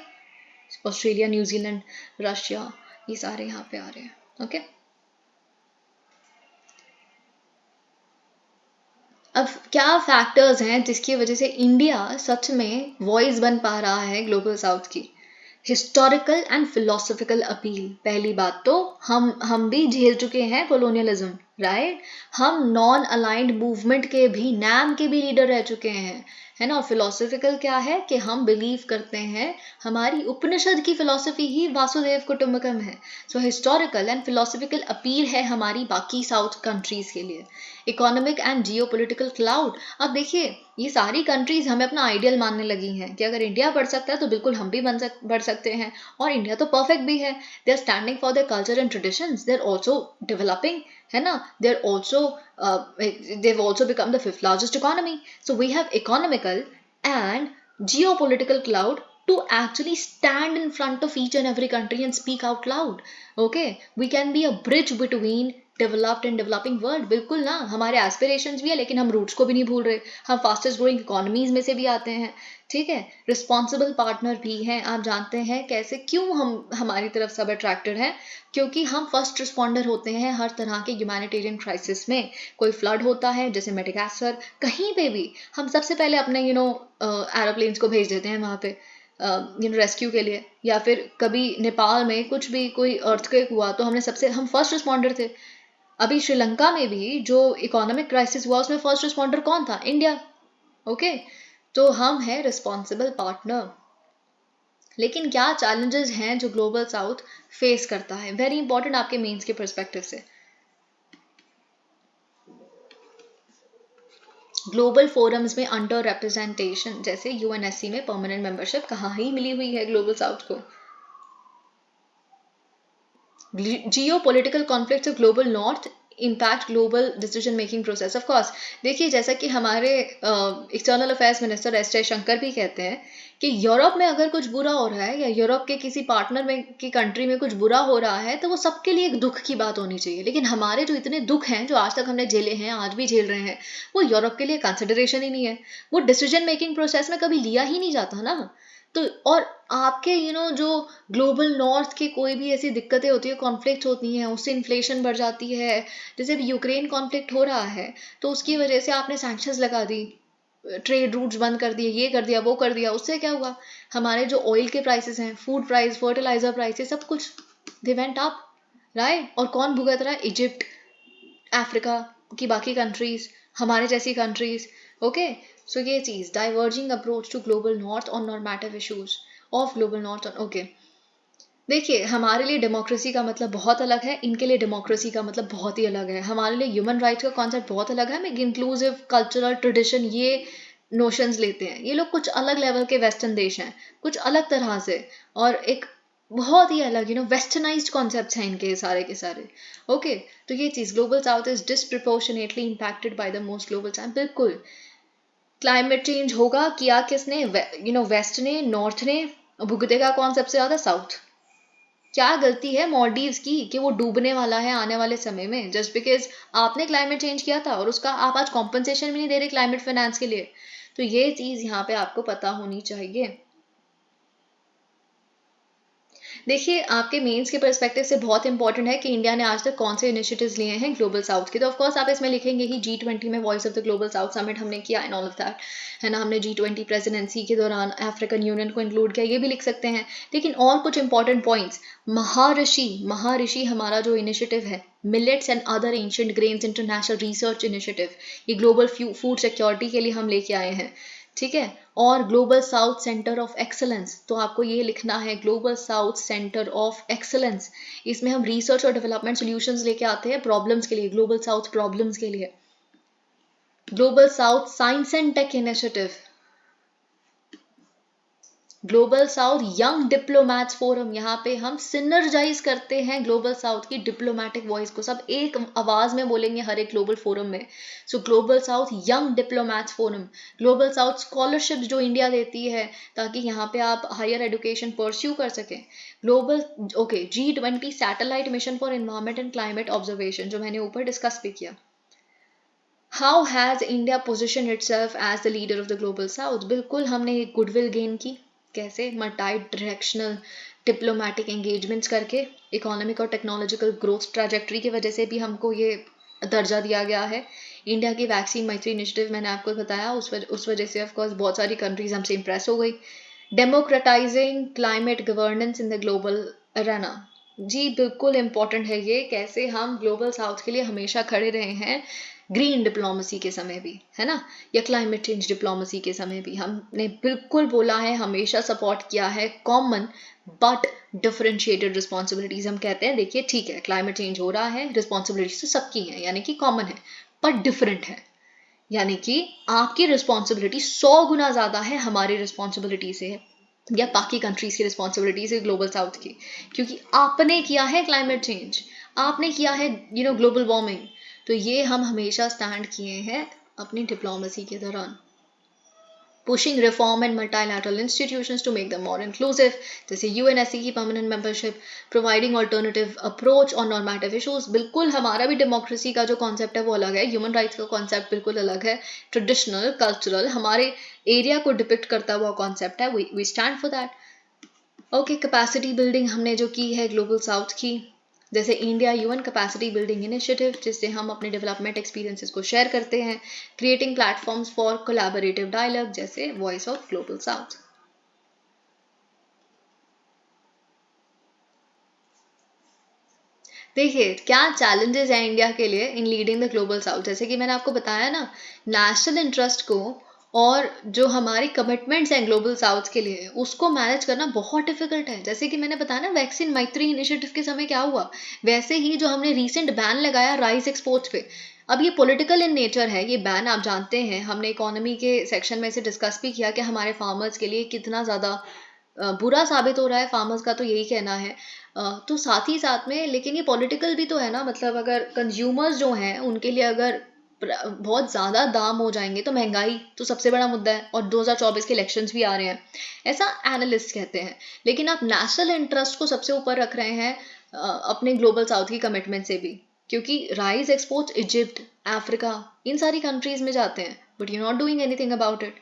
A: Australia, New Zealand, Russia, ये सारे यहाँ पे आ रहे हैं। ओके, अब क्या फैक्टर्स हैं जिसकी वजह से इंडिया सच में वॉइस बन पा रहा है ग्लोबल साउथ की? Historical and philosophical appeal. पहली बात तो हम भी झेल चुके हैं कोलोनियलिज्म, राइट। हम नॉन अलाइंड मूवमेंट के भी, नैम के भी लीडर रह चुके हैं, है ना। और फिलोसफिकल क्या है कि हम बिलीव करते हैं, हमारी उपनिषद की फिलोसफी ही वासुदेव कुटुंबकम है। सो हिस्टोरिकल एंड फिलोसफिकल अपील है हमारी बाकी साउथ कंट्रीज के लिए। Economic and geopolitical cloud. अब देखिए ये सारी कंट्रीज हमें अपना आइडियल मानने लगी हैं कि अगर इंडिया बढ़ सकता है तो बिल्कुल हम भी बढ़ सकते हैं, और इंडिया तो परफेक्ट भी है। They are standing for their culture and traditions, they are also developing, है ना। They are also they've also become the 5th largest economy. So we have economical and geopolitical cloud to actually stand in front of each and every country and speak out loud. Okay, we can be a bridge between developed and developing world. बिल्कुल ना, हमारे aspirations भी है लेकिन हम roots को भी नहीं भूल रहे। हम फास्टेस्ट ग्रोइंग इकोनॉमीज में से भी आते हैं, ठीक है। रिस्पॉन्सिबल पार्टनर भी हैं। आप जानते हैं कैसे, क्यों हम हमारी तरफ सब अट्रैक्टेड हैं? क्योंकि हम फर्स्ट रिस्पॉन्डर होते हैं हर तरह के ह्यूमैनिटेरियन क्राइसिस में। कोई फ्लड होता है जैसे मेडागास्कर, कहीं पे भी हम सबसे पहले अपने एरोप्लेन्स को भेज देते हैं वहाँ पे रेस्क्यू के लिए। या फिर कभी नेपाल में कुछ भी कोई अर्थक्वेक हुआ तो हम फर्स्ट रिस्पॉन्डर थे। अभी श्रीलंका में भी जो इकोनॉमिक क्राइसिस हुआ उसमें फर्स्ट रिस्पॉन्डर कौन था? इंडिया। ओके, तो हम है रिस्पॉन्सिबल पार्टनर। लेकिन क्या चैलेंजेस हैं जो ग्लोबल साउथ फेस करता है? वेरी इंपॉर्टेंट आपके मेंस के पर्सपेक्टिव से। ग्लोबल फोरम्स में अंडर रिप्रेजेंटेशन, जैसे यूएनएससी में परमानेंट मेंबरशिप कहाँ ही मिली हुई है ग्लोबल साउथ को। Geo political conflict of Global north impact global decision making process. Of course, देखिए जैसा कि हमारे external affairs minister S Jaishankar भी कहते हैं कि यूरोप में अगर कुछ बुरा हो रहा है या यूरोप के किसी पार्टनर में की कंट्री में कुछ बुरा हो रहा है तो वो सबके लिए एक दुख की बात होनी चाहिए। लेकिन हमारे जो इतने दुख हैं जो आज तक हमने झेले हैं, आज भी झेल रहे हैं, वो यूरोप के लिए कंसिडरेशन ही नहीं है। वो डिसीजन मेकिंग प्रोसेस में कभी लिया ही नहीं जाता ना। तो और आपके जो ग्लोबल नॉर्थ के कोई भी ऐसी दिक्कतें होती है, कॉन्फ्लिक्ट होती हैं, उससे इन्फ्लेशन बढ़ जाती है। जैसे अभी यूक्रेन कॉन्फ्लिक्ट हो रहा है तो उसकी वजह से आपने सैंक्शंस लगा दी, ट्रेड रूट्स बंद कर दिए, ये कर दिया, वो कर दिया। उससे क्या हुआ? हमारे जो ऑयल के प्राइसेस हैं, फूड प्राइस, फर्टिलाइजर प्राइसेस, सब कुछ दे वेंट अप, राइट। और कौन भुगत रहा है? इजिप्ट, अफ्रीका की बाकी कंट्रीज, हमारे जैसी कंट्रीज। ओके, सो ये चीज diverging approach to Global North on normative issues of Global North. Okay, देखिए हमारे लिए डेमोक्रेसी का मतलब बहुत अलग है, इनके लिए डेमोक्रेसी का मतलब बहुत ही अलग है। हमारे लिए ह्यूमन राइट्स का कॉन्सेप्ट बहुत अलग है। हम एक इंक्लूसिव कल्चरल ट्रेडिशन, ये नोशंस लेते हैं। ये लोग कुछ अलग लेवल के वेस्टर्न देश हैं, कुछ अलग तरह से, और एक बहुत ही अलग वेस्टर्नाइज्ड कॉन्सेप्ट्स हैं इनके सारे के सारे। ओके, तो ये चीज global south is disproportionately impacted by the most global south. बिल्कुल, क्लाइमेट चेंज होगा, किया किसने? वेस्ट ने, नॉर्थ ने। भुगतेगा कौन सबसे ज्यादा? साउथ। क्या गलती है मॉलडीव्स की कि वो डूबने वाला है आने वाले समय में, जस्ट बिकॉज आपने क्लाइमेट चेंज किया था और उसका आप आज कॉम्पनसेशन भी नहीं दे रहे क्लाइमेट फाइनेंस के लिए। तो ये चीज यहाँ पे आपको पता होनी चाहिए। देखिए आपके मेंस के पर्सपेक्टिव से बहुत इंपॉर्टेंट है कि इंडिया ने आज तक कौन से इनिशिएटिव्स लिए हैं ग्लोबल साउथ के। तो ऑफ कोर्स आप इसमें लिखेंगे कि G20 में voice of the global south summit हमने किया एंड ऑल ऑफ दैट, है ना। हमने G20 प्रेसिडेंसी के दौरान अफ्रीकन यूनियन को इंक्लूड किया, ये भी लिख सकते हैं। लेकिन और कुछ इंपॉर्टेंट पॉइंट्स, महाऋषि हमारा जो इनिशिएटिव है, millets and other ancient grains international research initiative, ये ग्लोबल फूड सिक्योरिटी के लिए हम लेके आए हैं, ठीक है। और global south centre of excellence, तो आपको ये लिखना है Global south centre of excellence. इसमें हम रिसर्च और डेवलपमेंट सॉल्यूशंस लेके आते हैं प्रॉब्लम्स के लिए, ग्लोबल साउथ प्रॉब्लम्स के लिए। Global South science and tech initiative, Global South young diplomats forum, यहाँ पे हम सिनर्जाइज करते हैं ग्लोबल साउथ की डिप्लोमेटिक वॉइस को, सब एक आवाज में बोलेंगे हर एक ग्लोबल फोरम में. सो global South young diplomats forum, global south scholarship जो इंडिया देती है ताकि यहाँ पे आप हायर एजुकेशन परस्यू कर सकें. Global okay G20 satellite mission for environment and climate observation, जो मैंने ऊपर डिस्कस भी किया. How has India position itself as the leader of the global south. बिल्कुल हमने गुडविल गेन की. कैसे? मल्टी डायरेक्शनल डिप्लोमेटिक एंगेजमेंट्स करके, इकोनॉमिक और टेक्नोलॉजिकल ग्रोथ ट्रैजेक्टरी की वजह से भी हमको ये दर्जा दिया गया है. इंडिया की वैक्सीन मैत्री इनिशिएटिव मैंने आपको बताया, उस वजह से ऑफकोर्स बहुत सारी कंट्रीज हमसे इंप्रेस हो गई. Democratising climate governance in the global arena. जी बिल्कुल इम्पोर्टेंट है ये, कैसे हम ग्लोबल साउथ के लिए हमेशा खड़े रहे हैं ग्रीन डिप्लोमेसी के समय भी, है ना, या क्लाइमेट चेंज डिप्लोमेसी के समय भी हमने बिल्कुल बोला है, हमेशा सपोर्ट किया है कॉमन बट डिफरेंशिएटेड रिस्पॉन्सिबिलिटीज. हम कहते हैं देखिए ठीक है क्लाइमेट चेंज हो रहा है, रिस्पॉन्सिबिलिटीज तो सबकी हैं, यानी कि कॉमन है बट डिफरेंट है. यानी कि आपकी रिस्पॉन्सिबिलिटी 100 गुना ज्यादा है हमारी रिस्पॉन्सिबिलिटी से या बाकी कंट्रीज की रिस्पॉन्सिबिलिटी से ग्लोबल साउथ की, क्योंकि आपने किया है क्लाइमेट चेंज, आपने किया है ग्लोबल वार्मिंग. तो ये हम हमेशा स्टैंड किए हैं अपनी डिप्लोमेसी के दौरान. Pushing reform and multilateral institutions to make them more inclusive, जैसे यूएनएससी की permanent membership, providing alternative approach on normative issues. बिल्कुल हमारा भी डेमोक्रेसी का जो कॉन्सेप्ट है वो अलग है, ह्यूमन राइट्स का कॉन्सेप्ट बिल्कुल अलग है, ट्रेडिशनल कल्चरल हमारे एरिया को डिपिक्ट करता हुआ कॉन्सेप्ट है, we stand for that. Okay, capacity building हमने जो की है ग्लोबल साउथ की, जैसे India UN capacity building initiative, जिससे हम अपने डेवलपमेंट एक्सपीरियंसेस को शेयर करते हैं. Creating platforms for collaborative dialogue, जैसे वॉइस ऑफ ग्लोबल साउथ. देखिए क्या चैलेंजेस हैं इंडिया के लिए in leading the global South. जैसे कि मैंने आपको बताया ना, नेशनल इंटरेस्ट को और जो हमारी कमिटमेंट्स हैं ग्लोबल साउथ के लिए उसको मैनेज करना बहुत डिफिकल्ट है. जैसे कि मैंने बताया ना वैक्सीन मैत्री इनिशिएटिव के समय क्या हुआ, वैसे ही जो हमने रीसेंट बैन लगाया राइस एक्सपोर्ट्स पे, अब ये पॉलिटिकल इन नेचर है ये बैन. आप जानते हैं हमने इकोनॉमी के सेक्शन में से डिस्कस भी किया कि हमारे फार्मर्स के लिए कितना ज़्यादा बुरा साबित हो रहा है फार्मर्स का, तो यही कहना है. तो साथ ही साथ में लेकिन ये पॉलिटिकल भी तो है ना, मतलब अगर कंज्यूमर्स जो हैं उनके लिए अगर बहुत ज़्यादा दाम हो जाएंगे तो महंगाई तो सबसे बड़ा मुद्दा है, और 2024 के इलेक्शंस भी आ रहे हैं ऐसा एनालिस्ट कहते हैं. लेकिन आप नेशनल इंटरेस्ट को सबसे ऊपर रख रहे हैं अपने ग्लोबल साउथ की कमिटमेंट से भी, क्योंकि राइस एक्सपोर्ट इजिप्ट, अफ्रीका, इन सारी कंट्रीज में जाते हैं, but you not doing anything about it.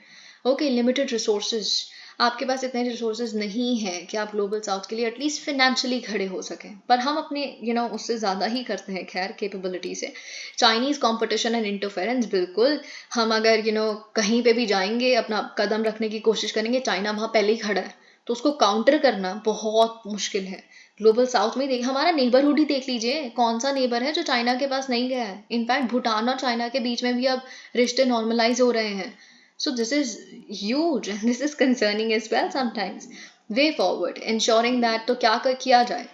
A: Okay, limited resources, आपके पास इतने रिसोर्सेज नहीं है कि आप ग्लोबल साउथ के लिए एटलीस्ट फिनेंशियली खड़े हो सकें, पर हम अपने उससे ज़्यादा ही करते हैं खैर कैपेबिलिटी से. चाइनीज़ कंपटीशन एंड इंटरफेरेंस, बिल्कुल हम अगर कहीं पे भी जाएंगे अपना कदम रखने की कोशिश करेंगे, चाइना वहाँ पहले ही खड़ा है, तो उसको काउंटर करना बहुत मुश्किल है. ग्लोबल साउथ में हमारा नेबरहुड ही देख लीजिए, कौन सा नेबर है जो चाइना के पास नहीं गया है. इनफैक्ट भूटान और चाइना के बीच में भी अब रिश्ते नॉर्मलाइज हो रहे हैं. So this is huge and this is concerning as well sometimes. Way forward, ensuring that तो क्या किया जाए.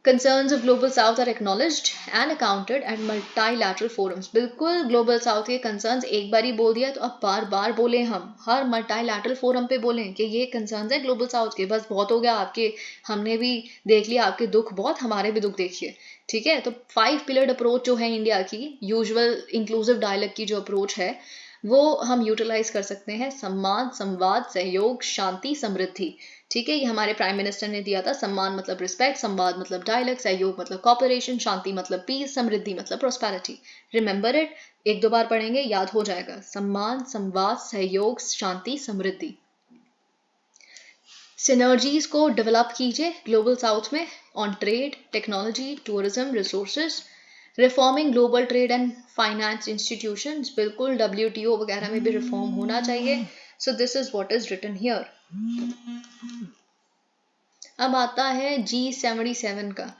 A: Concerns of Global South are acknowledged and accounted at multilateral forums. बिल्कुल ग्लोबल साउथ के concerns एक बार ही बोल दिया तो अब बार बार बोलें, हम हर multilateral forum पे बोलें कि ये concerns है ग्लोबल साउथ के, बस बहुत हो गया आपके, हमने भी देख लिया आपके दुख बहुत, हमारे भी दुख देखिए. ठीक है, तो 5 pillared approach जो है इंडिया की, यूजुअल इंक्लूसिव डायलॉग की जो अप्रोच है वो हम यूटिलाइज कर सकते हैं. सम्मान, संवाद, सहयोग, शांति, समृद्धि. ठीक है, ये हमारे प्राइम मिनिस्टर ने दिया था. सम्मान मतलब रिस्पेक्ट, संवाद मतलब डायलॉग, सहयोग मतलब कॉपरेशन, शांति मतलब पीस, समृद्धि मतलब प्रोस्पेरिटी. रिमेंबर इट, एक दो बार पढ़ेंगे याद हो जाएगा. सम्मान, संवाद, सहयोग, शांति, समृद्धि. सिनर्जीज को डेवलप कीजिए ग्लोबल साउथ में on trade, technology, tourism, resources. Reforming global trade and finance institutions, बिल्कुल WTO वगैरह में भी रिफॉर्म होना चाहिए. So this is what is written here. अब आता है G77 का.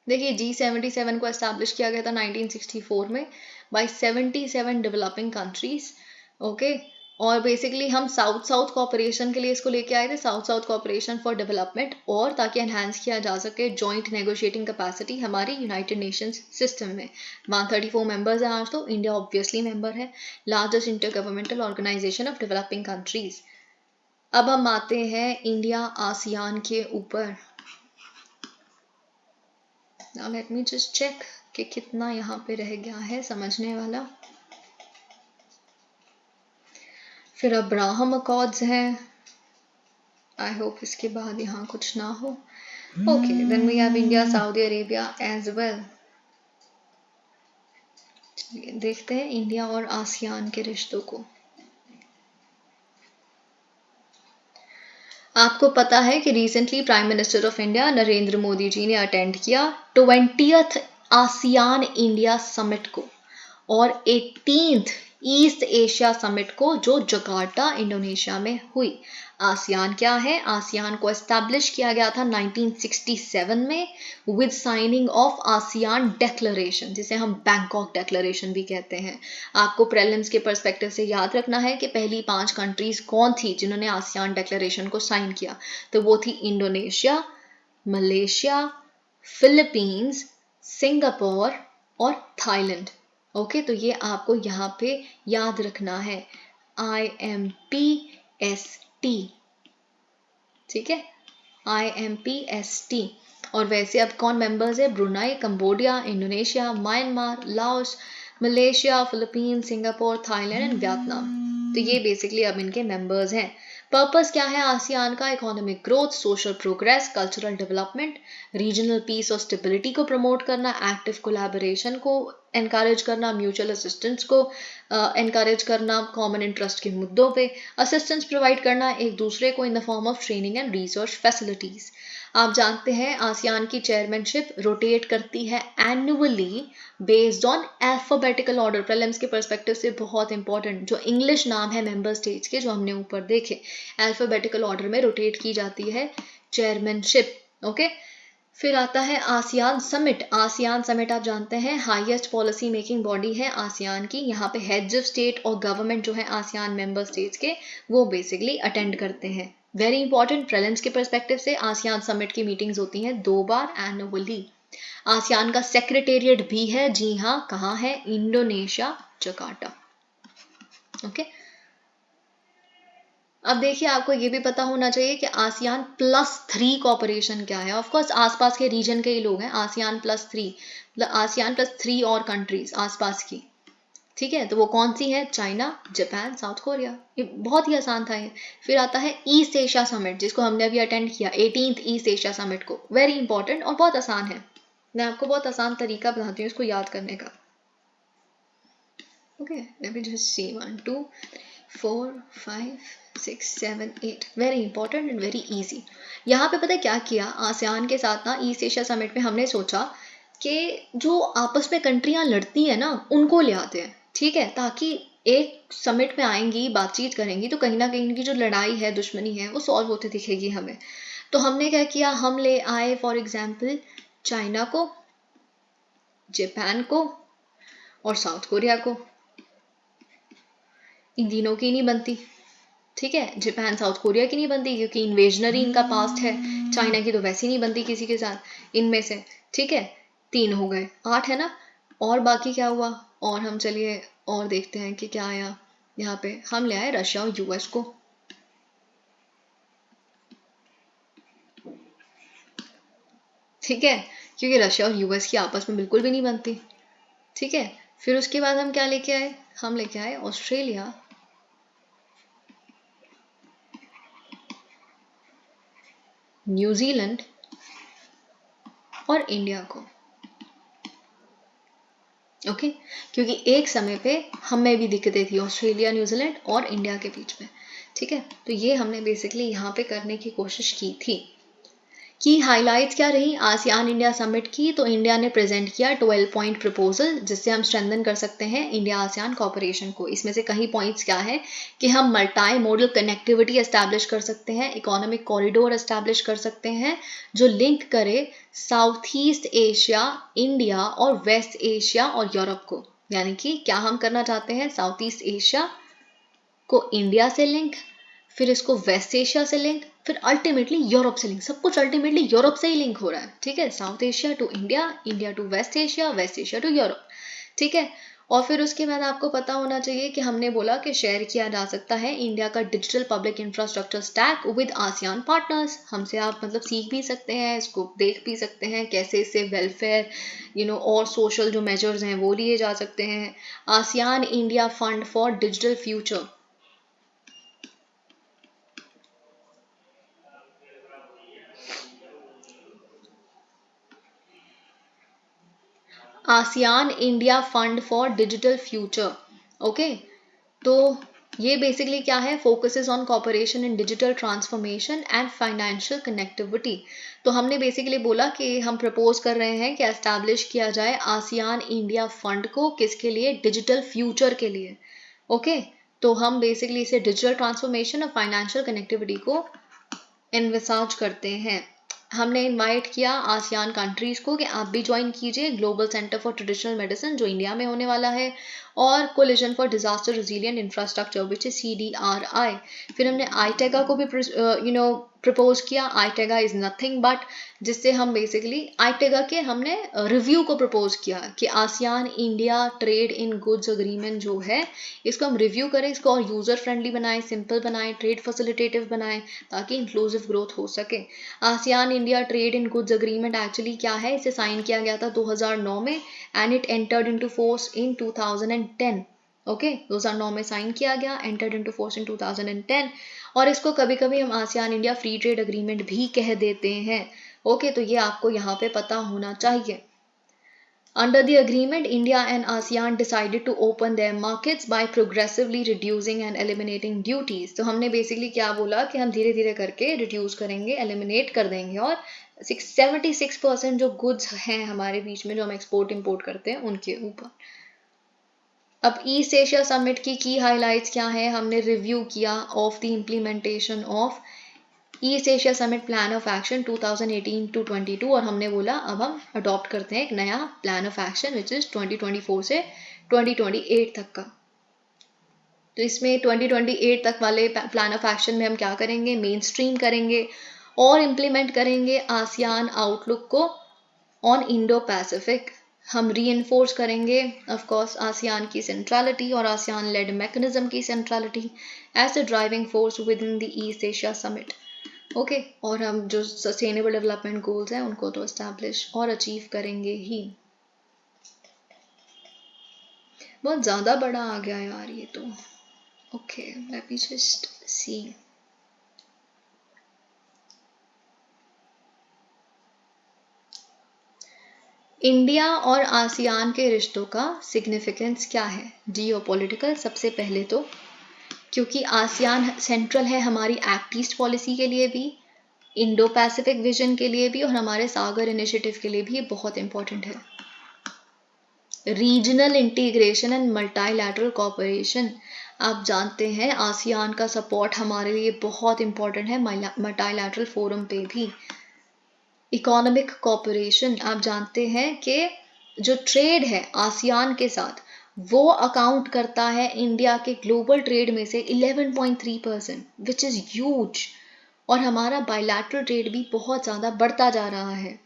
A: देखिए G77 को एस्टैब्लिश किया गया था 1964 में बाय 77 डेवलपिंग कंट्रीज. ओके, और बेसिकली हम साउथ साउथ कॉपरेशन के लिए इसको लेके आए थे, South South cooperation for development, और ताकि एनहांस किया जा सके जॉइंट नेगोशिएटिंग कैपेसिटी हमारी यूनाइटेड नेशंस सिस्टम में. 134 मेंबर्स हैं आज, तो इंडिया ऑब्वियसली मेंबर है. Largest inter governmental organisation of developing countries. अब हम आते हैं इंडिया आसियान के ऊपर। Now let me just check कि कितना यहाँ पे रह गया है समझने वाला। फिर अब्राहम अकॉर्ड्स हैं, आई होप इसके बाद यहाँ कुछ ना हो। Okay, then we have India Saudi Arabia as well. देखते हैं इंडिया और आसियान के रिश्तों को। आपको पता है कि recently prime minister of India Narendra Modi ji ने अटेंड किया 20th आसियान इंडिया समिट को और 18th ईस्ट एशिया समिट को, जो जकार्ता इंडोनेशिया में हुई। आसियान क्या है? आसियान को एस्टैब्लिश किया गया था 1967 में with signing off ASEAN declaration, जिसे हम बैंकॉक डेक्लरेशन भी कहते हैं। आपको प्रीलिम्स के पर्सपेक्टिव से याद रखना है कि पहली 5 कंट्रीज कौन थी जिन्होंने आसियान डेक्लरेशन को साइन किया। तो वो थी इंडोनेशिया, मलेशिया, फिलीपींस, सिंगापुर और थाईलैंड। ओके, तो ये आपको यहाँ पे याद रखना है, IMPST, ठीक है, IMPST। और वैसे अब कौन मेंबर्स है? Brunei, Cambodia, Indonesia, Myanmar, Laos, Malaysia, Philippines, Singapore, Thailand and Vietnam. तो ये बेसिकली अब इनके मेंबर्स हैं। पर्पस क्या है आसियान का? Economic growth, social progress, cultural development, regional piece और स्टेबिलिटी को प्रमोट करना, एक्टिव कोलैबोरेशन को एनकरेज करना, म्यूचुअल असिस्टेंस को एनकरेज करना, कॉमन इंटरेस्ट के मुद्दों पे असिस्टेंस प्रोवाइड करना एक दूसरे को in the form of training and research facilities. आप जानते हैं आसियान की चेयरमैनशिप रोटेट करती है annually based on alphabetical order. Prelims के पर्सपेक्टिव से बहुत इंपॉर्टेंट, जो इंग्लिश नाम है मेंबर स्टेट्स के, जो हमने ऊपर देखे, अल्फाबेटिकल ऑर्डर में रोटेट की जाती है चेयरमैनशिप। ओके, फिर आता है आसियान समिट। आसियान समिट आप जानते हैं हाईएस्ट पॉलिसी मेकिंग बॉडी है आसियान की। यहाँ पे हेड्स ऑफ स्टेट और गवर्नमेंट जो है आसियान मेंबर स्टेट्स के, वो बेसिकली अटेंड करते हैं। वेरी इंपॉर्टेंट, प्रीलिम्स के पर्सपेक्टिव से आसियान समिट की मीटिंग्स होती हैं 2 बार एनुअली। आसियान का सेक्रेटेरिएट भी है, जी हाँ, कहाँ है? Indonesia, Jakarta. ओके, अब देखिए आपको ये भी पता होना चाहिए कि आसियान +3 कॉपरेशन क्या है। ऑफकोर्स आसपास के रीजन के ही लोग हैं। आसियान +3, आसियान +3 और कंट्रीज आसपास की, ठीक है। तो वो कौन सी है? China, Japan, south Korea. ये बहुत ही आसान था ये। फिर आता है ईस्ट एशिया समिट, जिसको हमने अभी अटेंड किया, 18th ईस्ट एशिया समिट को। वेरी इंपॉर्टेंट और बहुत आसान है। मैं आपको बहुत आसान तरीका बताती हूँ इसको याद करने का। Okay, late me just see 1 2 4 5 6 7 8। Very important and very easy. यहाँ पे पता है क्या किया आसियान के साथ ना, ईस्ट एशिया समिट में हमने सोचा कि जो आपस में कंट्रियां लड़ती हैं ना, उनको ले आते हैं, ठीक है, ताकि एक समिट में आएंगी, बातचीत करेंगी, तो कहीं ना कहीं इनकी जो लड़ाई है, दुश्मनी है, वो सॉल्व होती दिखेगी हमें। तो हमने क्या किया, हम ले आए फॉर एग्जाम्पल चाइना को, जापान को और साउथ कोरिया को। इन तीनों की नहीं बनती, ठीक है, जापान साउथ कोरिया की नहीं बनती क्योंकि इन्वेजनरी इनका पास्ट है। चाइना की तो वैसे ही नहीं बनती किसी के साथ इनमें से, ठीक है। 3 हो गए, 8 है ना। और बाकी क्या हुआ? और हम चलिए और देखते हैं कि क्या आया। यहाँ पे हम ले आए रशिया और यूएस को, ठीक है, क्योंकि रशिया और यूएस की आपस में बिल्कुल भी नहीं बनती, ठीक है। फिर उसके बाद हम क्या लेके आए? हम लेके आए ऑस्ट्रेलिया, न्यूजीलैंड और इंडिया को। ओके, क्योंकि एक समय पे हमें भी दिक्कतें थी ऑस्ट्रेलिया, न्यूजीलैंड और इंडिया के बीच में, ठीक है। तो ये हमने बेसिकली यहाँ पे करने की कोशिश की थी। की हाइलाइट्स क्या रही आसियान इंडिया समिट की? तो इंडिया ने प्रेजेंट किया 12 पॉइंट प्रपोजल, जिससे हम स्ट्रेंथन कर सकते हैं इंडिया आसियान कॉपरेशन को। इसमें से कई पॉइंट्स क्या है कि हम मल्टी मोडल कनेक्टिविटी एस्टैब्लिश कर सकते हैं, इकोनॉमिक कॉरिडोर एस्टैब्लिश कर सकते हैं जो लिंक करे साउथ ईस्ट एशिया, इंडिया और वेस्ट एशिया और यूरोप को। यानी कि क्या हम करना चाहते हैं? साउथ ईस्ट एशिया को इंडिया से लिंक, फिर इसको वेस्ट एशिया से लिंक, फिर अल्टीमेटली यूरोप से लिंक। सब कुछ अल्टीमेटली यूरोप से ही लिंक हो रहा है, ठीक है। South Asia to India, India to West Asia, West Asia to Europe, ठीक है। और फिर उसके बाद आपको पता होना चाहिए कि हमने बोला कि शेयर किया जा सकता है इंडिया का digital public infrastructure stack with ASEAN partners. हमसे आप मतलब सीख भी सकते हैं, इसको देख भी सकते हैं कैसे इससे वेलफेयर और सोशल जो मेजर्स हैं वो लिए जा सकते हैं। ASEAN India fund for digital future, ASEAN India fund for digital future. Okay, तो ये बेसिकली क्या है, focuses on cooperation in digital transformation and financial connectivity. तो हमने बेसिकली बोला कि हम प्रपोज कर रहे हैं कि एस्टैब्लिश किया जाए आसियान इंडिया फंड को, किसके लिए, डिजिटल फ्यूचर के लिए। ओके, तो हम बेसिकली इसे डिजिटल ट्रांसफॉर्मेशन और फाइनेंशियल कनेक्टिविटी को इन्विसाज करते हैं। हमने इनवाइट किया आसियान कंट्रीज को कि आप भी ज्वाइन कीजिए global centre for traditional medicine जो इंडिया में होने वाला है, और collision for disaster resilient infrastructure which is CDRI। फिर हमने आईटेगा को भी प्रपोज किया। आईटेगा इज नथिंग बट, जिससे हम बेसिकली आईटेगा के हमने रिव्यू को प्रपोज किया कि ASEAN India trade in goods agreement जो है इसको हम रिव्यू करें, इसको और यूजर फ्रेंडली बनाएं, सिंपल बनाएं, ट्रेड फैसिलिटेटिव बनाएं ताकि इंक्लूसिव ग्रोथ हो सके। ASEAN India trade in goods agreement actually क्या है, इसे साइन किया गया था 2009 में and it entered into force in 2010। Okay, 2009 में साइन किया गया, एंटर्ड इनटू फोर्स इन 2010, और इसको कभी कभी हम ASEAN India free trade agreement भी कह देते हैं। ओके, तो ये आपको यहाँ पे पता होना चाहिए। Under the agreement, India and ASEAN decided to open their markets by progressively reducing and eliminating duties. तो हमने basically क्या बोला कि हम धीरे धीरे करके reduce करेंगे, eliminate कर देंगे, और 76% जो goods हैं हमारे बीच में जो हम export import करते हैं उनके ऊपर। अब ईस्ट एशिया समिट की हाईलाइट्स क्या है, हमने रिव्यू किया of the implementation of east Asia summit plan of action 2018 to 22, और हमने बोला अब हम अडॉप्ट करते हैं एक नया plan of action which is 2024 से 2028 तक का। तो इसमें 2028 तक वाले प्लान ऑफ एक्शन में हम क्या करेंगे, मेन स्ट्रीम करेंगे और इम्प्लीमेंट करेंगे आसियान आउटलुक को ऑन इंडो पैसिफिक। हम रीइंफोर्स करेंगे ऑफ कोर्स आसियान की सेंट्रलिटी और आसियान लेड मैकेनिज्म की centrality as a driving force within the East Asia summit. Okay, और हम जो सस्टेनेबल डेवलपमेंट गोल्स हैं उनको तो एस्टैब्लिश और अचीव करेंगे ही। बहुत ज़्यादा बड़ा आ गया यार ये तो। Okay, late me just see. India और आसियान के रिश्तों का सिग्निफिकेंस क्या है, जियोपॉलिटिकल। सबसे पहले तो क्योंकि आसियान सेंट्रल है हमारी एक्ट ईस्ट पॉलिसी के लिए भी, इंडो पैसिफिक विजन के लिए भी, और हमारे सागर इनिशिएटिव के लिए भी ये बहुत इंपॉर्टेंट है। Regional integration and multilateral cooperation, आप जानते हैं आसियान का सपोर्ट हमारे लिए बहुत इंपॉर्टेंट है मल्टीलैटरल फोरम पे भी। इकोनॉमिक कोऑपरेशन, आप जानते हैं कि जो ट्रेड है आसियान के साथ वो अकाउंट करता है इंडिया के ग्लोबल ट्रेड में से 11.3%, विच इज़ ह्यूज, और हमारा बायलैटरल ट्रेड भी बहुत ज़्यादा बढ़ता जा रहा है।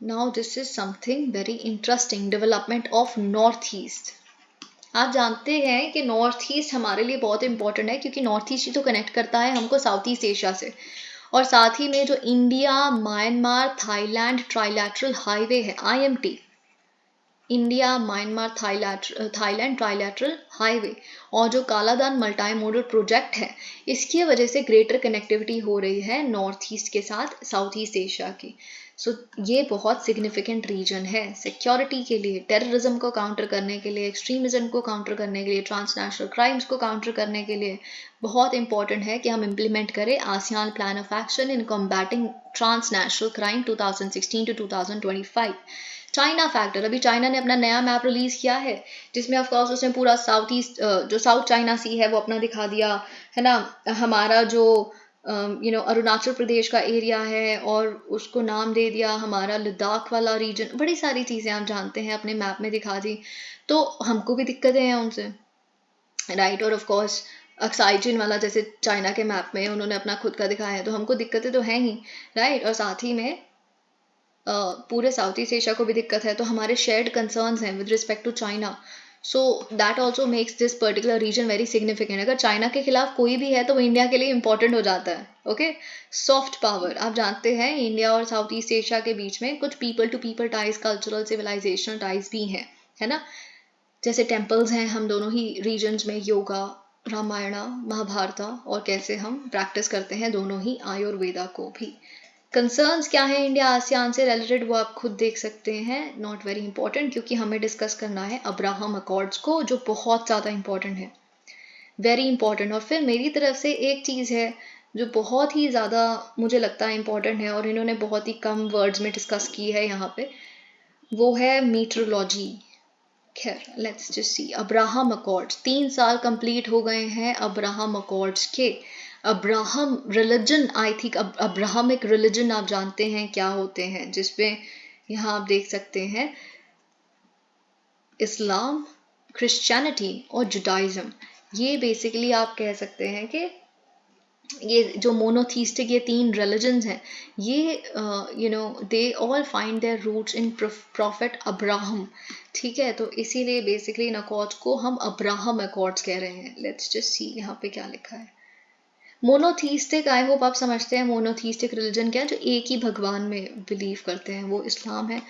A: Now this is something very interesting, development of north east. आप जानते हैं कि नॉर्थ ईस्ट हमारे लिए बहुत इंपॉर्टेंट है क्योंकि नॉर्थ ईस्ट ही तो कनेक्ट करता है हमको साउथ ईस्ट एशिया से, और साथ ही में जो India Myanmar Thailand trilateral highway है IMT, India Myanmar Thailand trilateral highway, और जो कालादान मल्टी मोडल प्रोजेक्ट है, इसकी वजह से ग्रेटर कनेक्टिविटी हो रही है नॉर्थ ईस्ट के साथ साउथ ईस्ट एशिया की। सो ये बहुत सिग्निफिकेंट रीजन है सिक्योरिटी के लिए, टेररिज्म को काउंटर करने के लिए, एक्सट्रीमिज्म को काउंटर करने के लिए, ट्रांसनेशनल क्राइम्स को काउंटर करने के लिए बहुत इंपॉर्टेंट है कि हम इम्प्लीमेंट करें ASEAN plan of action in combating transnational crime 2016 to 2025। China factor, अभी चाइना ने अपना नया मैप रिलीज किया है जिसमें ऑफ कोर्स उसने पूरा साउथ ईस्ट जो साउथ चाइना सी है वो अपना दिखा दिया है ना, हमारा जो अरुणाचल प्रदेश का एरिया है और उसको नाम दे दिया हमारा लद्दाख वाला रीजन, बड़ी सारी चीज़ें आप जानते हैं अपने मैप में दिखा दी, तो हमको भी दिक्कतें हैं उनसे, राइट। और ऑफ कोर्स अक्साइचिन वाला जैसे चाइना के मैप में उन्होंने अपना खुद का दिखाया है, तो हमको दिक्कतें तो हैं ही, राइट। और साथ ही में पूरे साउथ ईस्ट एशिया को भी दिक्कत है, तो हमारे शेयर्ड कंसर्न्स हैं with respect to China. So that also makes this particular region very significant. अगर चाइना के खिलाफ कोई भी है तो वो इंडिया के लिए इंपॉर्टेंट हो जाता है. Okay, soft power. आप जानते हैं इंडिया और साउथ ईस्ट एशिया के बीच में कुछ people to people ties, cultural civilisational ties भी हैं, है ना. जैसे टेम्पल्स हैं हम दोनों ही रीजन्स में, योगा, रामायणा, महाभारता, और कैसे हम प्रैक्टिस करते हैं दोनों ही आयुर्वेदा को भी. कंसर्न्स क्या है इंडिया आसियान से रिलेटेड वो आप खुद देख सकते हैं. नॉट वेरी इंपॉर्टेंट, क्योंकि हमें डिस्कस करना है अब्राहम अकॉर्ड्स को, जो बहुत ज़्यादा इंपॉर्टेंट है, वेरी इंपॉर्टेंट. और फिर मेरी तरफ से एक चीज़ है जो बहुत ही ज़्यादा मुझे लगता है इंपॉर्टेंट है और इन्होंने बहुत ही कम वर्ड्स में डिस्कस की है यहाँ पे, वो है मीटरोलॉजी. खैर, let's just see. Abraham accords, 3 साल कंप्लीट हो गए हैं अब्राहम अकॉर्ड्स के. Abraham religion, I think Abrahamic religion आप जानते हैं क्या होते हैं, जिसमें यहाँ आप देख सकते हैं इस्लाम, क्रिश्चियनिटी और जुडाइज्म. ये बेसिकली आप कह सकते हैं कि ये जो मोनोथीस्टिक ये 3 रिलीजन्स हैं, ये they all find their roots in prophet Abraham. ठीक है, तो इसीलिए बेसिकली इन अकॉर्ड्स को हम अब्राहम अकॉर्ड्स कह रहे हैं. लेट्स जस्ट सी यहाँ पे क्या लिखा है. मोनोथीस्टिक, आई होप आप समझते हैं मोनोथीस्टिक रिलीजन क्या है, जो एक ही भगवान में बिलीव करते हैं. वो इस्लाम है,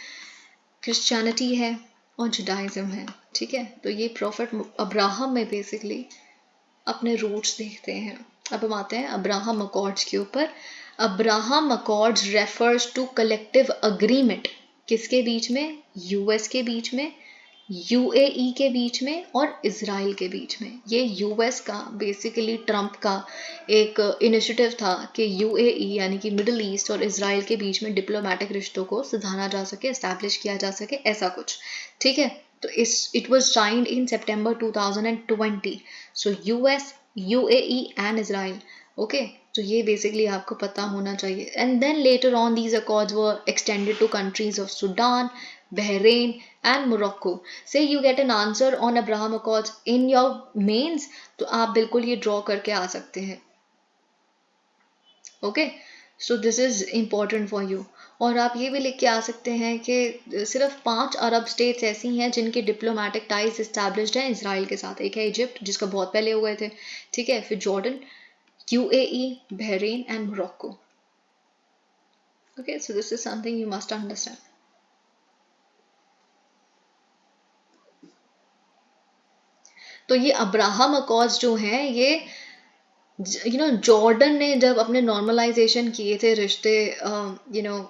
A: क्रिश्चियनिटी है और जुडाइज्म है. ठीक है, तो ये प्रॉफिट अब्राहम में बेसिकली अपने रूट्स देखते हैं. अब हम आते हैं अब्राहम अकॉर्ड्स के ऊपर. Abraham Accords refers to collective agreement. किसके बीच में? यूएस के बीच में, यूएई के बीच में और इजराइल के बीच में. ये यूएस का बेसिकली ट्रम्प का एक इनिशिएटिव था कि यूएई यानी कि मिडिल ईस्ट और इजराइल के बीच में डिप्लोमेटिक रिश्तों को सुधारा जा सके, एस्टैब्लिश किया जा सके, ऐसा कुछ. ठीक है, तो it was signed in September 2020. So US, UAE and Israel. Okay, तो ये बेसिकली आपको पता होना चाहिए. And then later on these accords were extended to countries of Sudan, Bahrain and Morocco. Say you get an answer on Abraham Accords in your mains, तो आप बिल्कुल ये ड्रॉ करके आ सकते हैं. Okay, so this is important for you. और आप ये भी लिख के आ सकते हैं कि सिर्फ 5 अरब स्टेट्स ऐसी हैं जिनके डिप्लोमेटिक टाइज इस्टेब्लिश्ड हैं इसराइल के साथ. एक है इजिप्ट, जिसका बहुत पहले हुए थे. ठीक है, फिर Jordan, UAE, Bahrain and Morocco. Okay, so this is something you must understand. तो ये अब्राहम अकॉर्ड्स जो हैं, ये जॉर्डन ने जब अपने नॉर्मलाइजेशन किए थे रिश्ते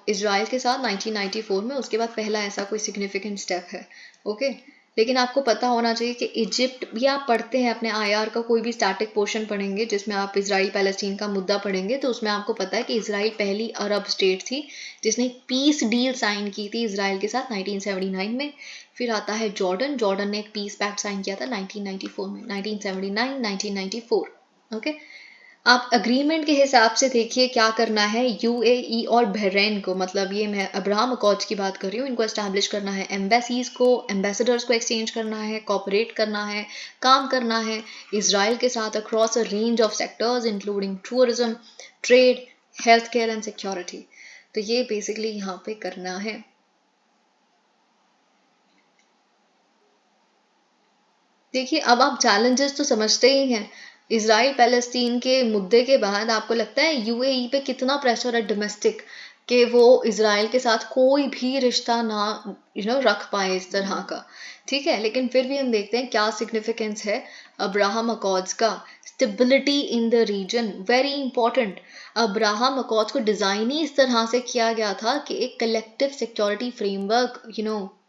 A: इजराइल के साथ 1994 में, उसके बाद पहला ऐसा कोई सिग्निफिकेंट स्टेप है. ओके, लेकिन आपको पता होना चाहिए कि इजिप्ट भी, आप पढ़ते हैं अपने आईआर का कोई भी स्टैटिक पोर्शन पढ़ेंगे जिसमें आप इजराइल पैलेस्टीन का मुद्दा पढ़ेंगे, तो उसमें आपको पता है कि इजराइल पहली अरब स्टेट थी जिसने पीस डील साइन की थी इजराइल के साथ 1979 में. फिर आता है जॉर्डन. जॉर्डन ने एक पीस पैक्ट साइन किया था 1994 में, 1979 1994. ओके, आप अग्रीमेंट के हिसाब से देखिए क्या करना है. यूएई और बहरीन को, मतलब ये मैं अब्राहम अकॉर्ड्स की बात कर रही हूँ, इनको एस्टैब्लिश करना है. एम्बेसीज को, एम्बेसडर्स को एक्सचेंज करना है, कॉपरेट करना है, काम करना है इजराइल के साथ across a range of sectors including tourism, trade, health care and security. तो ये बेसिकली यहाँ पे करना है. देखिए, अब आप चैलेंजेस तो समझते ही हैं. इजराइल पैलेस्टीन के मुद्दे के बाद आपको लगता है यूएई पे कितना प्रेशर है डोमेस्टिक, कि वो इजराइल के साथ कोई भी रिश्ता ना रख पाए इस तरह का. ठीक है, लेकिन फिर भी हम देखते हैं क्या सिग्निफिकेंस है अब्राहम अकॉर्ड्स का. Stability in the region, very important. Abraham Accords को डिजाइन ही इस तरह से किया गया था कि एक कलेक्टिव सिक्योरिटी फ्रेमवर्क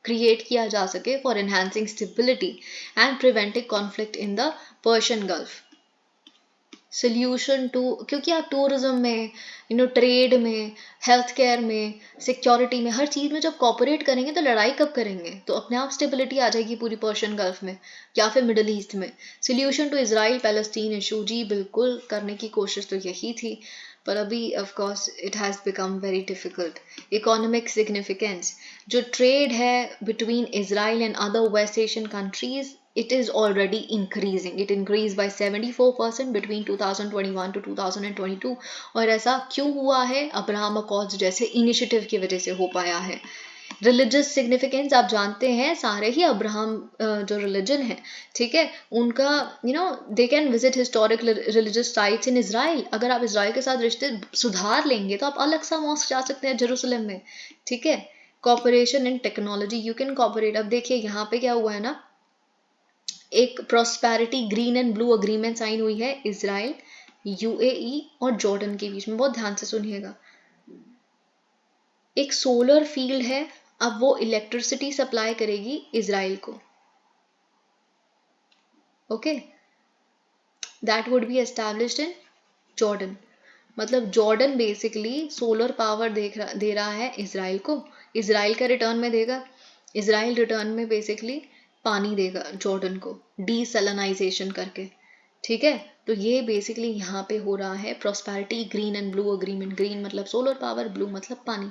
A: क्रिएट किया जा सके for enhancing stability and preventing conflict in the Persian Gulf. Solution to, क्योंकि आप टूरिज्म में, ट्रेड में, हेल्थ केयर में, सिक्योरिटी में, हर चीज़ में जब कॉपरेट करेंगे तो लड़ाई कब करेंगे? तो अपने आप स्टेबिलिटी आ जाएगी पूरी पर्शियन गल्फ में या फिर मिडल ईस्ट में. Solution to Israel Palestine issue, जी बिल्कुल करने की कोशिश तो यही थी, पर अभी of course it has become very difficult. Economic significance, जो ट्रेड है between Israel and other West Asian countries, it is already increasing. It increased by 74% between 2021 to 2022. और ऐसा क्यों हुआ है? अब्राहम अकॉर्ड्स जैसे इनिशिएटिव की वजह से हो पाया है. रिलीजियस सिग्निफिकेंस आप जानते हैं सारे ही अब्राहम जो रिलीजन है, ठीक है, उनका they can visit historic religious sites in Israel. अगर आप इजराइल के साथ रिश्ते सुधार लेंगे तो आप अलग सा मॉस्क जा सकते हैं जेरूसलम में, ठीक है। Cooperation in technology, you can cooperate. अब देखिए यहाँ पे क्या हुआ है ना, एक prosperity green and blue agreement sign हुई है इजराइल, यूएई और जॉर्डन के बीच में। बहुत ध्यान से सुनिएगा। एक सोलर फील्ड है, अब वो इलेक्ट्रिसिटी सप्लाई करेगी इजराइल को, okay. That would be established in Jordan. मतलब जॉर्डन बेसिकली सोलर पावर दे रहा है इजराइल को, इजराइल का रिटर्न में देगा, इजराइल रिटर्न में बेसिकली पानी देगा जॉर्डन को, डीसैलिनाइजेशन करके, ठीक है। तो ये बेसिकली यहाँ पे हो रहा है prosperity green and blue agreement. Green मतलब सोलर पावर, ब्लू मतलब पानी,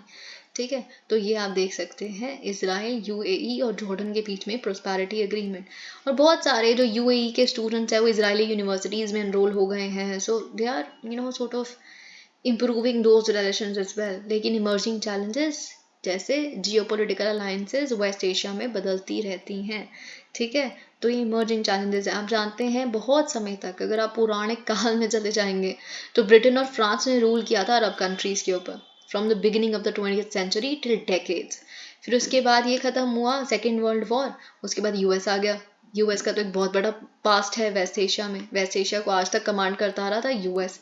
A: ठीक है। तो ये आप देख सकते हैं इजराइल, यूएई और जॉर्डन के बीच में प्रॉस्पेरिटी एग्रीमेंट। और बहुत सारे जो यूएई के स्टूडेंट्स हैं वो इजरायली यूनिवर्सिटीज़ में एनरोल हो गए हैं, so they are sort of improving those relations as well. लेकिन इमर्जिंग चैलेंजेस जैसे जियोपॉलिटिकल अलायंसेस वेस्ट एशिया में बदलती रहती हैं, ठीक है। तो ये इमर्जिंग चैलेंजेस आप जानते हैं बहुत समय तक, अगर आप पौराणिक काल में चले जाएंगे तो ब्रिटेन और फ्रांस ने रूल किया था अरब कंट्रीज के ऊपर from the beginning of the 20th century till decades. फिर उसके बाद ये खत्म हुआ सेकेंड वर्ल्ड वॉर, उसके बाद यूएस आ गया। यूएस का तो एक बहुत बड़ा पास्ट है वेस्ट एशिया में, वेस्ट एशिया को आज तक कमांड करता आ रहा था यूएस।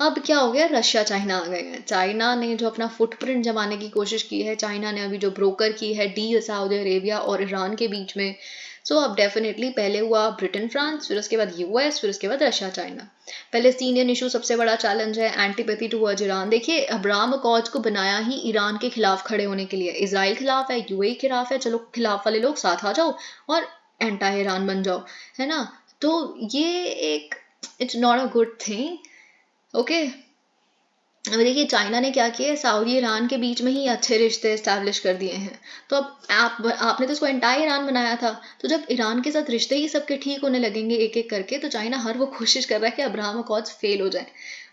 A: अब क्या हो गया, रशिया चाइना आ गए हैं। चाइना ने जो अपना फुटप्रिंट जमाने की कोशिश की है, चाइना ने अभी जो ब्रोकर की है डील सऊदी अरेबिया और ईरान के बीच में। सो अब डेफिनेटली पहले हुआ ब्रिटेन फ्रांस, फिर उसके बाद यूएस, फिर उसके बाद रशिया चाइना। पैलेस्टीनियन इशू सबसे बड़ा चैलेंज है, एंटीपैथी टुवर्ड्स ईरान। देखिए अब्राहम अकॉर्ड्स को बनाया ही ईरान के खिलाफ खड़े होने के लिए। इजराइल खिलाफ है, यूएई खिलाफ है, चलो खिलाफ वाले लोग साथ आ जाओ और एंटी ईरान बन जाओ, है ना। तो ये एक it's not a good thing, okay. अब देखिए चाइना ने क्या किया है, सऊदी ईरान के बीच में ही अच्छे रिश्ते इस्टेब्लिश कर दिए हैं। तो अब आपने तो इसको एंटायर ईरान बनाया था, तो जब ईरान के साथ रिश्ते ही सबके ठीक होने लगेंगे एक एक करके, तो चाइना हर वो कोशिश कर रहा है कि अब्राहम अकॉर्ड्स फेल हो जाए,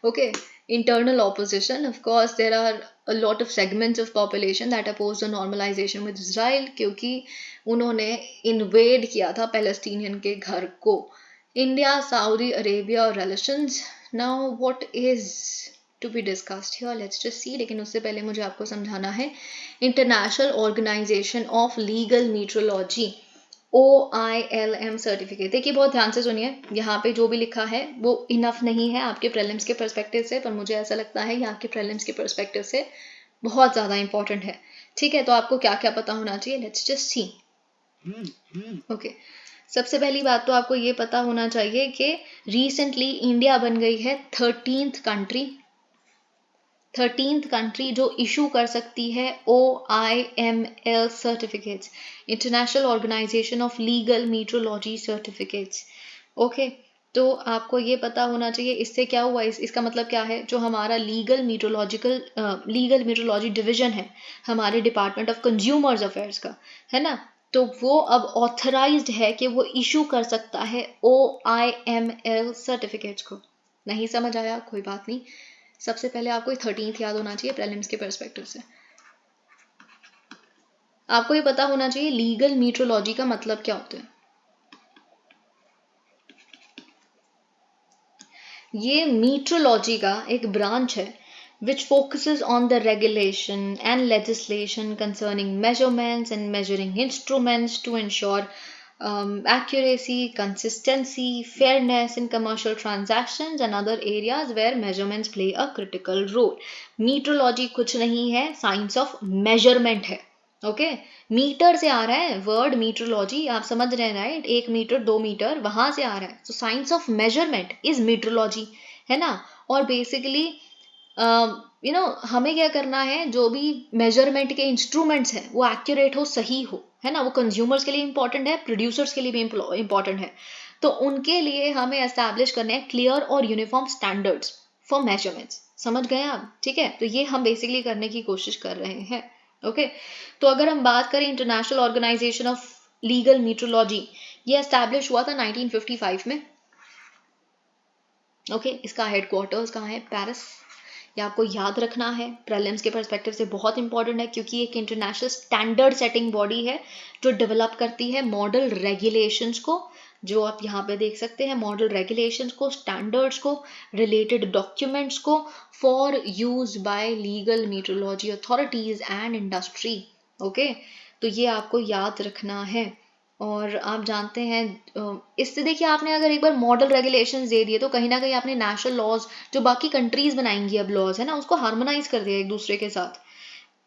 A: okay. Internal opposition, of course there are a lot of segments of population that oppose the normalisation with Israel, क्योंकि उन्होंने इन्वेड किया था पैलेस्टीनियन के घर को। इंडिया सऊदी अरेबिया और relations, now what is to be discussed here, let's just see। लेकिन उससे पहले मुझे आपको समझाना है International Organization of Legal Metrology OILM certificate. देखिए बहुत ध्यान से सुनिए, यहाँ पे जो भी लिखा है वो इनफ नहीं है आपके प्रीलिम्स के पर्सपेक्टिव से, पर मुझे ऐसा लगता है ये आपके प्रीलिम्स के पर्सपेक्टिव से बहुत ज़्यादा इंपॉर्टेंट है, ठीक है। तो आपको क्या क्या पता होना चाहिए, लेट्स जस्ट सी, ओके। सबसे पहली बात तो आपको ये पता होना चाहिए कि रिसेंटली इंडिया बन गई है 13th कंट्री जो इशू कर सकती है OIML certificates, International Organization of Legal Metrology certificates, okay. तो आपको ये पता होना चाहिए इससे क्या हुआ, इसका मतलब क्या है, जो हमारा लीगल मीट्रोलॉजी डिवीजन है हमारे डिपार्टमेंट ऑफ कंज्यूमर्स अफेयर्स का, है ना, तो वो अब ऑथराइज्ड है कि वो इशू कर सकता है OIML सर्टिफिकेट्स को। नहीं समझ आया कोई बात नहीं, सबसे पहले आपको 13th याद होना चाहिए प्रीलिम्स के पर्सपेक्टिव से। आपको ये पता होना चाहिए लीगल मीट्रोलॉजी का मतलब क्या होता है। ये मीट्रोलॉजी का एक ब्रांच है which focuses on the regulation and legislation concerning measurements and measuring instruments to ensure accuracy, consistency, fairness in commercial transactions and other areas where measurements play a critical role. Metrology कुछ नहीं है, science of measurement है, okay. Metre से आ रहा है word मीट्रोलॉजी, आप समझ रहे हैं राइट, 1 मीटर 2 मीटर वहां से आ रहा है। तो साइंस ऑफ मेजरमेंट इज मीट्रोलॉजी, है ना। और बेसिकली हमें क्या करना है, जो भी मेजरमेंट के इंस्ट्रूमेंट्स हैं वो एक्यूरेट हो, सही हो, है ना। वो कंज्यूमर्स के लिए इंपॉर्टेंट है, प्रोड्यूसर्स के लिए भी इंपॉर्टेंट है। तो उनके लिए हमें एस्टैब्लिश करने हैं क्लियर और यूनिफॉर्म स्टैंडर्ड्स फॉर मेजरमेंट्स, समझ गए आप, ठीक है। तो ये हम बेसिकली करने की कोशिश कर रहे हैं, ओके। तो अगर हम बात करें इंटरनेशनल ऑर्गेनाइजेशन ऑफ लीगल मीट्रोलॉजी, ये एस्टैब्लिश हुआ था 1955 में, ओके। इसका हेडक्वार्टर्स कहाँ है, पेरिस। ये आपको याद रखना है, प्रीलिम्स के पर्सपेक्टिव से बहुत इंपॉर्टेंट है, क्योंकि एक इंटरनेशनल स्टैंडर्ड सेटिंग बॉडी है जो डेवलप करती है मॉडल रेगुलेशंस को, जो आप यहाँ पे देख सकते हैं, मॉडल रेगुलेशंस को, स्टैंडर्ड्स को, रिलेटेड डॉक्यूमेंट्स को for use by legal metrology authorities and industry. Okay, तो ये आपको याद रखना है। और आप जानते हैं इससे देखिए, आपने अगर एक बार मॉडल रेगुलेशंस दे दिए तो कहीं ना कहीं आपने नेशनल लॉज जो बाकी कंट्रीज बनाएंगी अब लॉज है ना, उसको हार्मोनाइज कर दिया एक दूसरे के साथ।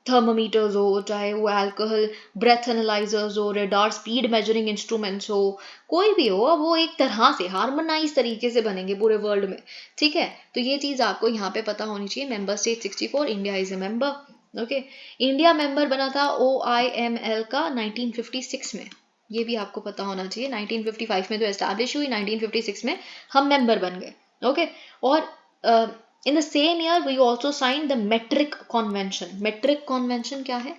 A: थर्मोमीटर्स हो, चाहे वो अल्कोहल ब्रेथ एनालाइजर्स हो, रेडार स्पीड मेजरिंग इंस्ट्रूमेंट्स हो, कोई भी हो, अब वो एक तरह से हार्मोनाइज तरीके से बनेंगे पूरे वर्ल्ड में। ठीक है, तो ये चीज आपको यहाँ पे पता होनी चाहिए। Member state 64, India is a member. Okay, India member बना था OIML का 1956 में, ये भी आपको पता होना चाहिए। 1955 में तो एस्टैब्लिश हुई, 1956 में हम मेंबर बन गए। ओके, और in the same year we also signed the metric convention। metric convention क्या है?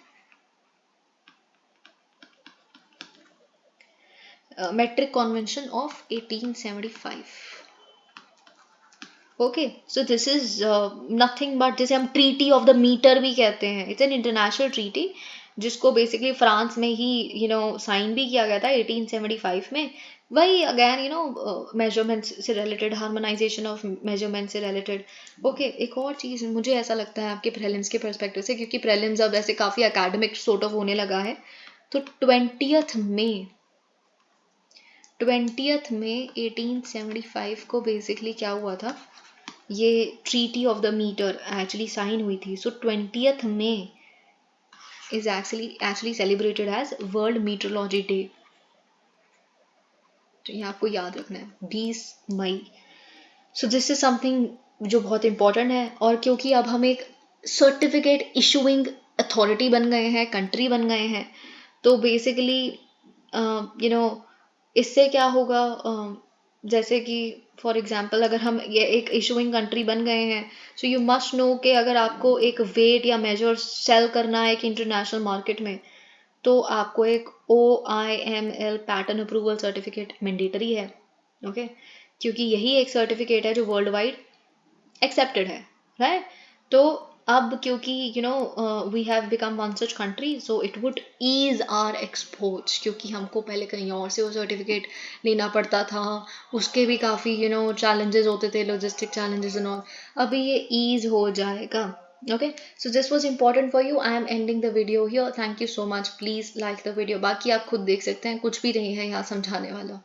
A: metric convention of 1875। Okay, so this is nothing but, जिसे हम ट्रीटी ऑफ द मीटर भी कहते हैं, इट्स एन इंटरनेशनल ट्रीटी जिसको बेसिकली फ्रांस में ही sign भी किया गया था 1875 में। वही अगेन मेजरमेंट्स से रिलेटेड, हार्मोनाइजेशन ऑफ मेजरमेंट से रिलेटेड। ओके, एक और चीज़ मुझे ऐसा लगता है आपके प्रीलिम्स के पर्सपेक्टिव से, क्योंकि प्रीलिम्स अब ऐसे काफ़ी एकेडमिक सोर्ट ऑफ होने लगा है, तो 20th मई 1875 को बेसिकली क्या हुआ था, ये treaty of the metre actually sign हुई थी। So 20th May is actually celebrated as World Metrology Day. तो ये आपको याद रखना है, 20 मई। सो दिस इज समथिंग जो बहुत इंपॉर्टेंट है। और क्योंकि अब हम एक सर्टिफिकेट इशूइंग अथॉरिटी बन गए हैं, कंट्री बन गए हैं, तो बेसिकली इससे क्या होगा, जैसे कि फॉर एग्जांपल अगर हम ये एक इशूइंग कंट्री बन गए हैं, सो यू मस्ट नो कि अगर आपको एक वेट या मेजर सेल करना है एक इंटरनेशनल मार्केट में, तो आपको एक OIML pattern approval certificate mandatory है। ओके, क्योंकि यही एक सर्टिफिकेट है जो वर्ल्ड वाइड एक्सेप्टेड है, राइट? तो अब क्योंकि we have become one such country, so it would ease our exports, क्योंकि हमको पहले कहीं और से वो सर्टिफिकेट लेना पड़ता था, उसके भी काफ़ी चैलेंजेस होते थे, लॉजिस्टिक चैलेंजेस एंड ऑल। अभी ये ईज हो जाएगा। Okay, so this was important for you. I am ending the video here. Thank you so much. Please like the video. बाकी आप खुद देख सकते हैं, कुछ भी नहीं है यहाँ समझाने वाला।